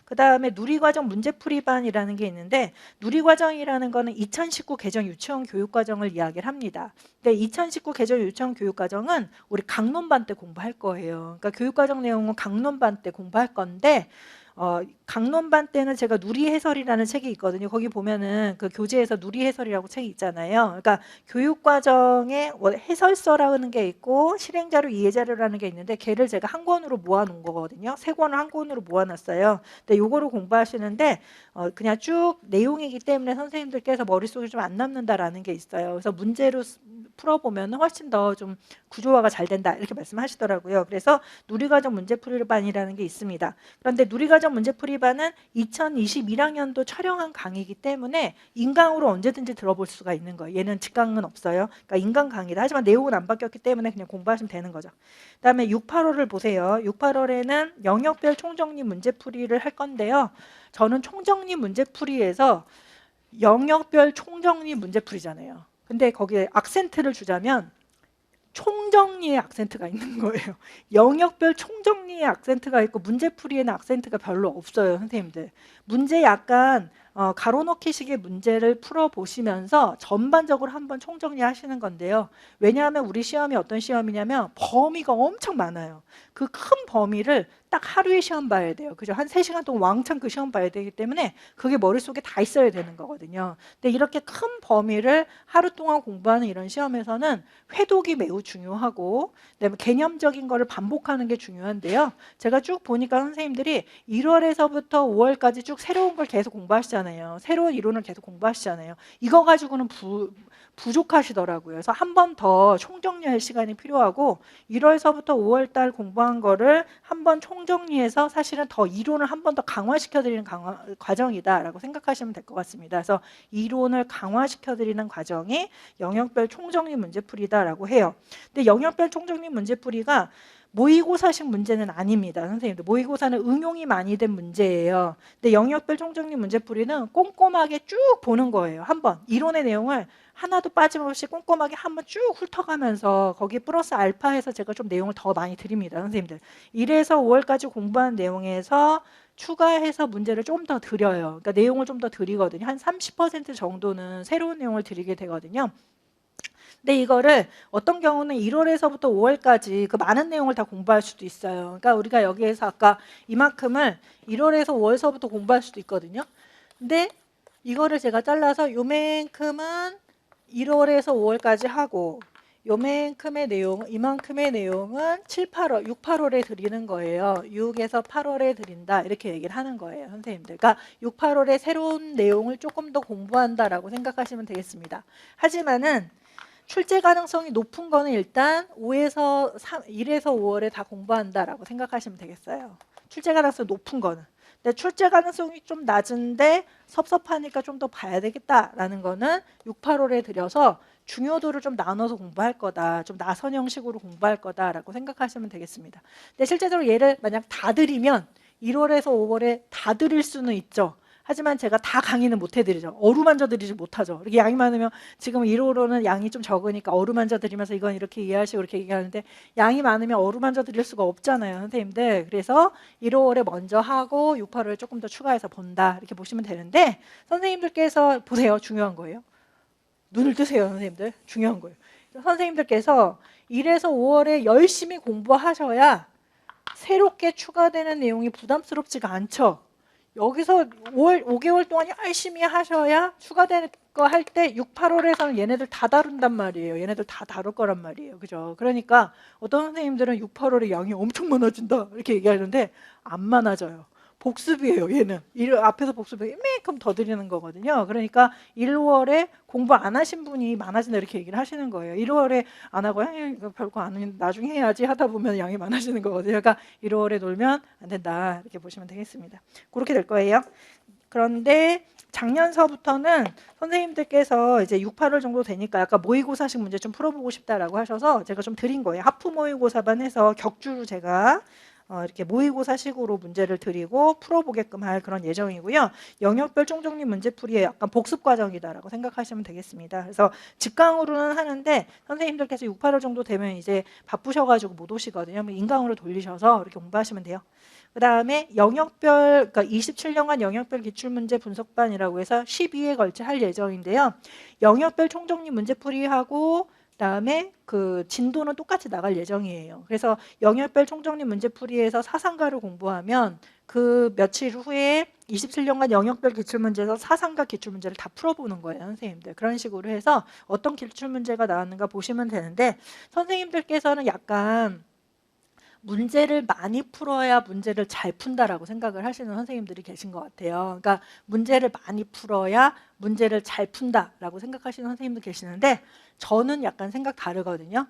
Speaker 1: 그 다음에 누리과정 문제풀이반이라는 게 있는데, 누리과정이라는 거는 2019 개정 유치원 교육과정을 이야기를 합니다. 근데 2019 개정 유치원 교육과정은 우리 강론반 때 공부할 거예요. 그러니까 교육과정 내용은 강론반 때 공부할 건데, 강론반 때는 제가 누리해설이라는 책이 있거든요. 거기 보면은 그 교재에서 누리해설이라고 책이 있잖아요. 그러니까 교육과정에 해설서라는 게 있고 실행자료, 이해자료라는 게 있는데 걔를 제가 한 권으로 모아놓은 거거든요. 3권을 한 권으로 모아놨어요. 근데 요거를 공부하시는데 그냥 쭉 내용이기 때문에 선생님들께서 머릿속에 좀 안 남는다라는 게 있어요. 그래서 문제로 풀어보면 훨씬 더 좀 구조화가 잘 된다 이렇게 말씀하시더라고요. 그래서 누리과정 문제풀이반이라는 게 있습니다. 그런데 누리과정 문제풀이반은 2021학년도 촬영한 강의이기 때문에 인강으로 언제든지 들어볼 수가 있는 거예요. 얘는 직강은 없어요. 그러니까 인강 강의다. 하지만 내용은 안 바뀌었기 때문에 그냥 공부하시면 되는 거죠. 그다음에 6, 8월을 보세요. 6, 8월에는 영역별 총정리 문제풀이를 할 건데요. 저는 총정리 문제풀이에서 영역별 총정리 문제풀이잖아요. 근데 거기에 악센트를 주자면 총정리의 악센트가 있는 거예요. 영역별 총정리의 악센트가 있고 문제풀이에는 악센트가 별로 없어요. 선생님들. 문제 약간 가로놓기식의 문제를 풀어보시면서 전반적으로 한번 총정리 하시는 건데요. 왜냐하면 우리 시험이 어떤 시험이냐면 범위가 엄청 많아요. 그 큰 범위를 딱 하루에 시험 봐야 돼요. 그죠? 한 3시간 동안 왕창 그 시험 봐야 되기 때문에 그게 머릿속에 다 있어야 되는 거거든요. 근데 이렇게 큰 범위를 하루 동안 공부하는 이런 시험에서는 회독이 매우 중요하고 그다음에 개념적인 거를 반복하는 게 중요한데요. 제가 쭉 보니까 선생님들이 1월에서부터 5월까지 쭉 새로운 걸 계속 공부하시잖아요. 새로운 이론을 계속 공부하시잖아요. 이거 가지고는 부족하시더라고요. 그래서 한 번 더 총정리할 시간이 필요하고 1월서부터 5월 달 공부한 거를 한 번 총정리해서 사실은 더 이론을 한 번 더 강화시켜드리는 과정이다라고 생각하시면 될 것 같습니다. 그래서 이론을 강화시켜드리는 과정이 영역별 총정리 문제풀이다라고 해요. 근데 영역별 총정리 문제풀이가 모의고사식 문제는 아닙니다. 선생님들 모의고사는 응용이 많이 된 문제예요. 근데 영역별 총정리 문제풀이는 꼼꼼하게 쭉 보는 거예요. 한번 이론의 내용을 하나도 빠짐없이 꼼꼼하게 한번 쭉 훑어가면서 거기 플러스 알파해서 제가 좀 내용을 더 많이 드립니다. 선생님들 1에서 5월까지 공부한 내용에서 추가해서 문제를 좀 더 드려요. 그러니까 내용을 좀 더 드리거든요. 한 30% 정도는 새로운 내용을 드리게 되거든요. 근데 이거를 어떤 경우는 1월에서부터 5월까지 그 많은 내용을 다 공부할 수도 있어요. 그러니까 우리가 여기에서 아까 이만큼을 1월에서 5월서부터 공부할 수도 있거든요. 근데 이거를 제가 잘라서 요만큼은 1월에서 5월까지 하고 요만큼의 내용, 이만큼의 내용은 7, 8월, 6, 8월에 드리는 거예요. 6에서 8월에 드린다 이렇게 얘기를 하는 거예요. 선생님들. 그러니까 6, 8월에 새로운 내용을 조금 더 공부한다라고 생각하시면 되겠습니다. 하지만은 출제 가능성이 높은 거는 일단 1에서 5월에 다 공부한다라고 생각하시면 되겠어요. 출제 가능성이 높은 거는. 근데 출제 가능성이 좀 낮은데 섭섭하니까 좀 더 봐야 되겠다라는 거는 6, 8월에 들여서 중요도를 좀 나눠서 공부할 거다. 좀 나선 형식으로 공부할 거다라고 생각하시면 되겠습니다. 근데 실제적으로 얘를 만약 다 드리면 1월에서 5월에 다 드릴 수는 있죠. 하지만 제가 다 강의는 못 해드리죠. 어루만져 드리지 못하죠. 이렇게 양이 많으면 지금 1호로는 양이 좀 적으니까 어루만져 드리면서 이건 이렇게 이해하시고 이렇게 얘기하는데 양이 많으면 어루만져 드릴 수가 없잖아요. 선생님들. 그래서 1월에 먼저 하고 6, 8월에 조금 더 추가해서 본다. 이렇게 보시면 되는데 선생님들께서 보세요. 중요한 거예요. 눈을 뜨세요. 선생님들. 중요한 거예요. 선생님들께서 1에서 5월에 열심히 공부하셔야 새롭게 추가되는 내용이 부담스럽지가 않죠. 여기서 5개월 동안 열심히 하셔야 추가되는 거 할 때 6, 8월에서는 얘네들 다 다룬단 말이에요. 얘네들 다 다룰 거란 말이에요. 그죠? 그러니까 어떤 선생님들은 6, 8월에 양이 엄청 많아진다 이렇게 얘기하는데 안 많아져요. 복습이에요. 얘는 앞에서 복습을 이만큼 더 드리는 거거든요. 그러니까 1월에 공부 안 하신 분이 많아진다 이렇게 얘기를 하시는 거예요. 1월에 안 하고 이거 별거 안 해, 나중에 해야지 하다 보면 양이 많아지는 거거든요. 그러니까 1월에 놀면 안 된다 이렇게 보시면 되겠습니다. 그렇게 될 거예요. 그런데 작년서부터는 선생님들께서 이제 6, 8월 정도 되니까 약간 모의고사식 문제 좀 풀어보고 싶다라고 하셔서 제가 좀 드린 거예요. 하프 모의고사반 해서 격주로 제가 이렇게 모의고사식으로 문제를 드리고 풀어보게끔 할 그런 예정이고요. 영역별 총정리 문제풀이의 약간 복습 과정이다라고 생각하시면 되겠습니다. 그래서 직강으로는 하는데 선생님들께서 6, 8월 정도 되면 이제 바쁘셔가지고 못 오시거든요. 인강으로 돌리셔서 이렇게 공부하시면 돼요. 그 다음에 영역별, 그러니까 27년간 영역별 기출문제 분석반이라고 해서 12회에 걸쳐 할 예정인데요. 영역별 총정리 문제풀이하고 그다음에 그 진도는 똑같이 나갈 예정이에요. 그래서 영역별 총정리 문제풀이에서 사상가를 공부하면 그 며칠 후에 27년간 영역별 기출문제에서 사상가 기출문제를 다 풀어보는 거예요. 선생님들. 그런 식으로 해서 어떤 기출문제가 나왔는가 보시면 되는데 선생님들께서는 약간 문제를 많이 풀어야 문제를 잘 푼다라고 생각을 하시는 선생님들이 계신 것 같아요. 그러니까 문제를 많이 풀어야 문제를 잘 푼다라고 생각하시는 선생님도 계시는데 저는 약간 생각 다르거든요.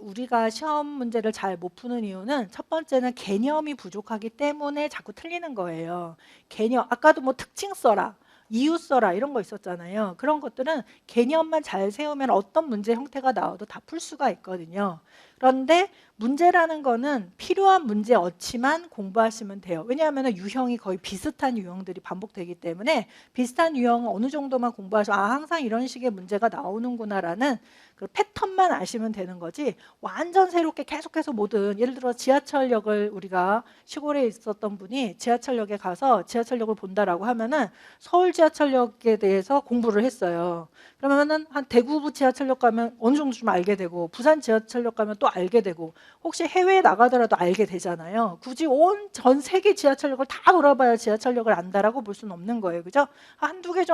Speaker 1: 우리가 시험 문제를 잘 못 푸는 이유는 첫 번째는 개념이 부족하기 때문에 자꾸 틀리는 거예요. 개념, 아까도 뭐 특징 써라. 이유 써라 이런 거 있었잖아요. 그런 것들은 개념만 잘 세우면 어떤 문제 형태가 나와도 다 풀 수가 있거든요. 그런데 문제라는 거는 필요한 문제 어치만 공부하시면 돼요. 왜냐하면 유형이 거의 비슷한 유형들이 반복되기 때문에 비슷한 유형은 어느 정도만 공부하시면 항상 이런 식의 문제가 나오는구나라는 그 패턴만 아시면 되는 거지 완전 새롭게 계속해서 예를 들어 지하철역을 우리가 시골에 있었던 분이 지하철역에 가서 지하철역을 본다라고 하면은 서울 지하철역에 대해서 공부를 했어요. 그러면은 한 대구 지하철역 가면 어느 정도 좀 알게 되고 부산 지하철역 가면 또 알게 되고 혹시 해외에 나가더라도 알게 되잖아요. 굳이 전 세계 지하철역을 다 돌아봐야 지하철역을 안다라고 볼 수는 없는 거예요. 그죠? 한두 개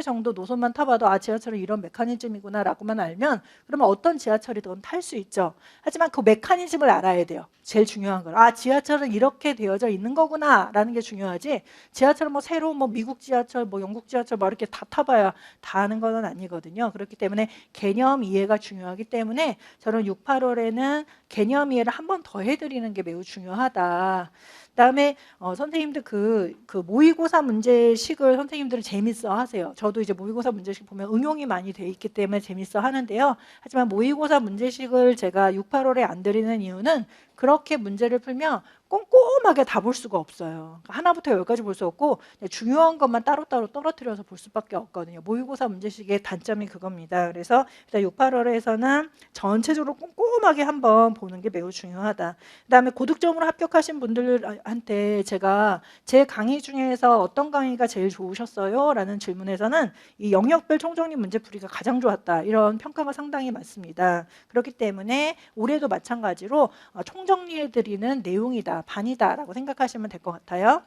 Speaker 1: 정도 노선만 타봐도 지하철은 이런 메커니즘이구나 라고만 알면 그러면 어떤 지하철이든 탈 수 있죠. 하지만 그 메커니즘을 알아야 돼요. 제일 중요한 건 지하철은 이렇게 되어져 있는 거구나 라는 게 중요하지 지하철은 뭐 새로 미국 지하철 영국 지하철 이렇게 다 타봐야 다 아는 건 아니거든요. 그렇기 때문에 개념 이해가 중요하기 때문에 저는 6, 8월에는 개념 이해를 한 번 더 해드리는 게 매우 중요하다. 그다음에 선생님들 그 모의고사 문제식을 선생님들은 재밌어 하세요. 저도 이제 모의고사 문제식 보면 응용이 많이 돼 있기 때문에 재밌어 하는데요. 하지만 모의고사 문제식을 제가 6, 8월에 안 드리는 이유는 그렇게 문제를 풀면 꼼꼼하게 다 볼 수가 없어요. 하나부터 열까지 볼 수 없고 중요한 것만 따로따로 떨어뜨려서 볼 수밖에 없거든요. 모의고사 문제식의 단점이 그겁니다. 그래서 6, 8월에서는 전체적으로 꼼꼼하게 한번 보는 게 매우 중요하다. 그다음에 고득점으로 합격하신 분들한테 제가 제 강의 중에서 어떤 강의가 제일 좋으셨어요? 라는 질문에서는 이 영역별 총정리 문제풀이가 가장 좋았다. 이런 평가가 상당히 많습니다. 그렇기 때문에 올해도 마찬가지로 총정리해드리는 내용이다. 반이다라고 생각하시면 될 것 같아요.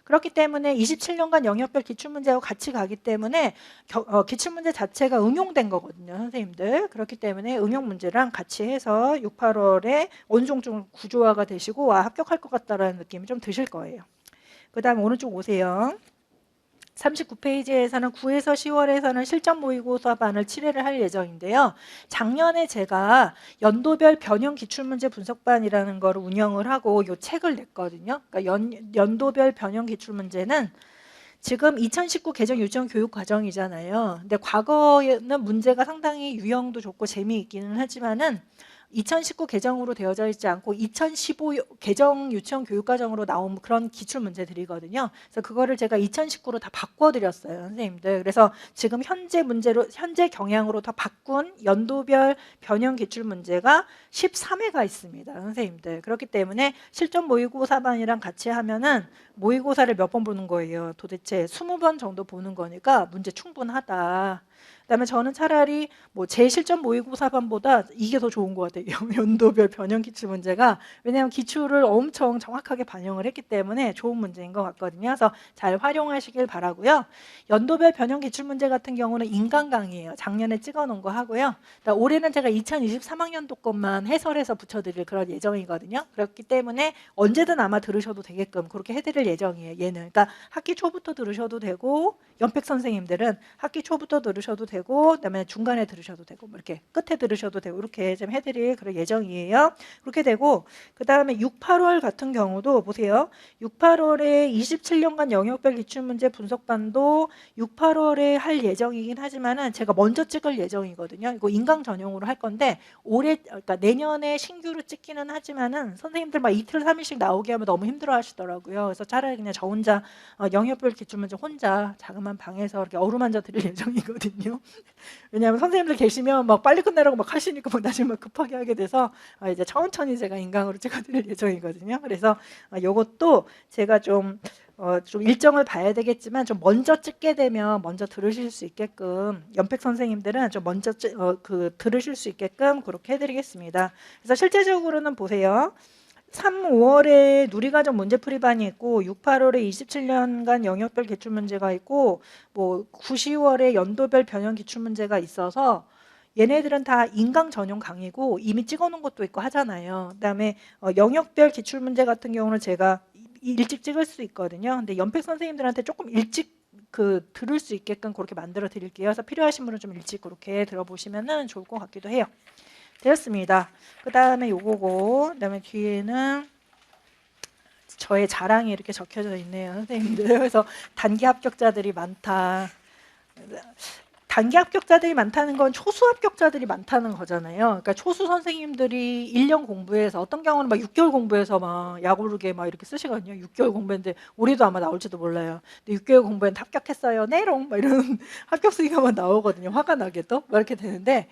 Speaker 1: 그렇기 때문에 27년간 영역별 기출문제하고 같이 가기 때문에 기출문제 자체가 응용된 거거든요. 선생님들. 그렇기 때문에 응용문제랑 같이 해서 6, 8월에 어느 정도 구조화가 되시고 합격할 것 같다라는 느낌이 좀 드실 거예요. 그 다음 오른쪽 오세요. 39페이지에서는 9에서 10월에서는 실전 모의고사반을 7회를 할 예정인데요. 작년에 제가 연도별 변형 기출문제 분석반이라는 걸 운영을 하고 이 책을 냈거든요. 그러니까 연도별 변형 기출문제는 지금 2019 개정 유치원 교육 과정이잖아요. 근데 과거에는 문제가 상당히 유형도 좋고 재미있기는 하지만은 2019 개정으로 되어져 있지 않고 2015 개정 유치원 교육과정으로 나온 그런 기출 문제들이거든요. 그래서 그거를 제가 2019로 다 바꿔드렸어요, 선생님들. 그래서 지금 현재 경향으로 다 바꾼 연도별 변형 기출 문제가 13회가 있습니다, 선생님들. 그렇기 때문에 실전 모의고사반이랑 같이 하면은 모의고사를 몇 번 보는 거예요. 도대체 20번 정도 보는 거니까 문제 충분하다. 그다음에 저는 차라리 뭐 제실전 모의고사반보다 이게 더 좋은 것 같아요. 연도별 변형 기출 문제가. 왜냐하면 기출을 엄청 정확하게 반영을 했기 때문에 좋은 문제인 것 같거든요. 그래서 잘 활용하시길 바라고요. 연도별 변형 기출 문제 같은 경우는 인간강의예요. 작년에 찍어놓은 거 하고요. 올해는 제가 2023학년도 것만 해설해서 붙여드릴 그런 예정이거든요. 그렇기 때문에 언제든 아마 들으셔도 되게끔 그렇게 해드릴 예정이에요. 얘는 그러니까 학기 초부터 들으셔도 되고 연팩 선생님들은 학기 초부터 들으셔도 되고 그다음에 중간에 들으셔도 되고 뭐 이렇게 끝에 들으셔도 되고 이렇게 좀 해드릴 그런 예정이에요. 그렇게 되고 그다음에 6, 8월 같은 경우도 보세요. 6, 8월에 27년간 영역별 기출문제 분석반도 6, 8월에 할 예정이긴 하지만은 제가 먼저 찍을 예정이거든요. 이거 인강 전용으로 할 건데 올해 그러니까 내년에 신규로 찍기는 하지만은 선생님들 막 이틀 3일씩 나오게 하면 너무 힘들어하시더라고요. 그래서 차라리 그냥 저 혼자 영역별 기출문제 혼자 자그마한 방에서 이렇게 어루만져 드릴 예정이거든요. 왜냐하면 선생님들 계시면 막 빨리 끝내라고 막 하시니까 막 나중에 막 급하게 하게 돼서 이제 천천히 제가 인강으로 찍어드릴 예정이거든요. 그래서 이것도 제가 좀 일정을 봐야 되겠지만 좀 먼저 찍게 되면 먼저 들으실 수 있게끔 연팩 선생님들은 좀 먼저 들으실 수 있게끔 그렇게 해드리겠습니다. 그래서 실제적으로는 보세요. 3, 5월에 누리과정 문제풀이반이 있고 6, 8월에 27년간 영역별 기출문제가 있고 뭐 9, 10월에 연도별 변형 기출문제가 있어서 얘네들은 다 인강 전용 강의고 이미 찍어놓은 것도 있고 하잖아요. 그다음에 영역별 기출문제 같은 경우는 제가 일찍 찍을 수 있거든요. 근데 연팩 선생님들한테 조금 일찍 들을 수 있게끔 그렇게 만들어 드릴게요. 그래서 필요하신 분은 좀 일찍 그렇게 들어보시면 좋을 것 같기도 해요. 되었습니다. 그 다음에 요거고, 그 다음에 뒤에는 저의 자랑이 이렇게 적혀져 있네요, 선생님들. 그래서 단기 합격자들이 많다. 단기 합격자들이 많다는 건 초수 합격자들이 많다는 거잖아요. 그러니까 초수 선생님들이 1년 공부해서 어떤 경우는 막 6개월 공부해서 막 야구르게 막 이렇게 쓰시거든요. 6개월 공부했는데 올해도 아마 나올지도 몰라요. 근데 6개월 공부했는데 합격했어요. 네롱 막 이런 합격 수기가만 나오거든요. 화가 나게도 막 이렇게 되는데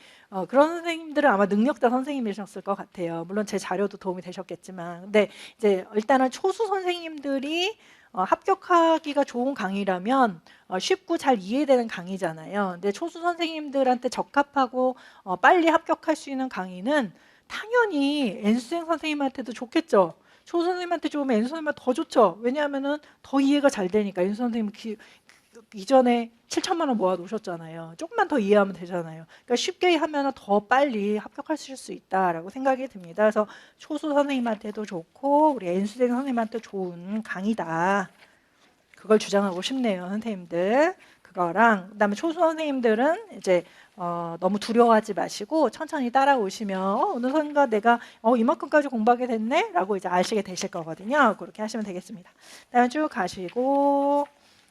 Speaker 1: 그런 선생님들은 아마 능력자 선생님이셨을 것 같아요. 물론 제 자료도 도움이 되셨겠지만, 근데 이제 일단은 초수 선생님들이 합격하기가 좋은 강의라면 쉽고 잘 이해되는 강의잖아요. 근데 초수 선생님들한테 적합하고 빨리 합격할 수 있는 강의는 당연히 N수생 선생님한테도 좋겠죠. 초수 선생님한테 좋으면 N수 선생님한테 더 좋죠. 왜냐하면은 더 이해가 잘 되니까. N수 선생님 이전에 7천만 원 모아 놓으셨잖아요. 조금만 더 이해하면 되잖아요. 그러니까 쉽게 하면 더 빨리 합격하실 수 있다라고 생각이 듭니다. 그래서 초수 선생님한테도 좋고 우리 N수생 선생님한테 좋은 강의다. 그걸 주장하고 싶네요, 선생님들. 그거랑 그다음에 초수 선생님들은 이제 너무 두려워하지 마시고 천천히 따라오시면 어느 순간 내가 이만큼까지 공부하게 됐네? 라고 이제 아시게 되실 거거든요. 그렇게 하시면 되겠습니다. 그다음에 쭉 가시고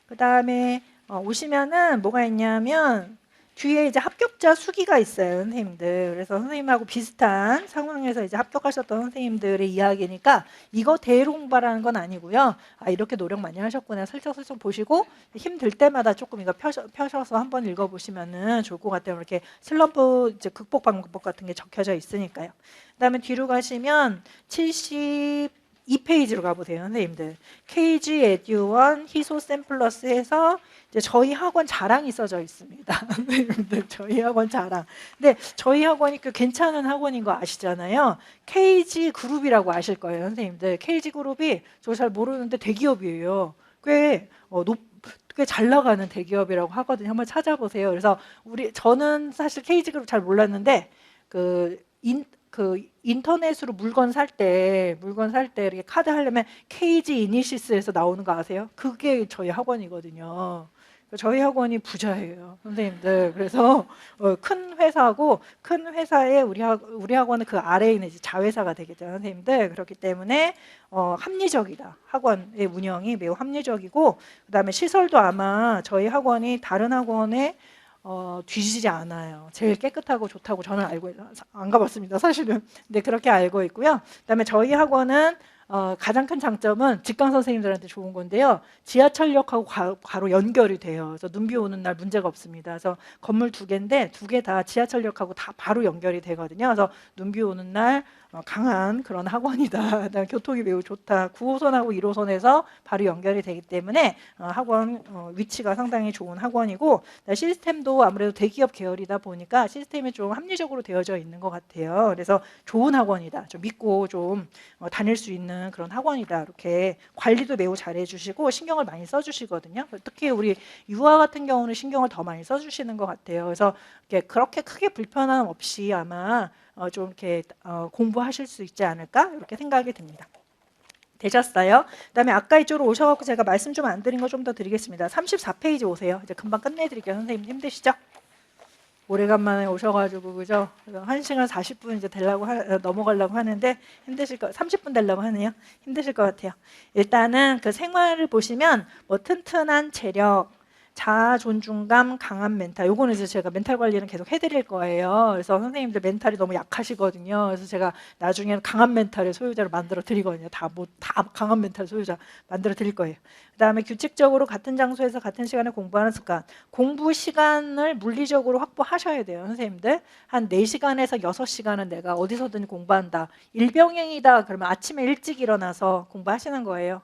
Speaker 1: 그 다음에 오시면은 뭐가 있냐면 뒤에 이제 합격자 수기가 있어요, 선생님들. 그래서 선생님하고 비슷한 상황에서 이제 합격하셨던 선생님들의 이야기니까 이거 대로 공부하라는 건 아니고요. 이렇게 노력 많이 하셨구나 슬쩍슬쩍 보시고 힘들 때마다 조금 이거 펴셔서 한번 읽어보시면은 좋을 것 같아요. 이렇게 슬럼프 이제 극복 방법 같은 게 적혀져 있으니까요. 그다음에 뒤로 가시면 72페이지로 가보세요, 선생님들. KG 에듀1 희소 샘플러스 해서 이제 저희 학원 자랑이 써져 있습니다. 선생님들, 저희 학원 자랑. 근데 저희 학원이 그 괜찮은 학원인 거 아시잖아요. KG 그룹이라고 아실 거예요, 선생님들. KG 그룹이 저 잘 모르는데 대기업이에요. 꽤 잘 나가는 대기업이라고 하거든요. 한번 찾아보세요. 그래서 저는 사실 KG 그룹 잘 몰랐는데 그 인터넷으로 물건 살 때 이렇게 카드 하려면 KG 이니시스에서 나오는 거 아세요? 그게 저희 학원이거든요. 저희 학원이 부자예요, 선생님들. 그래서 큰 회사고 큰 회사에 우리 학원은 그 아래에 있는 이제 자회사가 되겠죠, 선생님들. 그렇기 때문에 합리적이다. 학원의 운영이 매우 합리적이고 그다음에 시설도 아마 저희 학원이 다른 학원에 뒤지지 않아요. 제일 깨끗하고 좋다고 저는 알고 안 가봤습니다, 사실은. 근데 그렇게 알고 있고요. 그다음에 저희 학원은 가장 큰 장점은 직강 선생님들한테 좋은 건데요. 지하철역하고 바로 연결이 돼요. 그래서 눈비 오는 날 문제가 없습니다. 그래서 건물 2개인데 2개 다 지하철역하고 다 바로 연결이 되거든요. 그래서 눈비 오는 날 강한 그런 학원이다. 그다음에 교통이 매우 좋다. 9호선하고 1호선에서 바로 연결이 되기 때문에 학원 위치가 상당히 좋은 학원이고, 시스템도 아무래도 대기업 계열이다 보니까 시스템이 좀 합리적으로 되어져 있는 것 같아요. 그래서 좋은 학원이다. 좀 믿고 좀 다닐 수 있는 그런 학원이다. 이렇게 관리도 매우 잘 해주시고 신경을 많이 써주시거든요. 특히 우리 유아 같은 경우는 신경을 더 많이 써주시는 것 같아요. 그래서 그렇게 크게 불편함 없이 아마 좀 이렇게 공부하실 수 있지 않을까 이렇게 생각이 듭니다. 되셨어요? 그다음에 아까 이쪽으로 오셔갖고 제가 말씀 좀 안 드린 거 좀 더 드리겠습니다. 34페이지 오세요. 이제 금방 끝내드릴게요. 선생님 힘드시죠? 오래간만에 오셔가지고 그죠? 1시간 40분 이제 넘어가려고 하는데 힘드실 30분 되려고 하네요. 힘드실 것 같아요. 일단은 그 생활을 보시면 뭐 튼튼한 체력, 자아 존중감, 강한 멘탈. 요거는 이제 제가 멘탈 관리는 계속 해드릴 거예요. 그래서 선생님들 멘탈이 너무 약하시거든요. 그래서 제가 나중에는 강한 멘탈의 소유자를 만들어 드리거든요. 다 강한 멘탈 소유자 만들어 드릴 거예요. 그다음에 규칙적으로 같은 장소에서 같은 시간에 공부하는 습관. 공부 시간을 물리적으로 확보하셔야 돼요. 선생님들. 한 4시간에서 6시간은 내가 어디서든 공부한다. 일병행이다. 그러면 아침에 일찍 일어나서 공부하시는 거예요.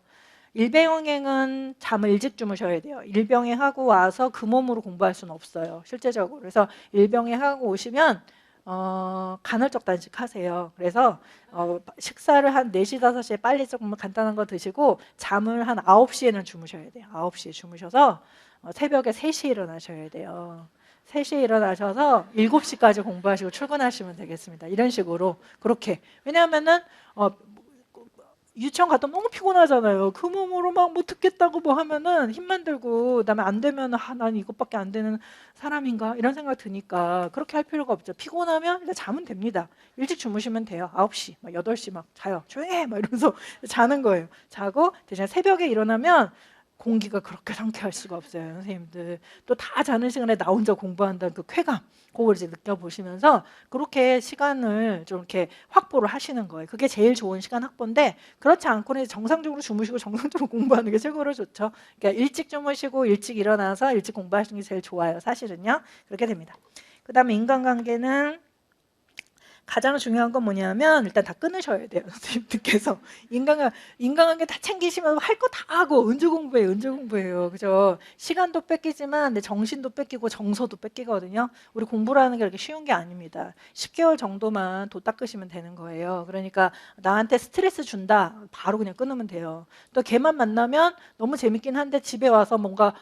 Speaker 1: 일병행은 잠을 일찍 주무셔야 돼요. 일병행하고 와서 그 몸으로 공부할 수는 없어요. 실제적으로. 그래서 일병행하고 오시면 간헐적 단식하세요. 그래서 식사를 한 4시, 5시에 빨리 조금 간단한 거 드시고 잠을 한 9시에는 주무셔야 돼요. 9시에 주무셔서 새벽에 3시에 일어나셔야 돼요. 3시에 일어나셔서 7시까지 공부하시고 출근하시면 되겠습니다. 이런 식으로 그렇게. 왜냐하면은 유치원 갔다 너무 피곤하잖아요. 그 몸으로 막 뭐 듣겠다고 뭐 하면은 힘만 들고 그다음에 안 되면 난 이것밖에 안 되는 사람인가 이런 생각 드니까 그렇게 할 필요가 없죠. 피곤하면 일단 자면 됩니다. 일찍 주무시면 돼요. 9시, 막 8시 막 자요. 조용히 해! 막 이러면서 자는 거예요. 자고 대신 새벽에 일어나면 공기가 그렇게 상쾌할 수가 없어요. 선생님들 또 다 자는 시간에 나 혼자 공부한다는 그 쾌감, 그걸 이제 느껴보시면서 그렇게 시간을 좀 이렇게 확보를 하시는 거예요. 그게 제일 좋은 시간 확보인데, 그렇지 않고는 정상적으로 주무시고 정상적으로 공부하는 게 최고로 좋죠. 그러니까 일찍 주무시고 일찍 일어나서 일찍 공부하시는 게 제일 좋아요. 사실은요. 그렇게 됩니다. 그 다음에 인간관계는 가장 중요한 건 뭐냐면 일단 다 끊으셔야 돼요. 선생님들께서 인간관계 다 챙기시면 할 거 다 하고 은주 공부예요. 그죠? 시간도 뺏기지만 내 정신도 뺏기고 정서도 뺏기거든요. 우리 공부라는 게 그렇게 쉬운 게 아닙니다. 10개월 정도만 도 닦으시면 되는 거예요. 그러니까 나한테 스트레스 준다, 바로 그냥 끊으면 돼요. 또 걔만 만나면 너무 재밌긴 한데 집에 와서 뭔가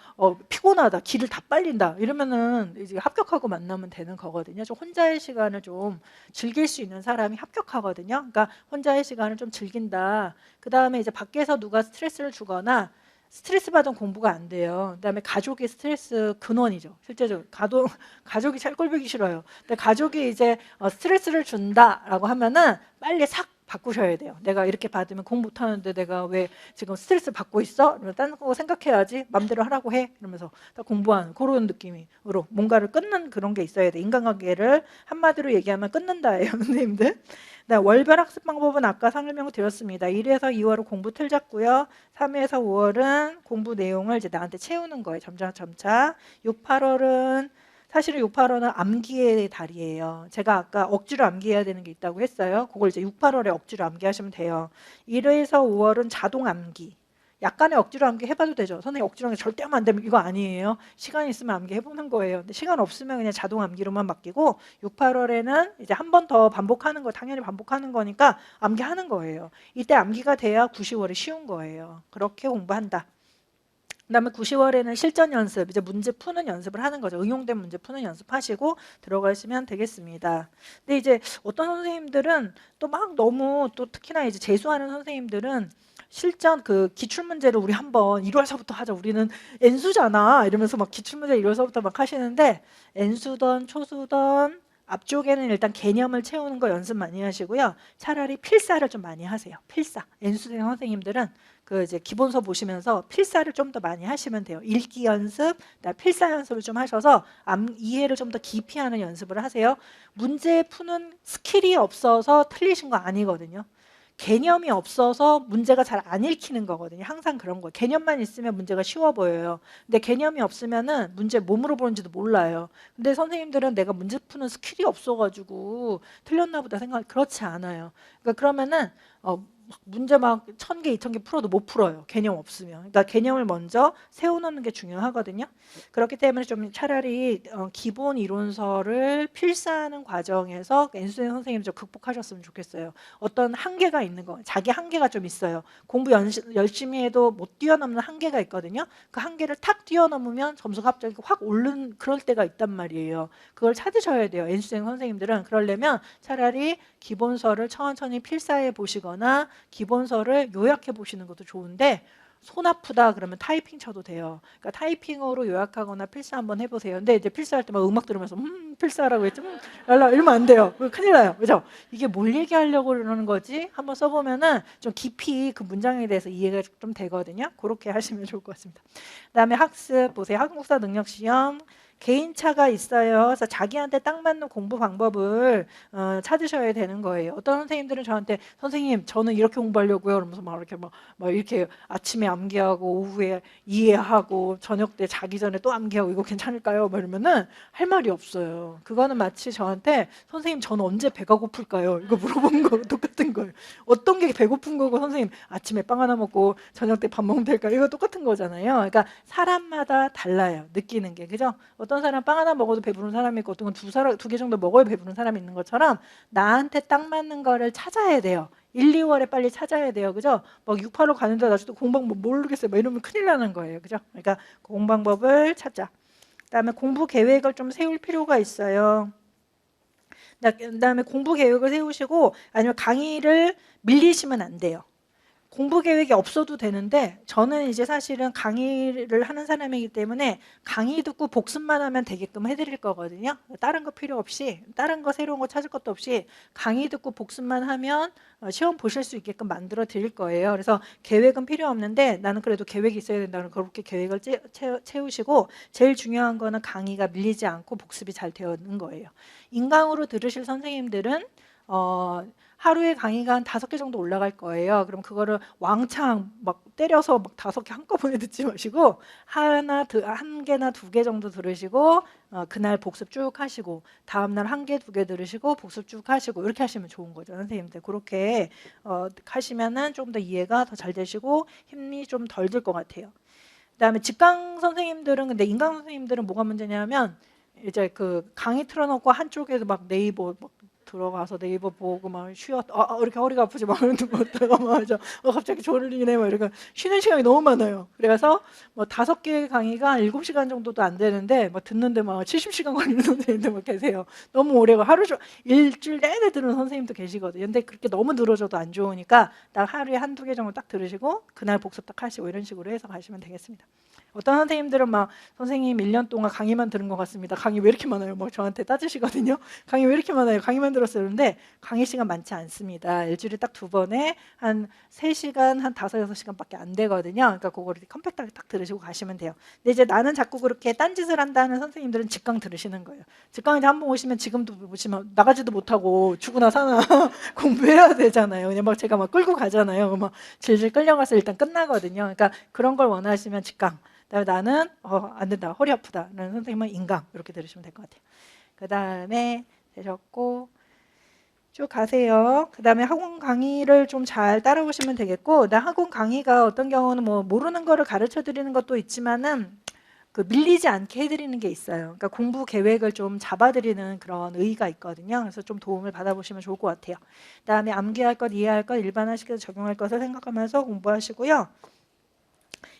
Speaker 1: 피곤하다, 기를 다 빨린다 이러면은 이제 합격하고 만나면 되는 거거든요. 좀 혼자의 시간을 좀 즐길 수 있는 사람이 합격하거든요. 그러니까 혼자의 시간을 좀 즐긴다. 그 다음에 이제 밖에서 누가 스트레스를 주거나 스트레스 받은 공부가 안 돼요. 그다음에 가족이 스트레스 근원이죠. 실제적으로 가족이 잘 꼴보기 싫어요. 근데 가족이 이제 스트레스를 준다라고 하면은 빨리 싹 바꾸셔야 돼요. 내가 이렇게 받으면 공부 못하는데 내가 왜 지금 스트레스 받고 있어? 이러면 딴 거 생각해야지. 맘대로 하라고 해. 이러면서 다 공부하는 그런 느낌으로 뭔가를 끊는 그런 게 있어야 돼. 인간관계를 한마디로 얘기하면 끊는다예요. 선생님들. 월별 학습 방법은 아까 설명 드렸습니다. 1에서 2월은 공부 틀 잡고요. 3에서 5월은 공부 내용을 이제 나한테 채우는 거예요. 점차. 6, 8월은 사실은 6, 8월은 암기의 달이에요. 제가 아까 억지로 암기해야 되는 게 있다고 했어요. 그걸 이제 6, 8월에 억지로 암기하시면 돼요. 1에서 5월은 자동 암기. 약간의 억지로 암기 해봐도 되죠. 선생님 억지로 암기 절대 하면 안 되면 이거 아니에요. 시간 있으면 암기 해보는 거예요. 근데 시간 없으면 그냥 자동 암기로만 맡기고 6, 8월에는 이제 한 번 더 반복하는 거, 당연히 반복하는 거니까 암기하는 거예요. 이때 암기가 돼야 9, 10월이 쉬운 거예요. 그렇게 공부한다. 그다음에 9, 10월에는 실전 연습, 이제 문제 푸는 연습을 하는 거죠. 응용된 문제 푸는 연습하시고 들어가시면 되겠습니다. 근데 이제 어떤 선생님들은 또 막 너무 또 특히나 이제 재수하는 선생님들은 실전 그 기출문제를 우리 한번 1월서부터 하자. 우리는 N수잖아. 이러면서 막 기출문제 1월서부터 막 하시는데 N수던 초수던 앞쪽에는 일단 개념을 채우는 거 연습 많이 하시고요. 차라리 필사를 좀 많이 하세요. 필사. N수생 선생님들은 그 이제 기본서 보시면서 필사를 좀 더 많이 하시면 돼요. 읽기 연습, 필사 연습을 좀 하셔서 이해를 좀 더 깊이 하는 연습을 하세요. 문제 푸는 스킬이 없어서 틀리신 거 아니거든요. 개념이 없어서 문제가 잘 안 읽히는 거거든요. 항상 그런 거예요. 개념만 있으면 문제가 쉬워 보여요. 근데 개념이 없으면은 문제 뭐 물어보는지도 몰라요. 근데 선생님들은 내가 문제 푸는 스킬이 없어가지고 틀렸나 보다 생각, 그렇지 않아요. 그러니까 그러면은 문제 막 1000개, 2000개 풀어도 못 풀어요. 개념 없으면. 그러니까 개념을 먼저 세워놓는 게 중요하거든요. 그렇기 때문에 좀 차라리 기본 이론서를 필사하는 과정에서 엔수생 선생님 좀 극복하셨으면 좋겠어요. 어떤 한계가 있는 거, 자기 한계가 좀 있어요. 공부 열심히 해도 못 뛰어넘는 한계가 있거든요. 그 한계를 탁 뛰어넘으면 점수가 갑자기 확 오른 그럴 때가 있단 말이에요. 그걸 찾으셔야 돼요. 엔수생 선생님들은. 그러려면 차라리 기본서를 천천히 필사해 보시거나 기본서를 요약해 보시는 것도 좋은데, 손 아프다 그러면 타이핑 쳐도 돼요. 그러니까 타이핑으로 요약하거나 필사 한번 해보세요. 근데 이제 필사할 때 막 음악 들으면서 필사하라고 했지, 이러면 안 돼요. 큰일 나요. 그죠? 이게 뭘 얘기하려고 그러는 거지? 한번 써보면은 좀 깊이 그 문장에 대해서 이해가 좀 되거든요. 그렇게 하시면 좋을 것 같습니다. 그다음에 학습 보세요. 한국사 능력 시험. 개인차가 있어요. 그래서 자기한테 딱 맞는 공부 방법을 찾으셔야 되는 거예요. 어떤 선생님들은 저한테 선생님 저는 이렇게 공부하려고요. 그러면서 막 이렇게 아침에 암기하고 오후에 이해하고 저녁 때 자기 전에 또 암기하고 이거 괜찮을까요? 막 이러면은 할 말이 없어요. 그거는 마치 저한테 선생님 저는 언제 배가 고플까요? 이거 물어본 거 똑같은 거예요. 어떤 게 배고픈 거고 선생님 아침에 빵 하나 먹고 저녁 때 밥 먹으면 될까요? 이거 똑같은 거잖아요. 그러니까 사람마다 달라요. 느끼는 게. 그죠? 어떤 사람 빵 하나 먹어도 배부른 사람이 있고 어떤 건 두 개 정도 먹어야 배부른 사람이 있는 것처럼 나한테 딱 맞는 거를 찾아야 돼요. 1, 2월에 빨리 찾아야 돼요. 그죠? 막 6, 8월 가는데 나 또 공방법 모르겠어요. 막 이러면 큰일 나는 거예요. 그죠? 그러니까 공방법을 찾자. 그다음에 공부 계획을 좀 세울 필요가 있어요. 그다음에 공부 계획을 세우시고 아니면 강의를 밀리시면 안 돼요. 공부 계획이 없어도 되는데 저는 이제 사실은 강의를 하는 사람이기 때문에 강의 듣고 복습만 하면 되게끔 해드릴 거거든요. 다른 거 필요 없이, 다른 거 새로운 거 찾을 것도 없이 강의 듣고 복습만 하면 시험 보실 수 있게끔 만들어 드릴 거예요. 그래서 계획은 필요 없는데 나는 그래도 계획이 있어야 된다는, 그렇게 계획을 채우시고 제일 중요한 거는 강의가 밀리지 않고 복습이 잘 되는 거예요. 인강으로 들으실 선생님들은 하루에 강의가 한 5개 정도 올라갈 거예요. 그럼 그거를 왕창 막 때려서 막 5개 한꺼번에 듣지 마시고 한 개나 2개 정도 들으시고 그날 복습 쭉 하시고 다음날 1개, 2개 들으시고 복습 쭉 하시고 이렇게 하시면 좋은 거죠. 선생님들 그렇게 하시면은 좀 더 이해가 더 잘 되시고 힘이 좀 덜 들 것 같아요. 그다음에 직강 선생님들은, 근데 인강 선생님들은 뭐가 문제냐면 이제 그 강의 틀어놓고 한쪽에도 막 네이버 막 들어가서 네이버 보고 막 이렇게 허리가 아프지 막 이러는 거 같다가 맞아. 갑자기 졸리네 막 이렇게 쉬는 시간이 너무 많아요. 그래서 뭐 5개 강의가 7시간 정도도 안 되는데 막 듣는데 막 70시간 걸리는 선생님들 막 계세요. 너무 오래가 일주일 내내 들은 선생님도 계시거든요. 근데 그렇게 너무 늘어져도 안 좋으니까 딱 하루에 1-2개 정도 딱 들으시고 그날 복습 딱 하시고 이런 식으로 해서 가시면 되겠습니다. 어떤 선생님들은 막 선생님 1년 동안 강의만 들은 것 같습니다. 강의 왜 이렇게 많아요? 막 저한테 따지시거든요. 강의 왜 이렇게 많아요? 강의만 들었어요. 그런데 강의 시간 많지 않습니다. 일주일에 딱 2번에 한 3시간, 한 5, 6시간밖에 안 되거든요. 그러니까 그거를 컴팩트하게 딱 들으시고 가시면 돼요. 근데 이제 나는 자꾸 그렇게 딴짓을 한다는 선생님들은 직강 들으시는 거예요. 직강에 한번 오시면 지금도 보시면 나가지도 못하고 죽으나 사나 공부해야 되잖아요. 그냥 막 제가 막 끌고 가잖아요. 막 질질 끌려가서 일단 끝나거든요. 그러니까 그런 걸 원하시면 직강. 그다음에 나는 안 된다, 허리 아프다 라는 선생님은 인강, 이렇게 들으시면 될 것 같아요. 그 다음에 되셨고 쭉 가세요. 그 다음에 학원 강의를 좀 잘 따라오시면 되겠고, 나 학원 강의가 어떤 경우는 뭐 모르는 거를 가르쳐 드리는 것도 있지만은 그 밀리지 않게 해드리는 게 있어요. 그러니까 공부 계획을 좀 잡아드리는 그런 의의가 있거든요. 그래서 좀 도움을 받아보시면 좋을 것 같아요. 그다음에 암기할 것, 이해할 것, 일반화시켜서 적용할 것을 생각하면서 공부하시고요.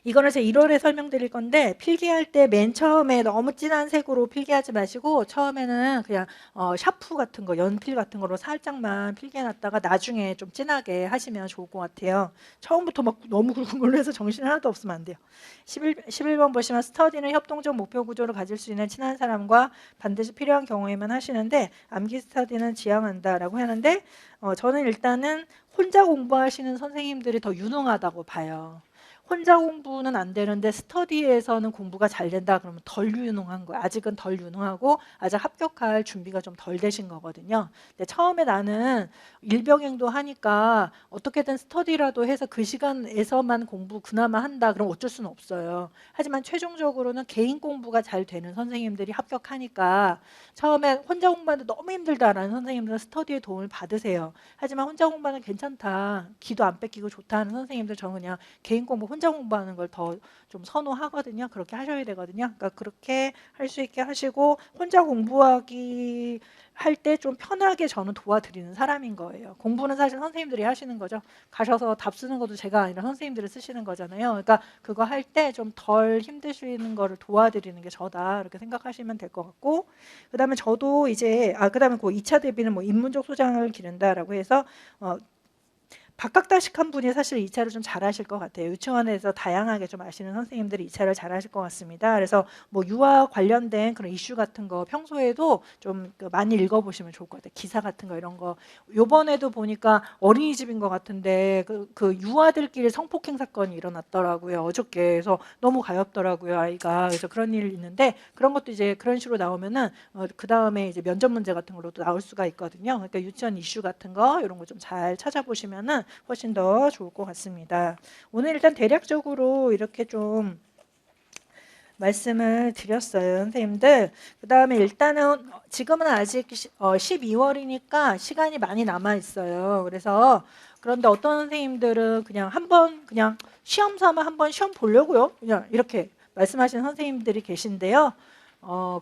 Speaker 1: 이거는 제가 1월에 설명드릴 건데 필기할 때 맨 처음에 너무 진한 색으로 필기하지 마시고 처음에는 그냥 샤프 같은 거, 연필 같은 거로 살짝만 필기해놨다가 나중에 좀 진하게 하시면 좋을 것 같아요. 처음부터 막 너무 굵은 걸로 해서 정신 하나도 없으면 안 돼요. 11번 보시면 스터디는 협동적 목표 구조를 가질 수 있는 친한 사람과 반드시 필요한 경우에만 하시는데 암기 스터디는 지향한다라고 하는데 저는 일단은 혼자 공부하시는 선생님들이 더 유능하다고 봐요. 혼자 공부는 안 되는데 스터디에서는 공부가 잘 된다 그러면 덜 유능한 거예요. 아직은 덜 유능하고 아직 합격할 준비가 좀 덜 되신 거거든요. 근데 처음에 나는 일병행도 하니까 어떻게든 스터디라도 해서 그 시간에서만 공부 그나마 한다 그럼 어쩔 수는 없어요. 하지만 최종적으로는 개인 공부가 잘 되는 선생님들이 합격하니까 처음에 혼자 공부하는데 너무 힘들다라는 선생님들은 스터디에 도움을 받으세요. 하지만 혼자 공부하는 괜찮다, 기도 안 뺏기고 좋다 하는 선생님들 저는 그냥 개인 공부 혼자 공부하는 걸 더 좀 선호하거든요. 그렇게 하셔야 되거든요. 그러니까 그렇게 할 수 있게 하시고 혼자 공부하기 할 때 좀 편하게 저는 도와드리는 사람인 거예요. 공부는 사실 선생님들이 하시는 거죠. 가셔서 답 쓰는 것도 제가 아니라 선생님들이 쓰시는 거잖아요. 그러니까 그거 할 때 좀 덜 힘드시는 거를 도와드리는 게 저다 이렇게 생각하시면 될 것 같고, 그다음에 저도 이제 그다음에 그 2차 대비는 뭐 인문적 소장을 기른다라고 해서 박학다식한 분이 사실 2차를 좀 잘하실 것 같아요. 유치원에서 다양하게 좀 아시는 선생님들이 2차를 잘하실 것 같습니다. 그래서 뭐 유아 관련된 그런 이슈 같은 거 평소에도 좀 많이 읽어보시면 좋을 것 같아요. 기사 같은 거 이런 거. 요번에도 보니까 어린이집인 것 같은데 그 유아들끼리 성폭행 사건이 일어났더라고요. 어저께. 그래서 너무 가엾더라고요, 아이가. 그래서 그런 일이 있는데 그런 것도 이제 그런 식으로 나오면은 그 다음에 이제 면접 문제 같은 걸로도 나올 수가 있거든요. 그러니까 유치원 이슈 같은 거 이런 거 좀 잘 찾아보시면은 훨씬 더 좋을 것 같습니다. 오늘 일단 대략적으로 이렇게 좀 말씀을 드렸어요, 선생님들. 그 다음에 일단은 지금은 아직 12월이니까 시간이 많이 남아 있어요. 그래서 그런데 어떤 선생님들은 그냥 한번 그냥 시험 삼아 한번 시험 보려고요, 그냥 이렇게 말씀하시는 선생님들이 계신데요.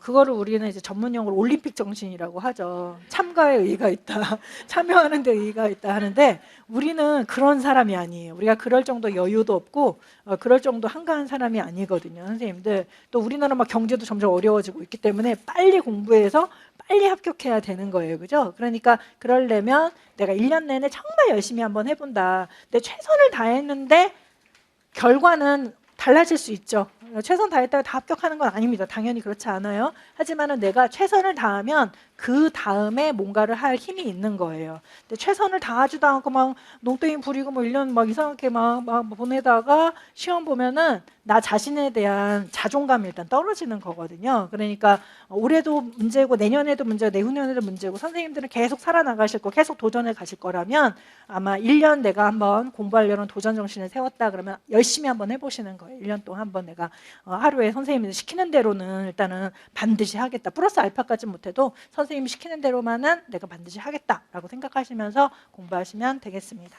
Speaker 1: 그거를 우리는 이제 전문용어로 올림픽 정신이라고 하죠. 참가에 의의가 있다, 참여하는 데 의의가 있다 하는데 우리는 그런 사람이 아니에요. 우리가 그럴 정도 여유도 없고 그럴 정도 한가한 사람이 아니거든요, 선생님들. 또 우리나라 막 경제도 점점 어려워지고 있기 때문에 빨리 공부해서 빨리 합격해야 되는 거예요, 그죠? 그러니까 그러려면 내가 1년 내내 정말 열심히 한번 해본다. 근데 최선을 다했는데 결과는 달라질 수 있죠. 최선 다했다가 다 합격하는 건 아닙니다. 당연히 그렇지 않아요. 하지만은 내가 최선을 다하면 그 다음에 뭔가를 할 힘이 있는 거예요. 근데 최선을 다하지도 않고 막 농땡이 부리고 뭐 1년 막 이상하게 막 보내다가 시험 보면은 나 자신에 대한 자존감이 일단 떨어지는 거거든요. 그러니까 올해도 문제고 내년에도 문제고 내후년에도 문제고 선생님들은 계속 살아나가실 거, 계속 도전해 가실 거라면 아마 1년 내가 한번 공부하려는 도전 정신을 세웠다 그러면 열심히 한번 해보시는 거예요. 1년 동안 한번 내가 하루에 선생님이 시키는 대로는 일단은 반드시 하겠다. 플러스 알파까지 못해도 선생님이 시키는 대로만은 내가 반드시 하겠다라고 생각하시면서 공부하시면 되겠습니다.